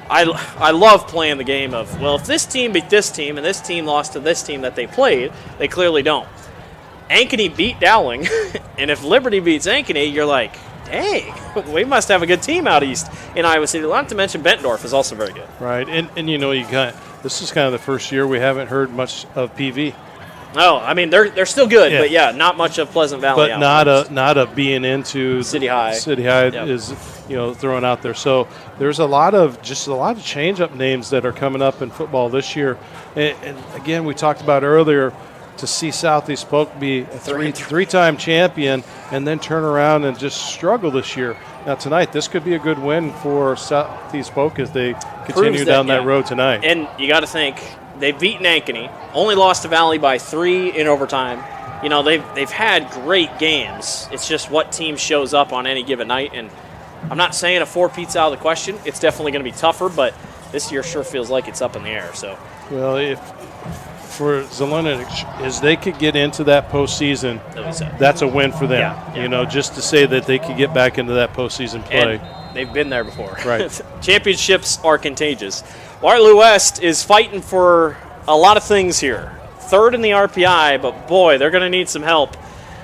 I love playing the game of, well, if this team beat this team and this team lost to this team that they played, they clearly don't. Ankeny beat Dowling, and if Liberty beats Ankeny, you're like, dang, we must have a good team out east in Iowa City. Not to mention Bettendorf is also very good. Right, and you know, this is kind of the first year we haven't heard much of PV. Oh, I mean they're still good, but yeah, not much of Pleasant Valley. But not a being into City High. City High is thrown out there. So there's a lot of change up names that are coming up in football this year. And again, we talked about earlier, to see Southeast Polk be a three-time champion and then turn around and just struggle this year. Now tonight, this could be a good win for Southeast Polk as they continue down that road tonight. And you got to think, they've beaten Ankeny, only lost to Valley by 3 in overtime. You know, they've had great games. It's just what team shows up on any given night. And I'm not saying a 4-peat's out of the question. It's definitely going to be tougher, but this year sure feels like it's up in the air. So, well, if for Zelena, as they could get into that postseason, that's a win for them. Yeah. You know, just to say that they could get back into that postseason play. And they've been there before. Right. Championships are contagious. Waterloo West is fighting for a lot of things here. 3rd in the RPI, but boy, they're going to need some help,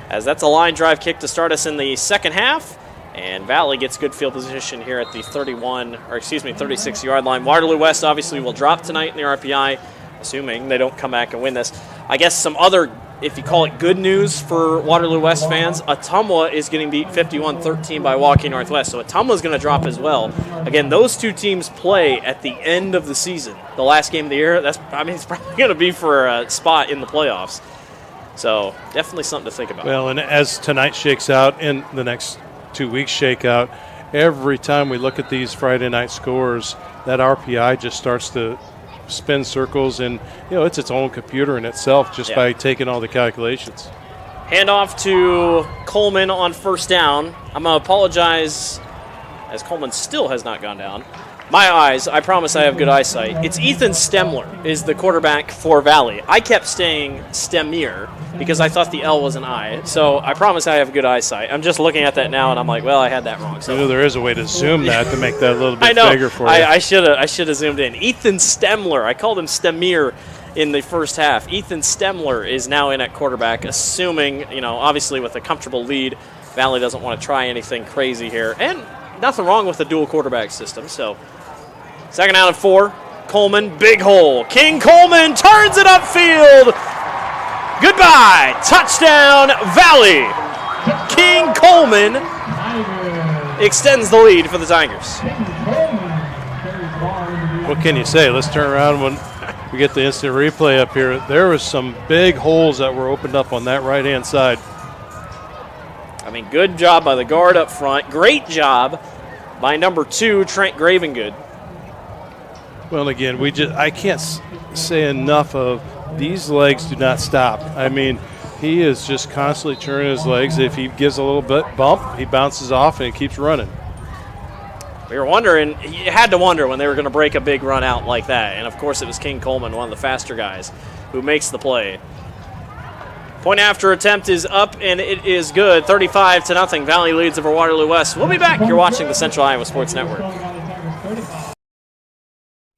as that's a line drive kick to start us in the second half. And Valley gets good field position here at the 36-yard line. Waterloo West obviously will drop tonight in the RPI, assuming they don't come back and win this. I guess some other, if you call it good news for Waterloo West fans, Ottumwa is getting beat 51-13 by Waukee Northwest. So Ottumwa is going to drop as well. Again, those two teams play at the end of the season, the last game of the year. It's probably going to be for a spot in the playoffs. So definitely something to think about. Well, and as tonight shakes out and the next 2 weeks shake out, every time we look at these Friday night scores, that RPI just starts to spin circles, and it's its own computer in itself just by taking all the calculations. Handoff to Coleman on first down. I'm going to apologize, as Coleman still has not gone down. My eyes, I promise I have good eyesight. It's Ethan Stemler is the quarterback for Valley. I kept saying Stemir because I thought the L was an I. So I promise I have good eyesight. I'm just looking at that now, and I'm like, well, I had that wrong. So there is a way to zoom that to make that a little bit bigger for you. I should have zoomed in. Ethan Stemler. I called him Stemir in the first half. Ethan Stemler is now in at quarterback, assuming, obviously with a comfortable lead, Valley doesn't want to try anything crazy here. And nothing wrong with the dual quarterback system. So second down and 4. Coleman, big hole. King Coleman turns it upfield. Goodbye. Touchdown, Valley. King Coleman extends the lead for the Tigers. What can you say? Let's turn around when we get the instant replay up here. There was some big holes that were opened up on that right-hand side. I mean, good job by the guard up front. Great job by number 2, Trent Gravengood. Well, again, I can't say enough of these legs do not stop. I mean, he is just constantly turning his legs. If he gives a little bit bump, he bounces off and he keeps running. We were wondering, you had to wonder when they were going to break a big run out like that. And, of course, it was King Coleman, one of the faster guys, who makes the play. Point after attempt is up, and it is good. 35-0. Valley leads over Waterloo West. We'll be back. You're watching the Central Iowa Sports Network.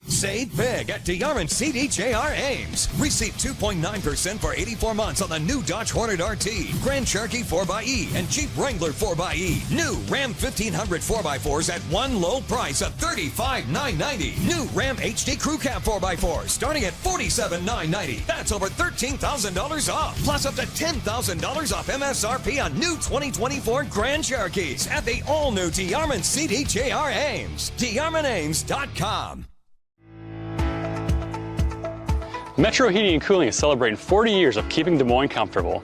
Save big at DeArmond CDJR Ames. Receive 2.9% for 84 months on the new Dodge Hornet RT, Grand Cherokee 4xE, and Jeep Wrangler 4xE. New Ram 1500 4x4s at one low price of $35,990. New Ram HD Crew Cab 4x4 starting at $47,990. That's over $13,000 off. Plus up to $10,000 off MSRP on new 2024 Grand Cherokees at the all-new DeArmond CDJR Ames. DeArmondAmes.com. Metro Heating and Cooling is celebrating 40 years of keeping Des Moines comfortable.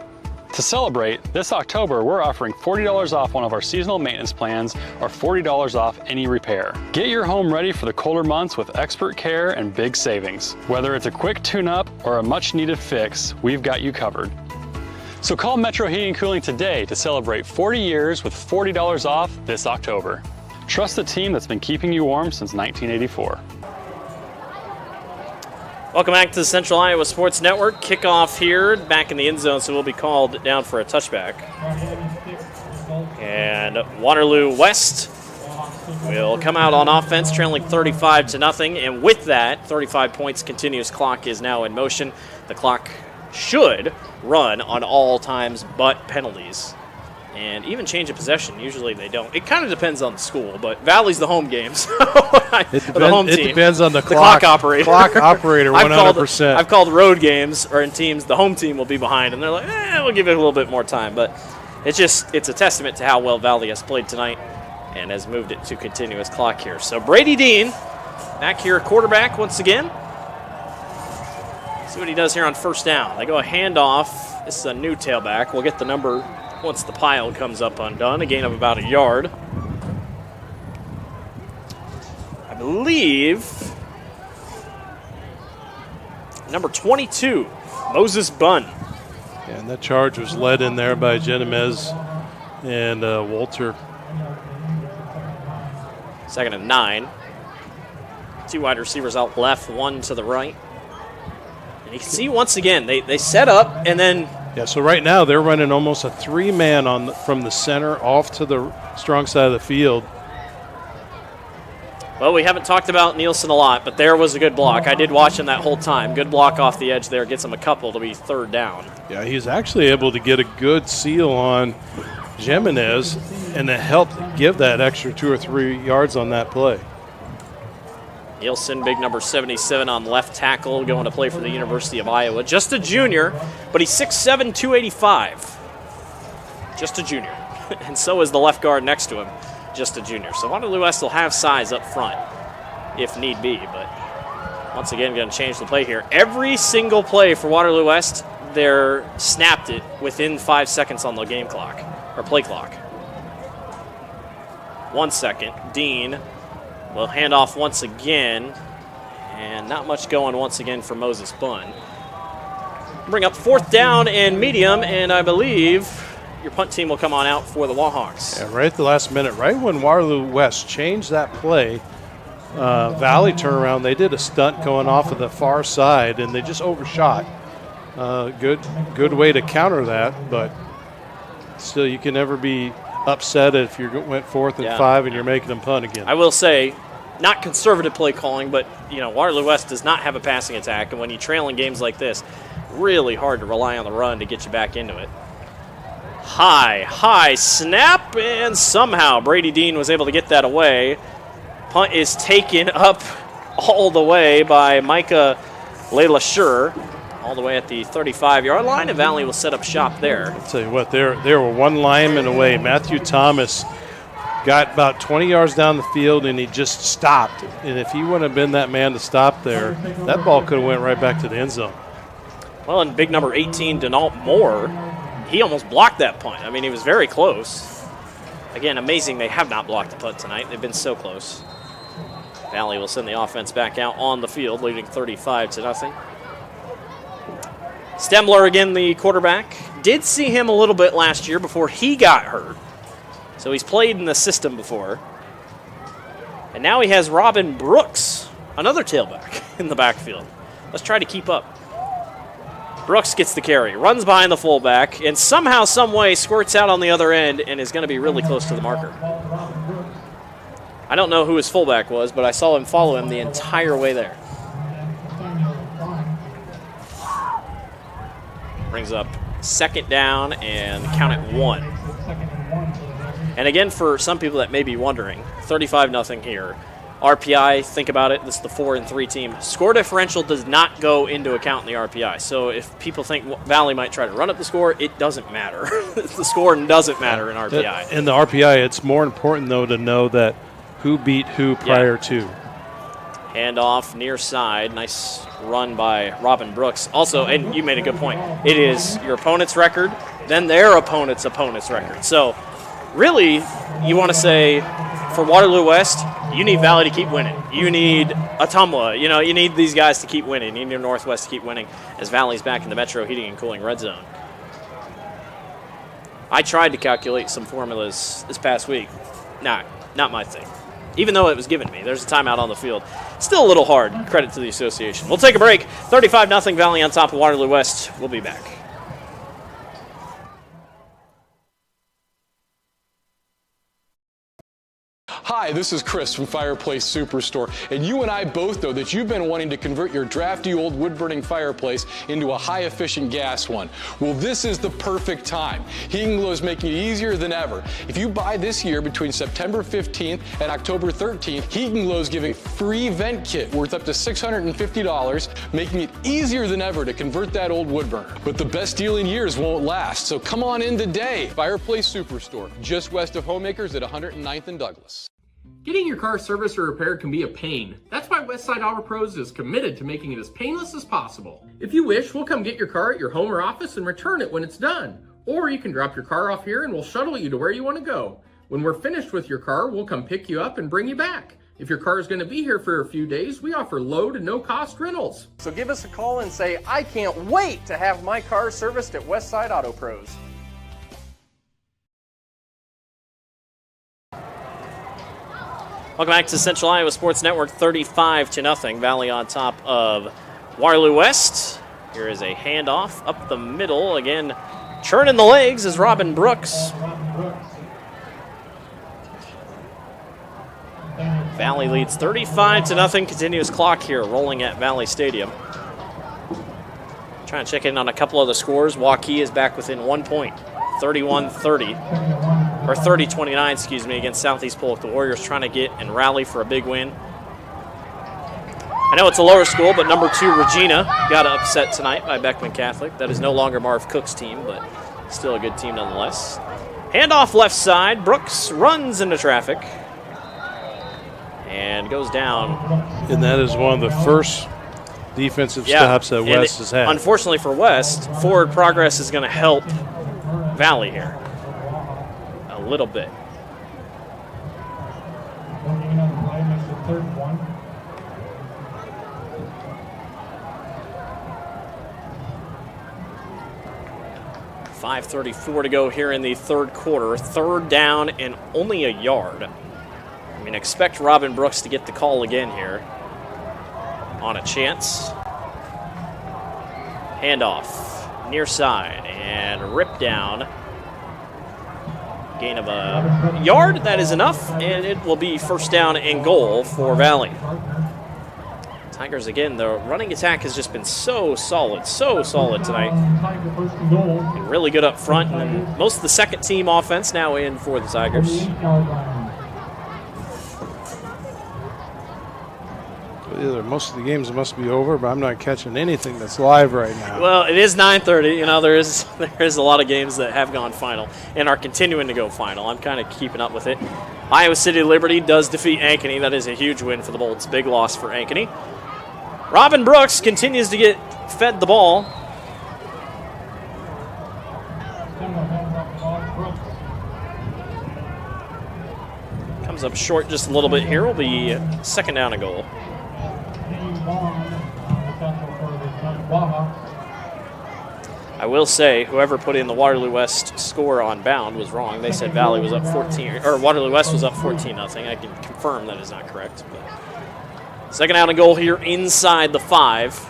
To celebrate, this October we're offering $40 off one of our seasonal maintenance plans or $40 off any repair. Get your home ready for the colder months with expert care and big savings. Whether it's a quick tune-up or a much-needed fix, we've got you covered. So call Metro Heating and Cooling today to celebrate 40 years with $40 off this October. Trust the team that's been keeping you warm since 1984. Welcome back to the Central Iowa Sports Network. Kickoff here, back in the end zone, so we'll be called down for a touchback. And Waterloo West will come out on offense, trailing 35-0. And with that, 35 points continuous clock is now in motion. The clock should run on all times but penalties. And even change of possession, usually they don't. It kind of depends on the school, but Valley's the home game, so the home team. It depends on the clock operator. Clock operator, 100%. I've called road games or in teams, the home team will be behind, and they're like, we'll give it a little bit more time. But it's a testament to how well Valley has played tonight and has moved it to continuous clock here. So Brady Dean back here at quarterback once again. See what he does here on first down. They go a handoff. This is a new tailback. We'll get the number once the pile comes up undone, a gain of about a yard. I believe number 22, Moses Bunn. Yeah, and that charge was led in there by Genemez and Walter. 2nd and 9. 2 wide receivers out left, 1 to the right. And you can see once again, they set up and then... Yeah, so right now they're running almost a 3-man from the center off to the strong side of the field. Well, we haven't talked about Nielsen a lot, but there was a good block. I did watch him that whole time. Good block off the edge there. Gets him a couple to be 3rd down. Yeah, he's actually able to get a good seal on Jimenez, and it helped give that extra 2 or 3 yards on that play. Nielsen, big number 77 on left tackle, going to play for the University of Iowa. Just a junior, but he's 6'7", 285. Just a junior. And so is the left guard next to him, just a junior. So Waterloo West will have size up front if need be, but once again, going to change the play here. Every single play for Waterloo West, they're snapped it within 5 seconds on the game clock, or play clock. 1 second. Dean will hand off once again, and not much going once again for Moses Bunn. Bring up 4th down and medium, and I believe your punt team will come on out for the Wahawks. Yeah, right at the last minute, right when Waterloo West changed that play, Valley turnaround, they did a stunt going off of the far side, and they just overshot. Good way to counter that, but still you can never be upset if you went 4th and 5 and you're making them punt again. I will say, not conservative play calling, but Waterloo West does not have a passing attack, and when you trail in games like this, really hard to rely on the run to get you back into it. High snap, and somehow Brady Dean was able to get that away. Punt is taken up all the way by Micah LeLacheur, all the way at the 35-yard line, and Valley will set up shop there. I'll tell you what, they were 1 lineman away. Matthew Thomas got about 20 yards down the field, and he just stopped. And if he wouldn't have been that man to stop there, that ball could have went right back to the end zone. Well, and big number 18, Denault Moore, he almost blocked that punt. I mean, he was very close. Again, amazing they have not blocked the punt tonight. They've been so close. Valley will send the offense back out on the field, leading 35-0. Stemler again, the quarterback. Did see him a little bit last year before he got hurt. So he's played in the system before. And now he has Robin Brooks, another tailback, in the backfield. Let's try to keep up. Brooks gets the carry, runs behind the fullback, and somehow, some way, squirts out on the other end and is going to be really close to the marker. I don't know who his fullback was, but I saw him follow him the entire way there. Brings up 2nd down and count it 1. And again, for some people that may be wondering, 35-0 here. RPI, think about it, this is the 4-3 team. Score differential does not go into account in the RPI. So if people think Valley might try to run up the score, it doesn't matter. The score doesn't matter in RPI. In the RPI, it's more important, though, to know that who beat who prior to. Handoff near side. Nice run by Robin Brooks. Also, and you made a good point, it is your opponent's record, then their opponent's record. So really, you want to say, for Waterloo West, you need Valley to keep winning. You need Atumwa. You need these guys to keep winning. You need Northwest to keep winning as Valley's back in the Metro Heating and Cooling red zone. I tried to calculate some formulas this past week. Not my thing. even though it was given to me. There's a timeout on the field. Still a little hard. Credit to the association. We'll take a break. 35-0 Valley on top of Waterloo West. We'll be back. Hi, this is Chris from Fireplace Superstore, and you and I both know that you've been wanting to convert your drafty old wood-burning fireplace into a high-efficient gas one. Well, this is the perfect time. Heating Glow is making it easier than ever. If you buy this year between September 15th and October 13th, Heating Glow is giving a free vent kit worth up to $650, making it easier than ever to convert that old wood burner. But the best deal in years won't last, so come on in today. Fireplace Superstore, just west of Homemakers at 109th and Douglas. Getting your car serviced or repaired can be a pain. That's why Westside Auto Pros is committed to making it as painless as possible. If you wish, we'll come get your car at your home or office and return it when it's done. Or you can drop your car off here and we'll shuttle you to where you want to go. When we're finished with your car, we'll come pick you up and bring you back. If your car is going to be here for a few days, we offer low to no cost rentals. So give us a call and say, I can't wait to have my car serviced at Westside Auto Pros. Welcome back to Central Iowa Sports Network, 35-0. Valley on top of Waterloo West. Here is a handoff up the middle. Again, churning the legs is Robin Brooks. Valley leads 35-0. Continuous clock here rolling at Valley Stadium. Trying to check in on a couple of the scores. Waukee is back within 1 point, 31-30. Or 30-29, excuse me, against Southeast Polk. The Warriors trying to get and rally for a big win. I know it's a lower school, but number 2, Regina, got upset tonight by Beckman Catholic. That is no longer Marv Cook's team, but still a good team nonetheless. Handoff left side. Brooks runs into traffic and goes down. And that is one of the first defensive stops that West has had. Unfortunately for West, forward progress is going to help Valley here a little bit. Looking at the play, makes it 31. .534 to go here in the third quarter. Third down and only a yard. I mean, expect Robin Brooks to get the call again here on a chance. Handoff, near side, and rip down. Gain of a yard, that is enough, and it will be first down and goal for Valley. Tigers, again, the running attack has just been so solid tonight. And really good up front, and most of the second team offense now in for the Tigers. Either most of the games must be over, but I'm not catching anything that's live right now. Well, it is 9:30. You know, there is a lot of games that have gone final and are continuing to go final. I'm kind of keeping up with it. Iowa City Liberty does defeat Ankeny. That is a huge win for the Bolts. Big loss for Ankeny. Robin Brooks continues to get fed the ball. Comes up short just a little bit here. Will be second down and goal. I will say, whoever put in the Waterloo West score on bound was wrong. They said Valley was up 14, or Waterloo West was up 14-0. I can confirm that is not correct. But second down and goal here inside the 5.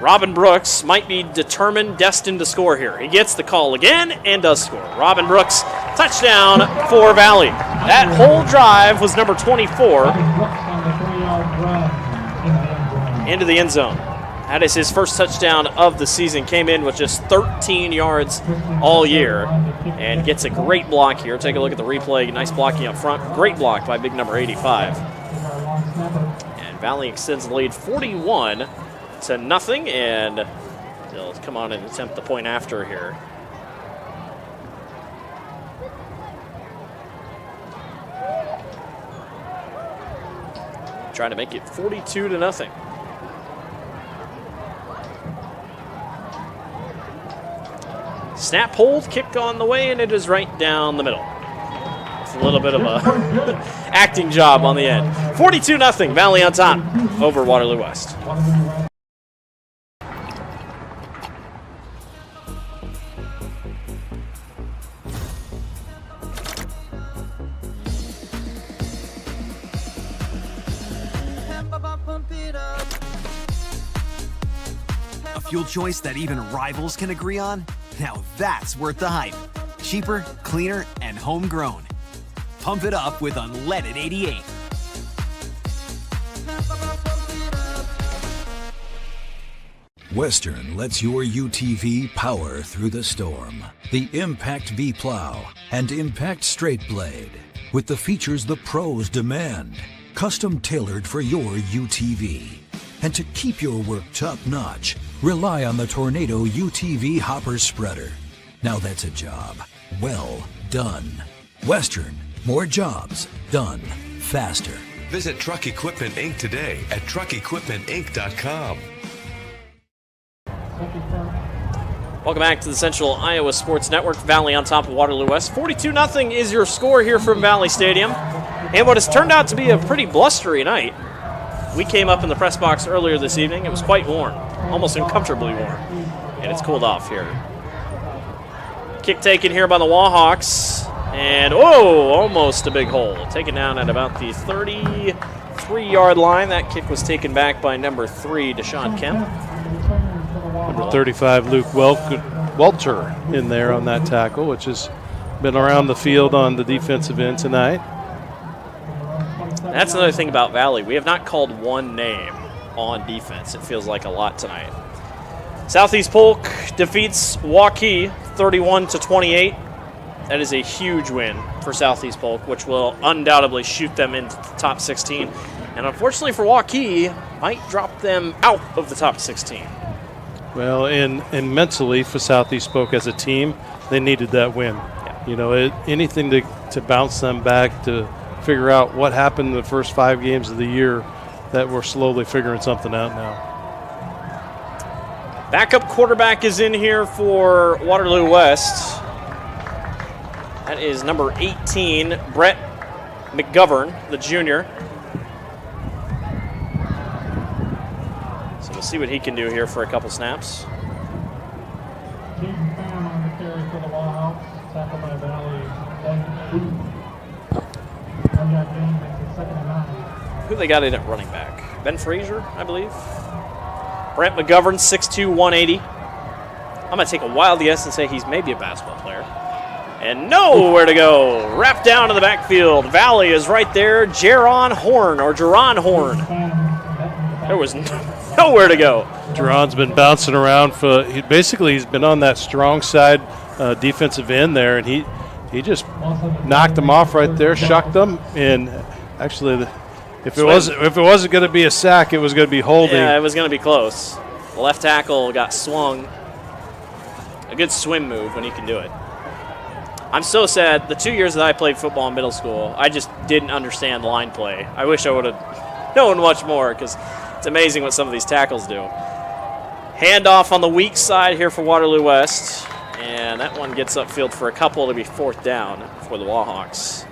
Robin Brooks might be determined, destined to score here. He gets the call again and does score. Robin Brooks, touchdown for Valley. That whole drive was number 24 into the end zone. That is his first touchdown of the season. Came in with just 13 yards all year and gets a great block here. Take a look at the replay. Nice blocking up front. Great block by big number 85. And Valley extends the lead 41-0, and they'll come on and attempt the point after here. Trying to make it 42-0. Snap, hold, kick on the way, and it is right down the middle. It's a little bit of a acting job on the end. 42-0, Valley on top over Waterloo West. fuel choice that even rivals can agree on? Now that's worth the hype. Cheaper, cleaner, and homegrown. Pump it up with unleaded 88. Western lets your UTV power through the storm. The Impact V Plow and Impact Straight Blade, with the features the pros demand. Custom tailored for your UTV. And to keep your work top-notch, rely on the Tornado UTV Hopper Spreader. Now that's a job well done. Western, more jobs done faster. Visit Truck Equipment Inc. today at truckequipmentinc.com. Welcome back to the Central Iowa Sports Network. Valley on top of Waterloo West. 42-0 is your score here from Valley Stadium. And what has turned out to be a pretty blustery night. We came up in the press box earlier this evening. It was quite warm, almost uncomfortably warm. And it's cooled off here. Kick taken here by the Wahawks. And, oh, almost a big hole. Taken down at about the 33-yard line. That kick was taken back by number 3, Deshaun Kemp. Number 35, Luke Welter in there on that tackle, which has been around the field on the defensive end tonight. That's another thing about Valley. We have not called one name on defense. It feels like a lot tonight. Southeast Polk defeats Waukee 31-28. That is a huge win for Southeast Polk, which will undoubtedly shoot them into the top 16. And unfortunately for Waukee, might drop them out of the top 16. Well, and mentally for Southeast Polk as a team, they needed that win. Yeah. You know, anything to bounce them back, to figure out what happened in the first 5 games of the year, that we're slowly figuring something out now. Backup quarterback is in here for Waterloo West. That is number 18, Brett McGovern, the junior. So we'll see what he can do here for a couple snaps. Jason Pham on the carry for the Wahawks, tackled by Valley. Who they got in at running back? Ben Frazier, I believe. Brent McGovern, 6'2", 180. I'm going to take a wild guess and say he's maybe a basketball player. And nowhere to go. Wrapped down in the backfield. Valley is right there. Jaron Horn. There was nowhere to go. Jaron's been bouncing around he's been on that strong side defensive end there, and he just knocked him off right there, shucked them, and actually if it wasn't going to be a sack, it was going to be holding. Yeah, it was going to be close. The left tackle got swung. A good swim move when he can do it. I'm so sad. The 2 years that I played football in middle school, I just didn't understand line play. I wish I would have known much more, because it's amazing what some of these tackles do. Handoff on the weak side here for Waterloo West. And that one gets upfield for a couple to be 4th down for the Wahawks.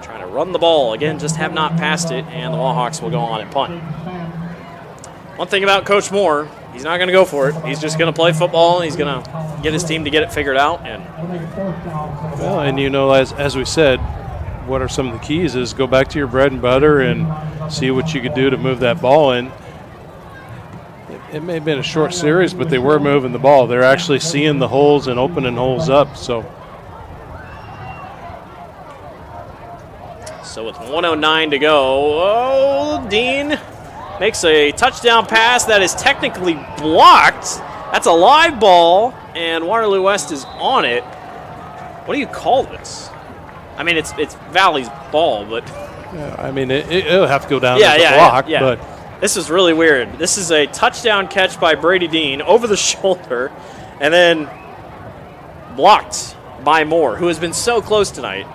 Trying to run the ball. Again, just have not passed it, and the Wahawks will go on and punt. One thing about Coach Moore, he's not going to go for it. He's just going to play football, and he's going to get his team to get it figured out. Well, and you know, as we said, what are some of the keys is go back to your bread and butter and see what you could do to move that ball in. It may have been a short series, but they were moving the ball. They're actually seeing the holes and opening holes up. So with 1:09 to go, oh, Dean makes a touchdown pass that is technically blocked. That's a live ball, and Waterloo West is on it. What do you call this? I mean, it's Valley's ball, but yeah, I mean, it'll have to go down as a block. Yeah. But this is really weird. This is a touchdown catch by Brady Dean over the shoulder, and then blocked by Moore, who has been so close tonight.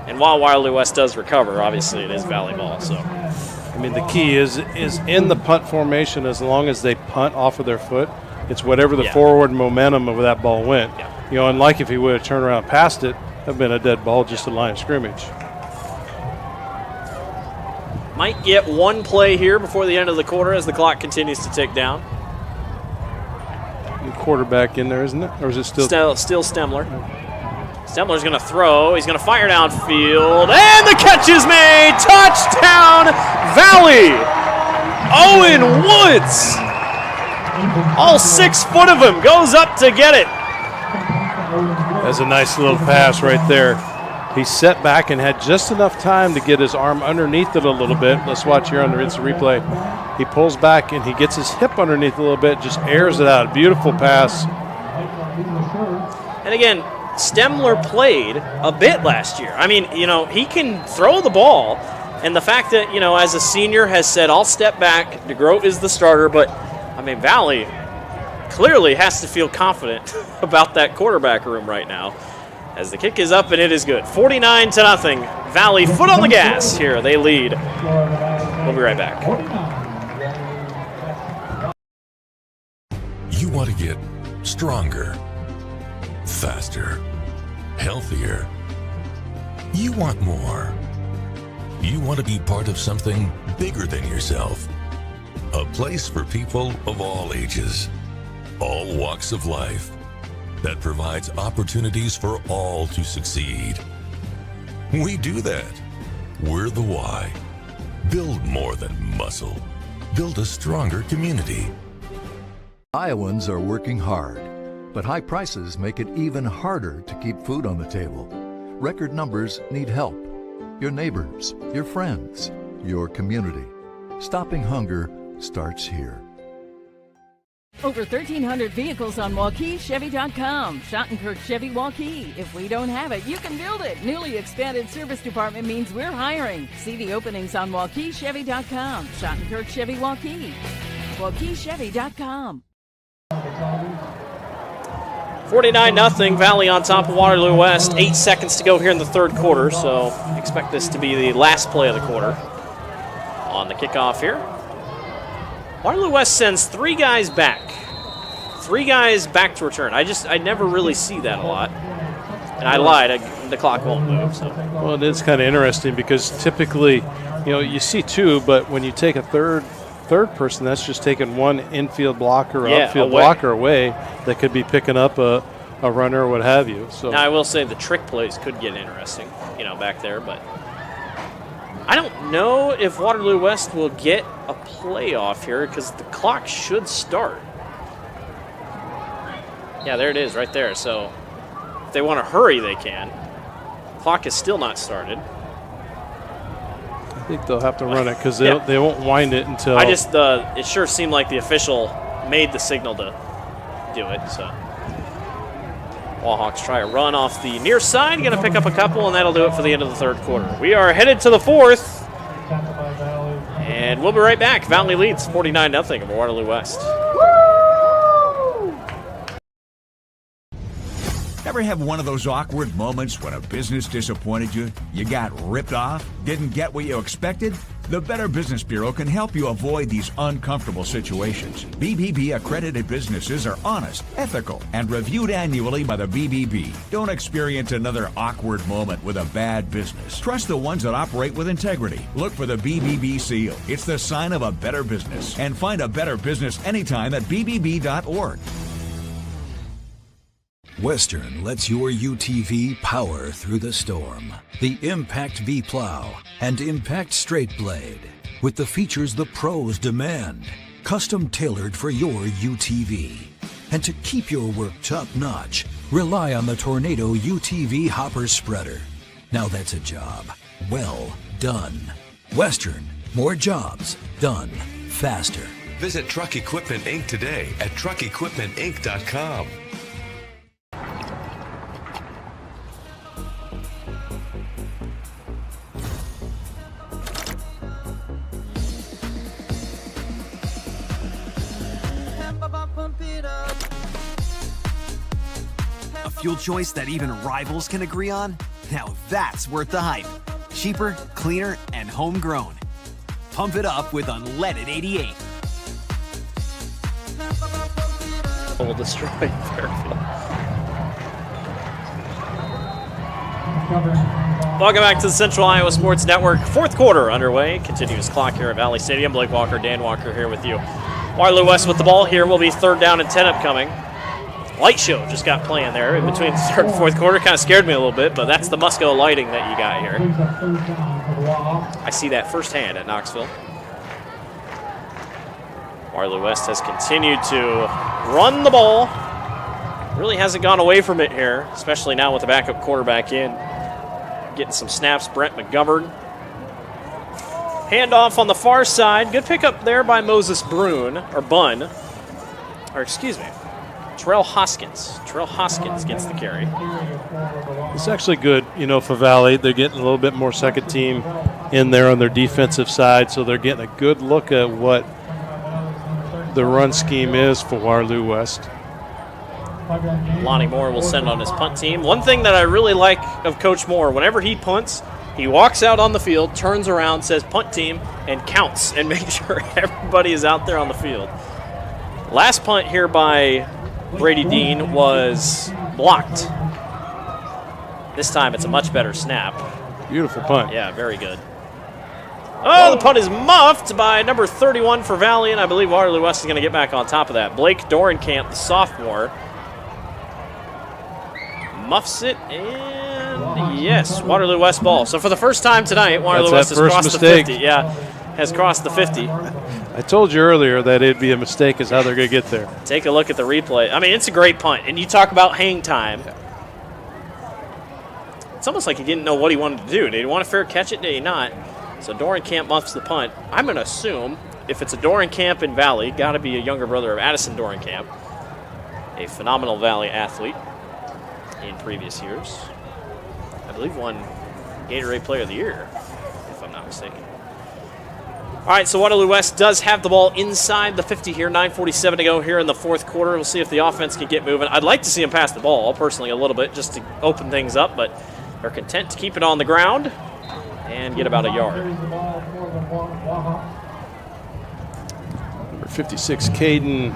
And while Waterloo West does recover, obviously it is Valley ball. So, I mean, the key is in the punt formation. As long as they punt off of their foot, it's whatever the forward momentum of that ball went. Yeah. You know, unlike if he would have turned around and passed it, that'd been a dead ball, just a line of scrimmage. Might get one play here before the end of the quarter as the clock continues to tick down. New quarterback in there, isn't it? Or is it still Stemler? Stemler's going to throw. He's going to fire downfield. And the catch is made. Touchdown, Valley. Owen Woods All 6 foot of him goes up to get it. That's a nice little pass right there. He set back and had just enough time to get his arm underneath it a little bit. Let's watch here on the instant replay. He pulls back and he gets his hip underneath it a little bit, just airs it out. Beautiful pass. And again, Stemler played a bit last year. I mean, you know, he can throw the ball. And the fact that, you know, as a senior has said, I'll step back, DeGroat is the starter. But, I mean, Valley clearly has to feel confident about that quarterback room right now. As the kick is up and it is good. 49-0. Valley foot on the gas here. They lead. We'll be right back. You want to get stronger, faster, healthier. You want more. You want to be part of something bigger than yourself. A place for people of all ages, all walks of life, that provides opportunities for all to succeed. We do that. We're the why. Build more than muscle. Build a stronger community. Iowans are working hard, but high prices make it even harder to keep food on the table. Record numbers need help. Your neighbors, your friends, your community. Stopping hunger starts here. Over 1,300 vehicles on WaukeeChevy.com. Schottenkirk Chevy Waukee. If we don't have it, you can build it. Newly expanded service department means we're hiring. See the openings on WaukeeChevy.com. Schottenkirk Chevy Waukee. WaukeeChevy.com. 49-0. Valley on top of Waterloo West. 8 seconds to go here in the third quarter, so expect this to be the last play of the quarter. On the kickoff here, Waterloo West sends 3 guys back. 3 guys back to return. I never really see that a lot. And I lied. The clock won't move. So. Well, it is kind of interesting because typically, you know, you see 2, but when you take a third person, that's just taking one infield blocker or outfield blocker away that could be picking up a runner or what have you. So now I will say the trick plays could get interesting, you know, back there, but I don't know if Waterloo West will get a playoff here because the clock should start. Yeah, there it is right there. So if they want to hurry, they can. Clock is still not started. I think they'll have to run it because they won't wind it until. It sure seemed like the official made the signal to do it. So Wallhawks try a run off the near side, going to pick up a couple, and that'll do it for the end of the third quarter. We are headed to the fourth, and we'll be right back. Valley leads 49-0 over Waterloo West. Ever have one of those awkward moments when a business disappointed you? You got ripped off? Didn't get what you expected? The Better Business Bureau can help you avoid these uncomfortable situations. BBB accredited businesses are honest, ethical, and reviewed annually by the BBB. Don't experience another awkward moment with a bad business. Trust the ones that operate with integrity. Look for the BBB seal. It's the sign of a better business. And find a better business anytime at bbb.org. Western lets your UTV power through the storm. The Impact V Plow and Impact Straight Blade, with the features the pros demand. Custom tailored for your UTV. And to keep your work top notch, rely on the Tornado UTV Hopper Spreader. Now that's a job well done. Western, more jobs done faster. Visit Truck Equipment Inc. today at truckequipmentinc.com. A fuel choice that even rivals can agree on? Now that's worth the hype. Cheaper, cleaner, and homegrown. Pump it up with unleaded 88. Will destroy Fairfield. Welcome back to the Central Iowa Sports Network. Fourth quarter underway. Continuous clock here at Valley Stadium. Blake Walker, Dan Walker here with you. Waterloo West with the ball. Here will be 3rd down and 10 upcoming. Light show just got playing there in between the 3rd and 4th quarter. Kind of scared me a little bit, but that's the Musco lighting that you got here. I see that firsthand at Knoxville. Waterloo West has continued to run the ball. Really hasn't gone away from it here, especially now with the backup quarterback in. Getting some snaps, Brent McGovern. Handoff on the far side. Good pickup there by Moses Brune, or Bunn. Or excuse me, Terrell Hoskins. Terrell Hoskins gets the carry. It's actually good, for Valley. They're getting a little bit more second team in there on their defensive side, so they're getting a good look at what the run scheme is for Waterloo West. Lonnie Moore will send on his punt team. One thing that I really like of Coach Moore, whenever he punts, he walks out on the field, turns around, says punt team, and counts and makes sure everybody is out there on the field. Last punt here by Brady Dean was blocked. This time it's a much better snap. Beautiful punt. Yeah, very good. Oh, the punt is muffed by number 31 for Valley, and I believe Waterloo West is going to get back on top of that. Blake Dorenkamp, the sophomore, muffs it, and yes, Waterloo West ball. So for the first time tonight, Waterloo West has crossed the 50. Yeah, has crossed the 50. I told you earlier that it'd be a mistake is how they're going to get there. Take a look at the replay. I mean, it's a great punt, and you talk about hang time. It's almost like he didn't know what he wanted to do. Did he want a fair catch it? Did he not? So Dorenkamp muffs the punt. I'm going to assume if it's a Dorenkamp in Valley, got to be a younger brother of Addison Dorenkamp, a phenomenal Valley athlete in previous years. I believe won Gatorade Player of the Year, if I'm not mistaken. All right, so Waterloo West does have the ball inside the 50 here. 9:47 to go here in the fourth quarter. We'll see if the offense can get moving. I'd like to see them pass the ball, personally, a little bit, just to open things up, but they're content to keep it on the ground and get about a yard. Number 56, Caden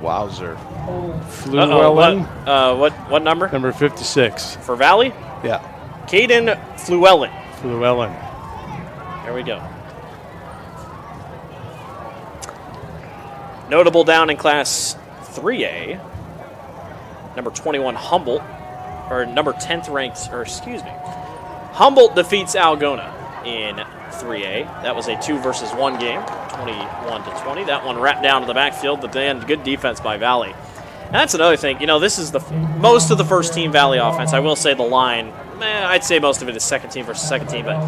Wowzer. Fluellen. What number? Number 56. For Valley? Yeah. Caden Fluellen. Fluellen. There we go. Notable down in Class 3A, number 21 Humboldt, or number 10th ranked, or excuse me, Humboldt defeats Algona in 3A. That was a 2-versus-1 game, 21-20. That one wrapped down to the backfield, but then good defense by Valley. And that's another thing. This is the most of the first team Valley offense. I will say the line, I'd say most of it is second team versus second team, but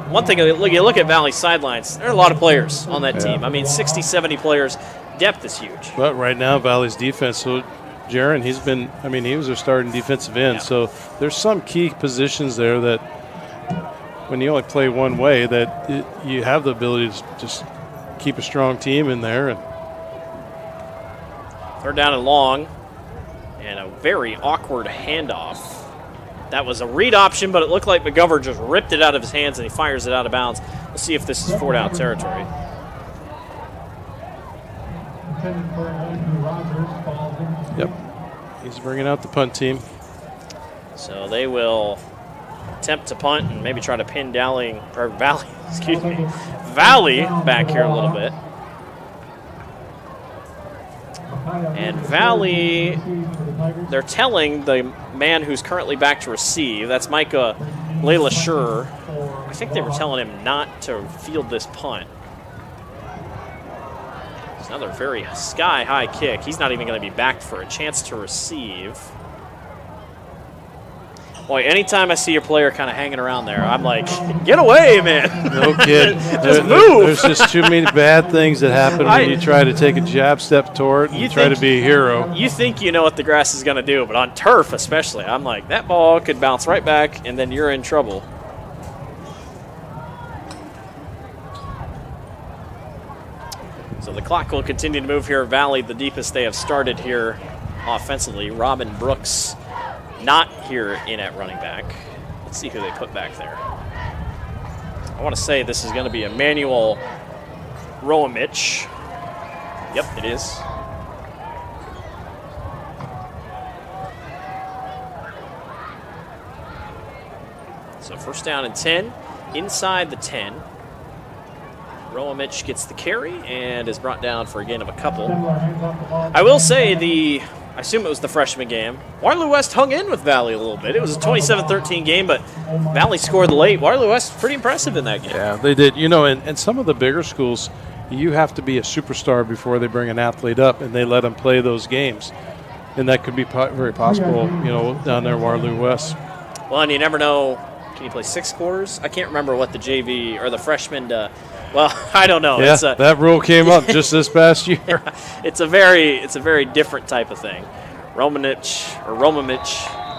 one thing, you look at Valley sidelines, there are a lot of players on that team. I mean, 60, 70 players. Depth is huge. But right now, Valley's defense, so Jaron, he was their starting defensive end. Yeah. So there's some key positions there that when you only play one way, that you have the ability to just keep a strong team in there. And third down and long, and a very awkward handoff. That was a read option, but it looked like McGovern just ripped it out of his hands and he fires it out of bounds. We'll see if this is 4-down territory. Yep. He's bringing out the punt team. So they will attempt to punt and maybe try to pin Valley back here a little bit. And Valley, they're telling the man who's currently back to receive, that's Micah LeLacheur, I think they were telling him not to field this punt. It's another very sky-high kick. He's not even going to be back for a chance to receive. Boy, anytime I see a player kind of hanging around there, I'm like, get away, man. No kid. Just move. There's just too many bad things that happen when you try to take a jab step toward and try to be a hero. You think you know what the grass is going to do, but on turf especially, I'm like, that ball could bounce right back, and then you're in trouble. So the clock will continue to move here at Valley, the deepest they have started here offensively. Robin Brooks not here in at running back. Let's see who they put back there. I want to say this is going to be Emmanuel Roamich. Yep, it is. So first down and 10, inside the 10. Roamich gets the carry and is brought down for a gain of a couple. I will say I assume it was the freshman game. Waterloo West hung in with Valley a little bit. It was a 27-13 game, but Valley scored late. Waterloo West pretty impressive in that game. Yeah, they did. And some of the bigger schools, you have to be a superstar before they bring an athlete up and they let them play those games. And that could be very possible, down there Waterloo West. Well, and you never know. Can you play 6 quarters? I can't remember what the JV or the freshman well, I don't know. Yeah, that rule came up just this past year. Yeah, it's a very different type of thing. Romanic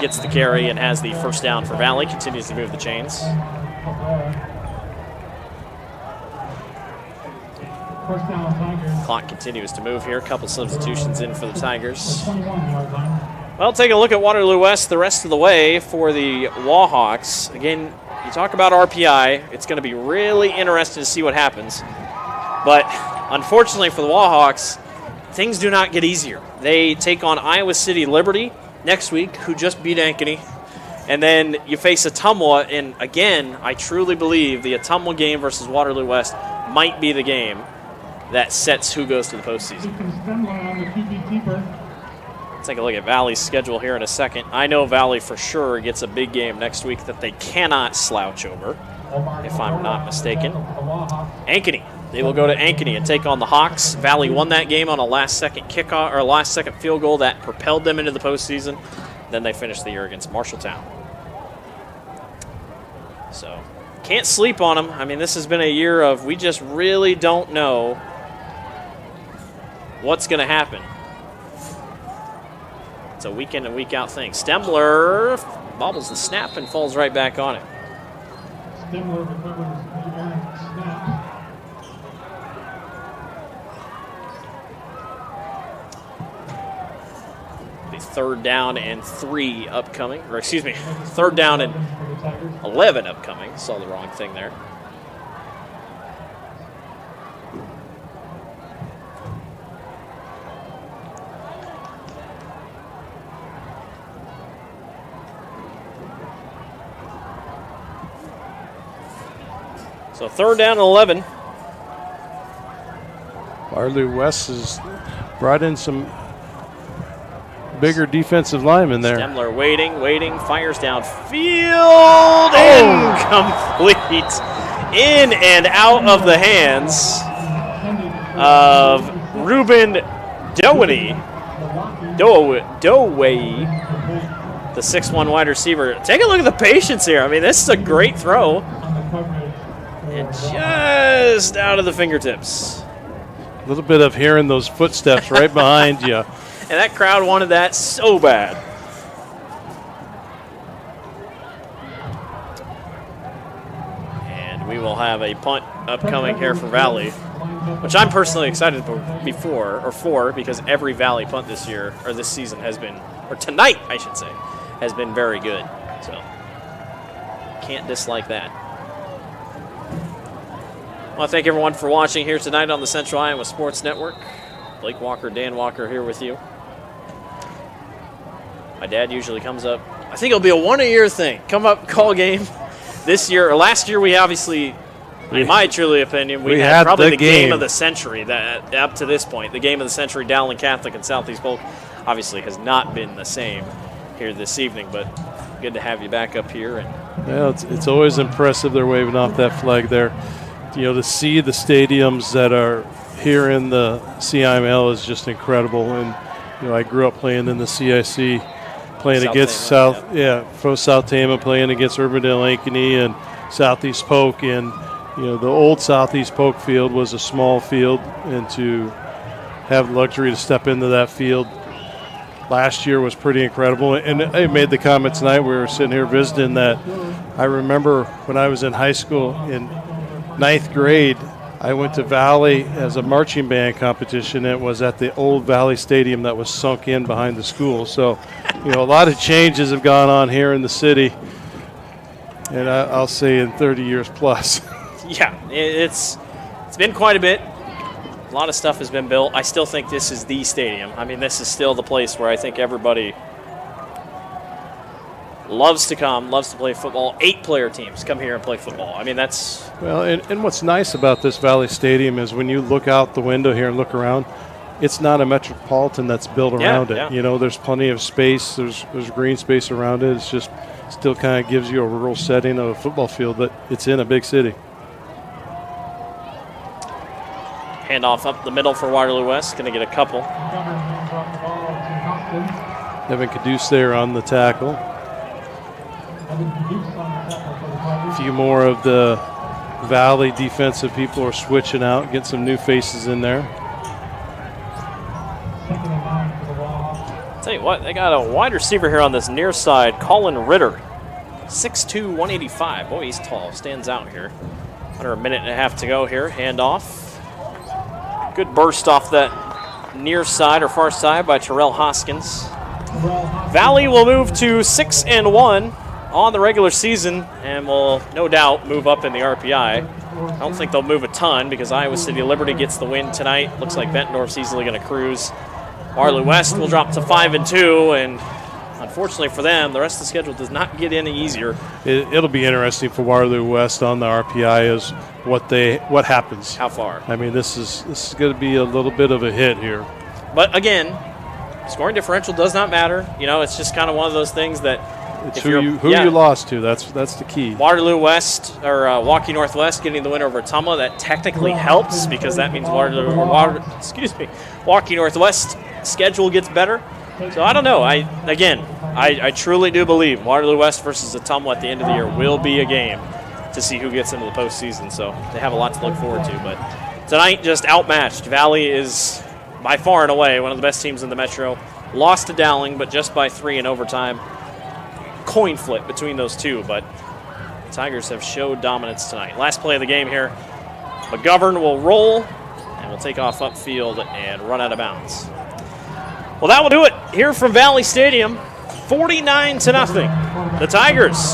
gets the carry and has the first down for Valley, continues to move the chains. Clock continues to move here. A couple substitutions in for the Tigers. Well, take a look at Waterloo West the rest of the way for the Wahawks. Again, you talk about RPI. It's going to be really interesting to see what happens. But unfortunately for the Wahawks, things do not get easier. They take on Iowa City Liberty next week, who just beat Ankeny. And then you face Ottumwa. And again, I truly believe the Ottumwa game versus Waterloo West might be the game that sets who goes to the postseason. Let's take a look at Valley's schedule here in a second. I know Valley for sure gets a big game next week that they cannot slouch over, if I'm not mistaken. Ankeny. They will go to Ankeny and take on the Hawks. Valley won that game on a last-second kickoff or last-second field goal that propelled them into the postseason. Then they finished the year against Marshalltown. So, can't sleep on them. I mean, this has been a year of we just really don't know what's going to happen. It's a week-in and week-out thing. Stemler bobbles the snap and falls right back on it. Stemler recovers the errant snap. The 3rd down and 3 upcoming, or excuse me, 3rd down and 11 upcoming. Saw the wrong thing there. So 3rd down and 11. Waterloo West has brought in some bigger defensive linemen there. Stemler waiting, fires downfield, incomplete. In and out of the hands of Ruben Dowey, the 6'1" wide receiver. Take a look at the patience here. I mean, this is a great throw. And just out of the fingertips. A little bit of hearing those footsteps right behind you. And that crowd wanted that so bad. And we will have a punt upcoming here for Valley, which I'm personally excited for because every Valley punt this year, or this season has been, or tonight I should say, has been very good. So can't dislike that. I want to thank everyone for watching here tonight on the Central Iowa Sports Network. Blake Walker, Dan Walker here with you. My dad usually comes up. I think it'll be a one-a-year thing. Come up, call game. This year, or last year, we obviously, in my truly opinion, we had probably the game of the century. That up to this point, the game of the century, Dowling Catholic and Southeast Polk, obviously has not been the same here this evening. But good to have you back up here. And yeah, it's always impressive. They're waving off that flag there. To see the stadiums that are here in the CIML is just incredible. And I grew up playing in the CIC, playing South against Tama, pro South Tama, playing against Urbandale Ankeny and Southeast Polk. And the old Southeast Polk field was a small field, and to have the luxury to step into that field last year was pretty incredible. And I made the comment tonight, we were sitting here visiting, that I remember when I was in high school in 9th grade, I went to Valley as a marching band competition. It was at the old Valley Stadium that was sunk in behind the school. So, a lot of changes have gone on here in the city, and I'll say in 30 years plus. Yeah, it's been quite a bit. A lot of stuff has been built. I still think this is the stadium. I mean, this is still the place where I think everybody loves to come, loves to play football. 8-player teams come here and play football. I mean, that's... Well, and what's nice about this Valley Stadium is when you look out the window here and look around, it's not a metropolitan that's built around it. Yeah. There's plenty of space. There's green space around it. It's just still kind of gives you a rural setting of a football field, but it's in a big city. Handoff up the middle for Waterloo West. Going to get a couple. Evan Caduce there on the tackle. A few more of the Valley defensive people are switching out, get some new faces in there. Tell you what, they got a wide receiver here on this near side, Colin Ritter. 6'2", 185. Boy, he's tall. Stands out here. Under a minute and a half to go here. Handoff. Good burst off that near side or far side by Terrell Hoskins. Valley will move to 6-1 on the regular season and will no doubt move up in the RPI. I don't think they'll move a ton because Iowa City Liberty gets the win tonight. Looks like Bettendorf's easily going to cruise. Waterloo West will drop to 5-2, and unfortunately for them, the rest of the schedule does not get any easier. It'll be interesting for Waterloo West on the RPI is what happens. How far? I mean, this is going to be a little bit of a hit here. But again, scoring differential does not matter. You know, it's just kind of one of those things that it's who you lost to. That's the key. Waterloo West or Waukee Northwest getting the win over Ottumwa, that technically helps because that means Waukee Northwest schedule gets better. So I don't know. I truly do believe Waterloo West versus Ottumwa at the end of the year will be a game to see who gets into the postseason. So they have a lot to look forward to. But tonight, just outmatched. Valley is by far and away one of the best teams in the Metro. Lost to Dowling, but just by 3 in overtime. Coin flip between those two, but Tigers have showed dominance tonight. Last play of the game here. McGovern will roll and will take off upfield and run out of bounds. Well, that will do it here from Valley Stadium. 49-0. The Tigers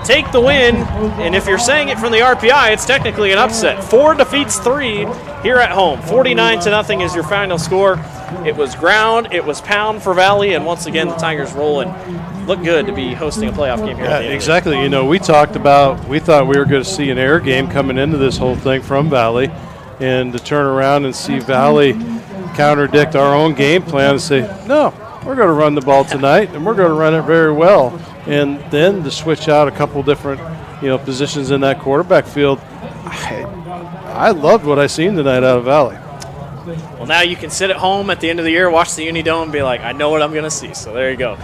take the win, and if you're saying it from the RPI, it's technically an upset. 4 defeats 3 here at home. 49-0 is your final score. It was ground, it was pound for Valley, and once again the Tigers roll and look good to be hosting a playoff game here. Yeah, exactly. You know, we thought we were going to see an air game coming into this whole thing from Valley, and to turn around and see Valley contradict our own game plan and say, no, we're going to run the ball tonight, and we're going to run it very well. And then to switch out a couple different, positions in that quarterback field, I loved what I seen tonight out of Valley. Well, now you can sit at home at the end of the year, watch the Unidome, and be like, I know what I'm going to see. So there you go.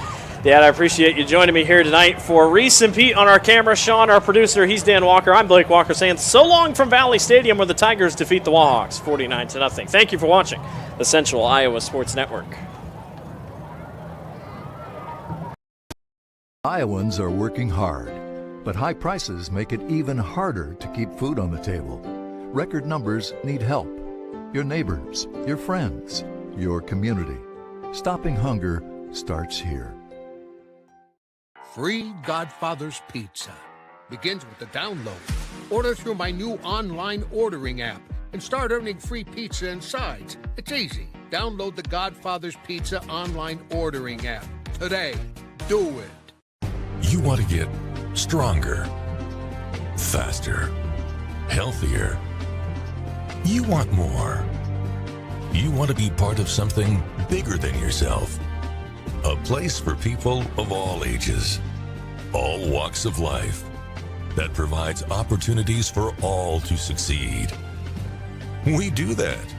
Dad, I appreciate you joining me here tonight. For Reese and Pete on our camera, Sean, our producer, he's Dan Walker. I'm Blake Walker saying so long from Valley Stadium where the Tigers defeat the Wahawks 49-0. Thank you for watching the Central Iowa Sports Network. Iowans are working hard, but high prices make it even harder to keep food on the table. Record numbers need help. Your neighbors, your friends, your community. Stopping hunger starts here. Free Godfather's Pizza begins with the download. Order through my new online ordering app and start earning free pizza and sides. It's easy. Download the Godfather's Pizza online ordering app today. Do it. You want to get stronger, faster, healthier. You want more. You want to be part of something bigger than yourself. A place for people of all ages, all walks of life, that provides opportunities for all to succeed. We do that.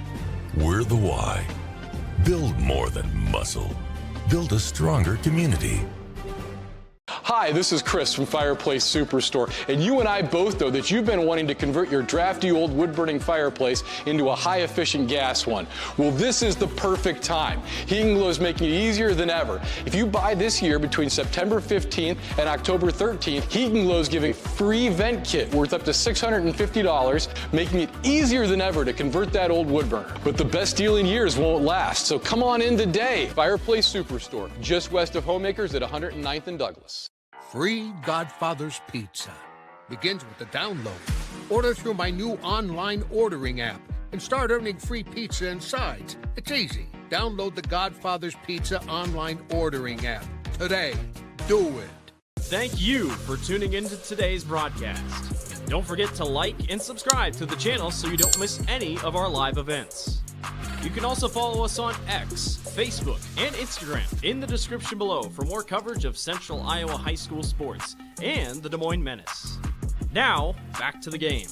We're the why. Build more than muscle. Build a stronger community. Hi, this is Chris from Fireplace Superstore, and you and I both know that you've been wanting to convert your drafty old wood-burning fireplace into a high-efficient gas one. Well, this is the perfect time. Heating Glow is making it easier than ever. If you buy this year between September 15th and October 13th, Heating Glow is giving a free vent kit worth up to $650, making it easier than ever to convert that old wood burner. But the best deal in years won't last, so come on in today. Fireplace Superstore, just west of Homemakers at 109th and Douglas. Free Godfather's Pizza begins with the download. Order through my new online ordering app and start earning free pizza and sides. It's easy. Download the Godfather's Pizza online ordering app today. Do it. Thank you for tuning into today's broadcast. Don't forget to like and subscribe to the channel so you don't miss any of our live events. You can also follow us on X, Facebook, and Instagram in the description below for more coverage of Central Iowa high school sports and the Des Moines Menace. Now, back to the game.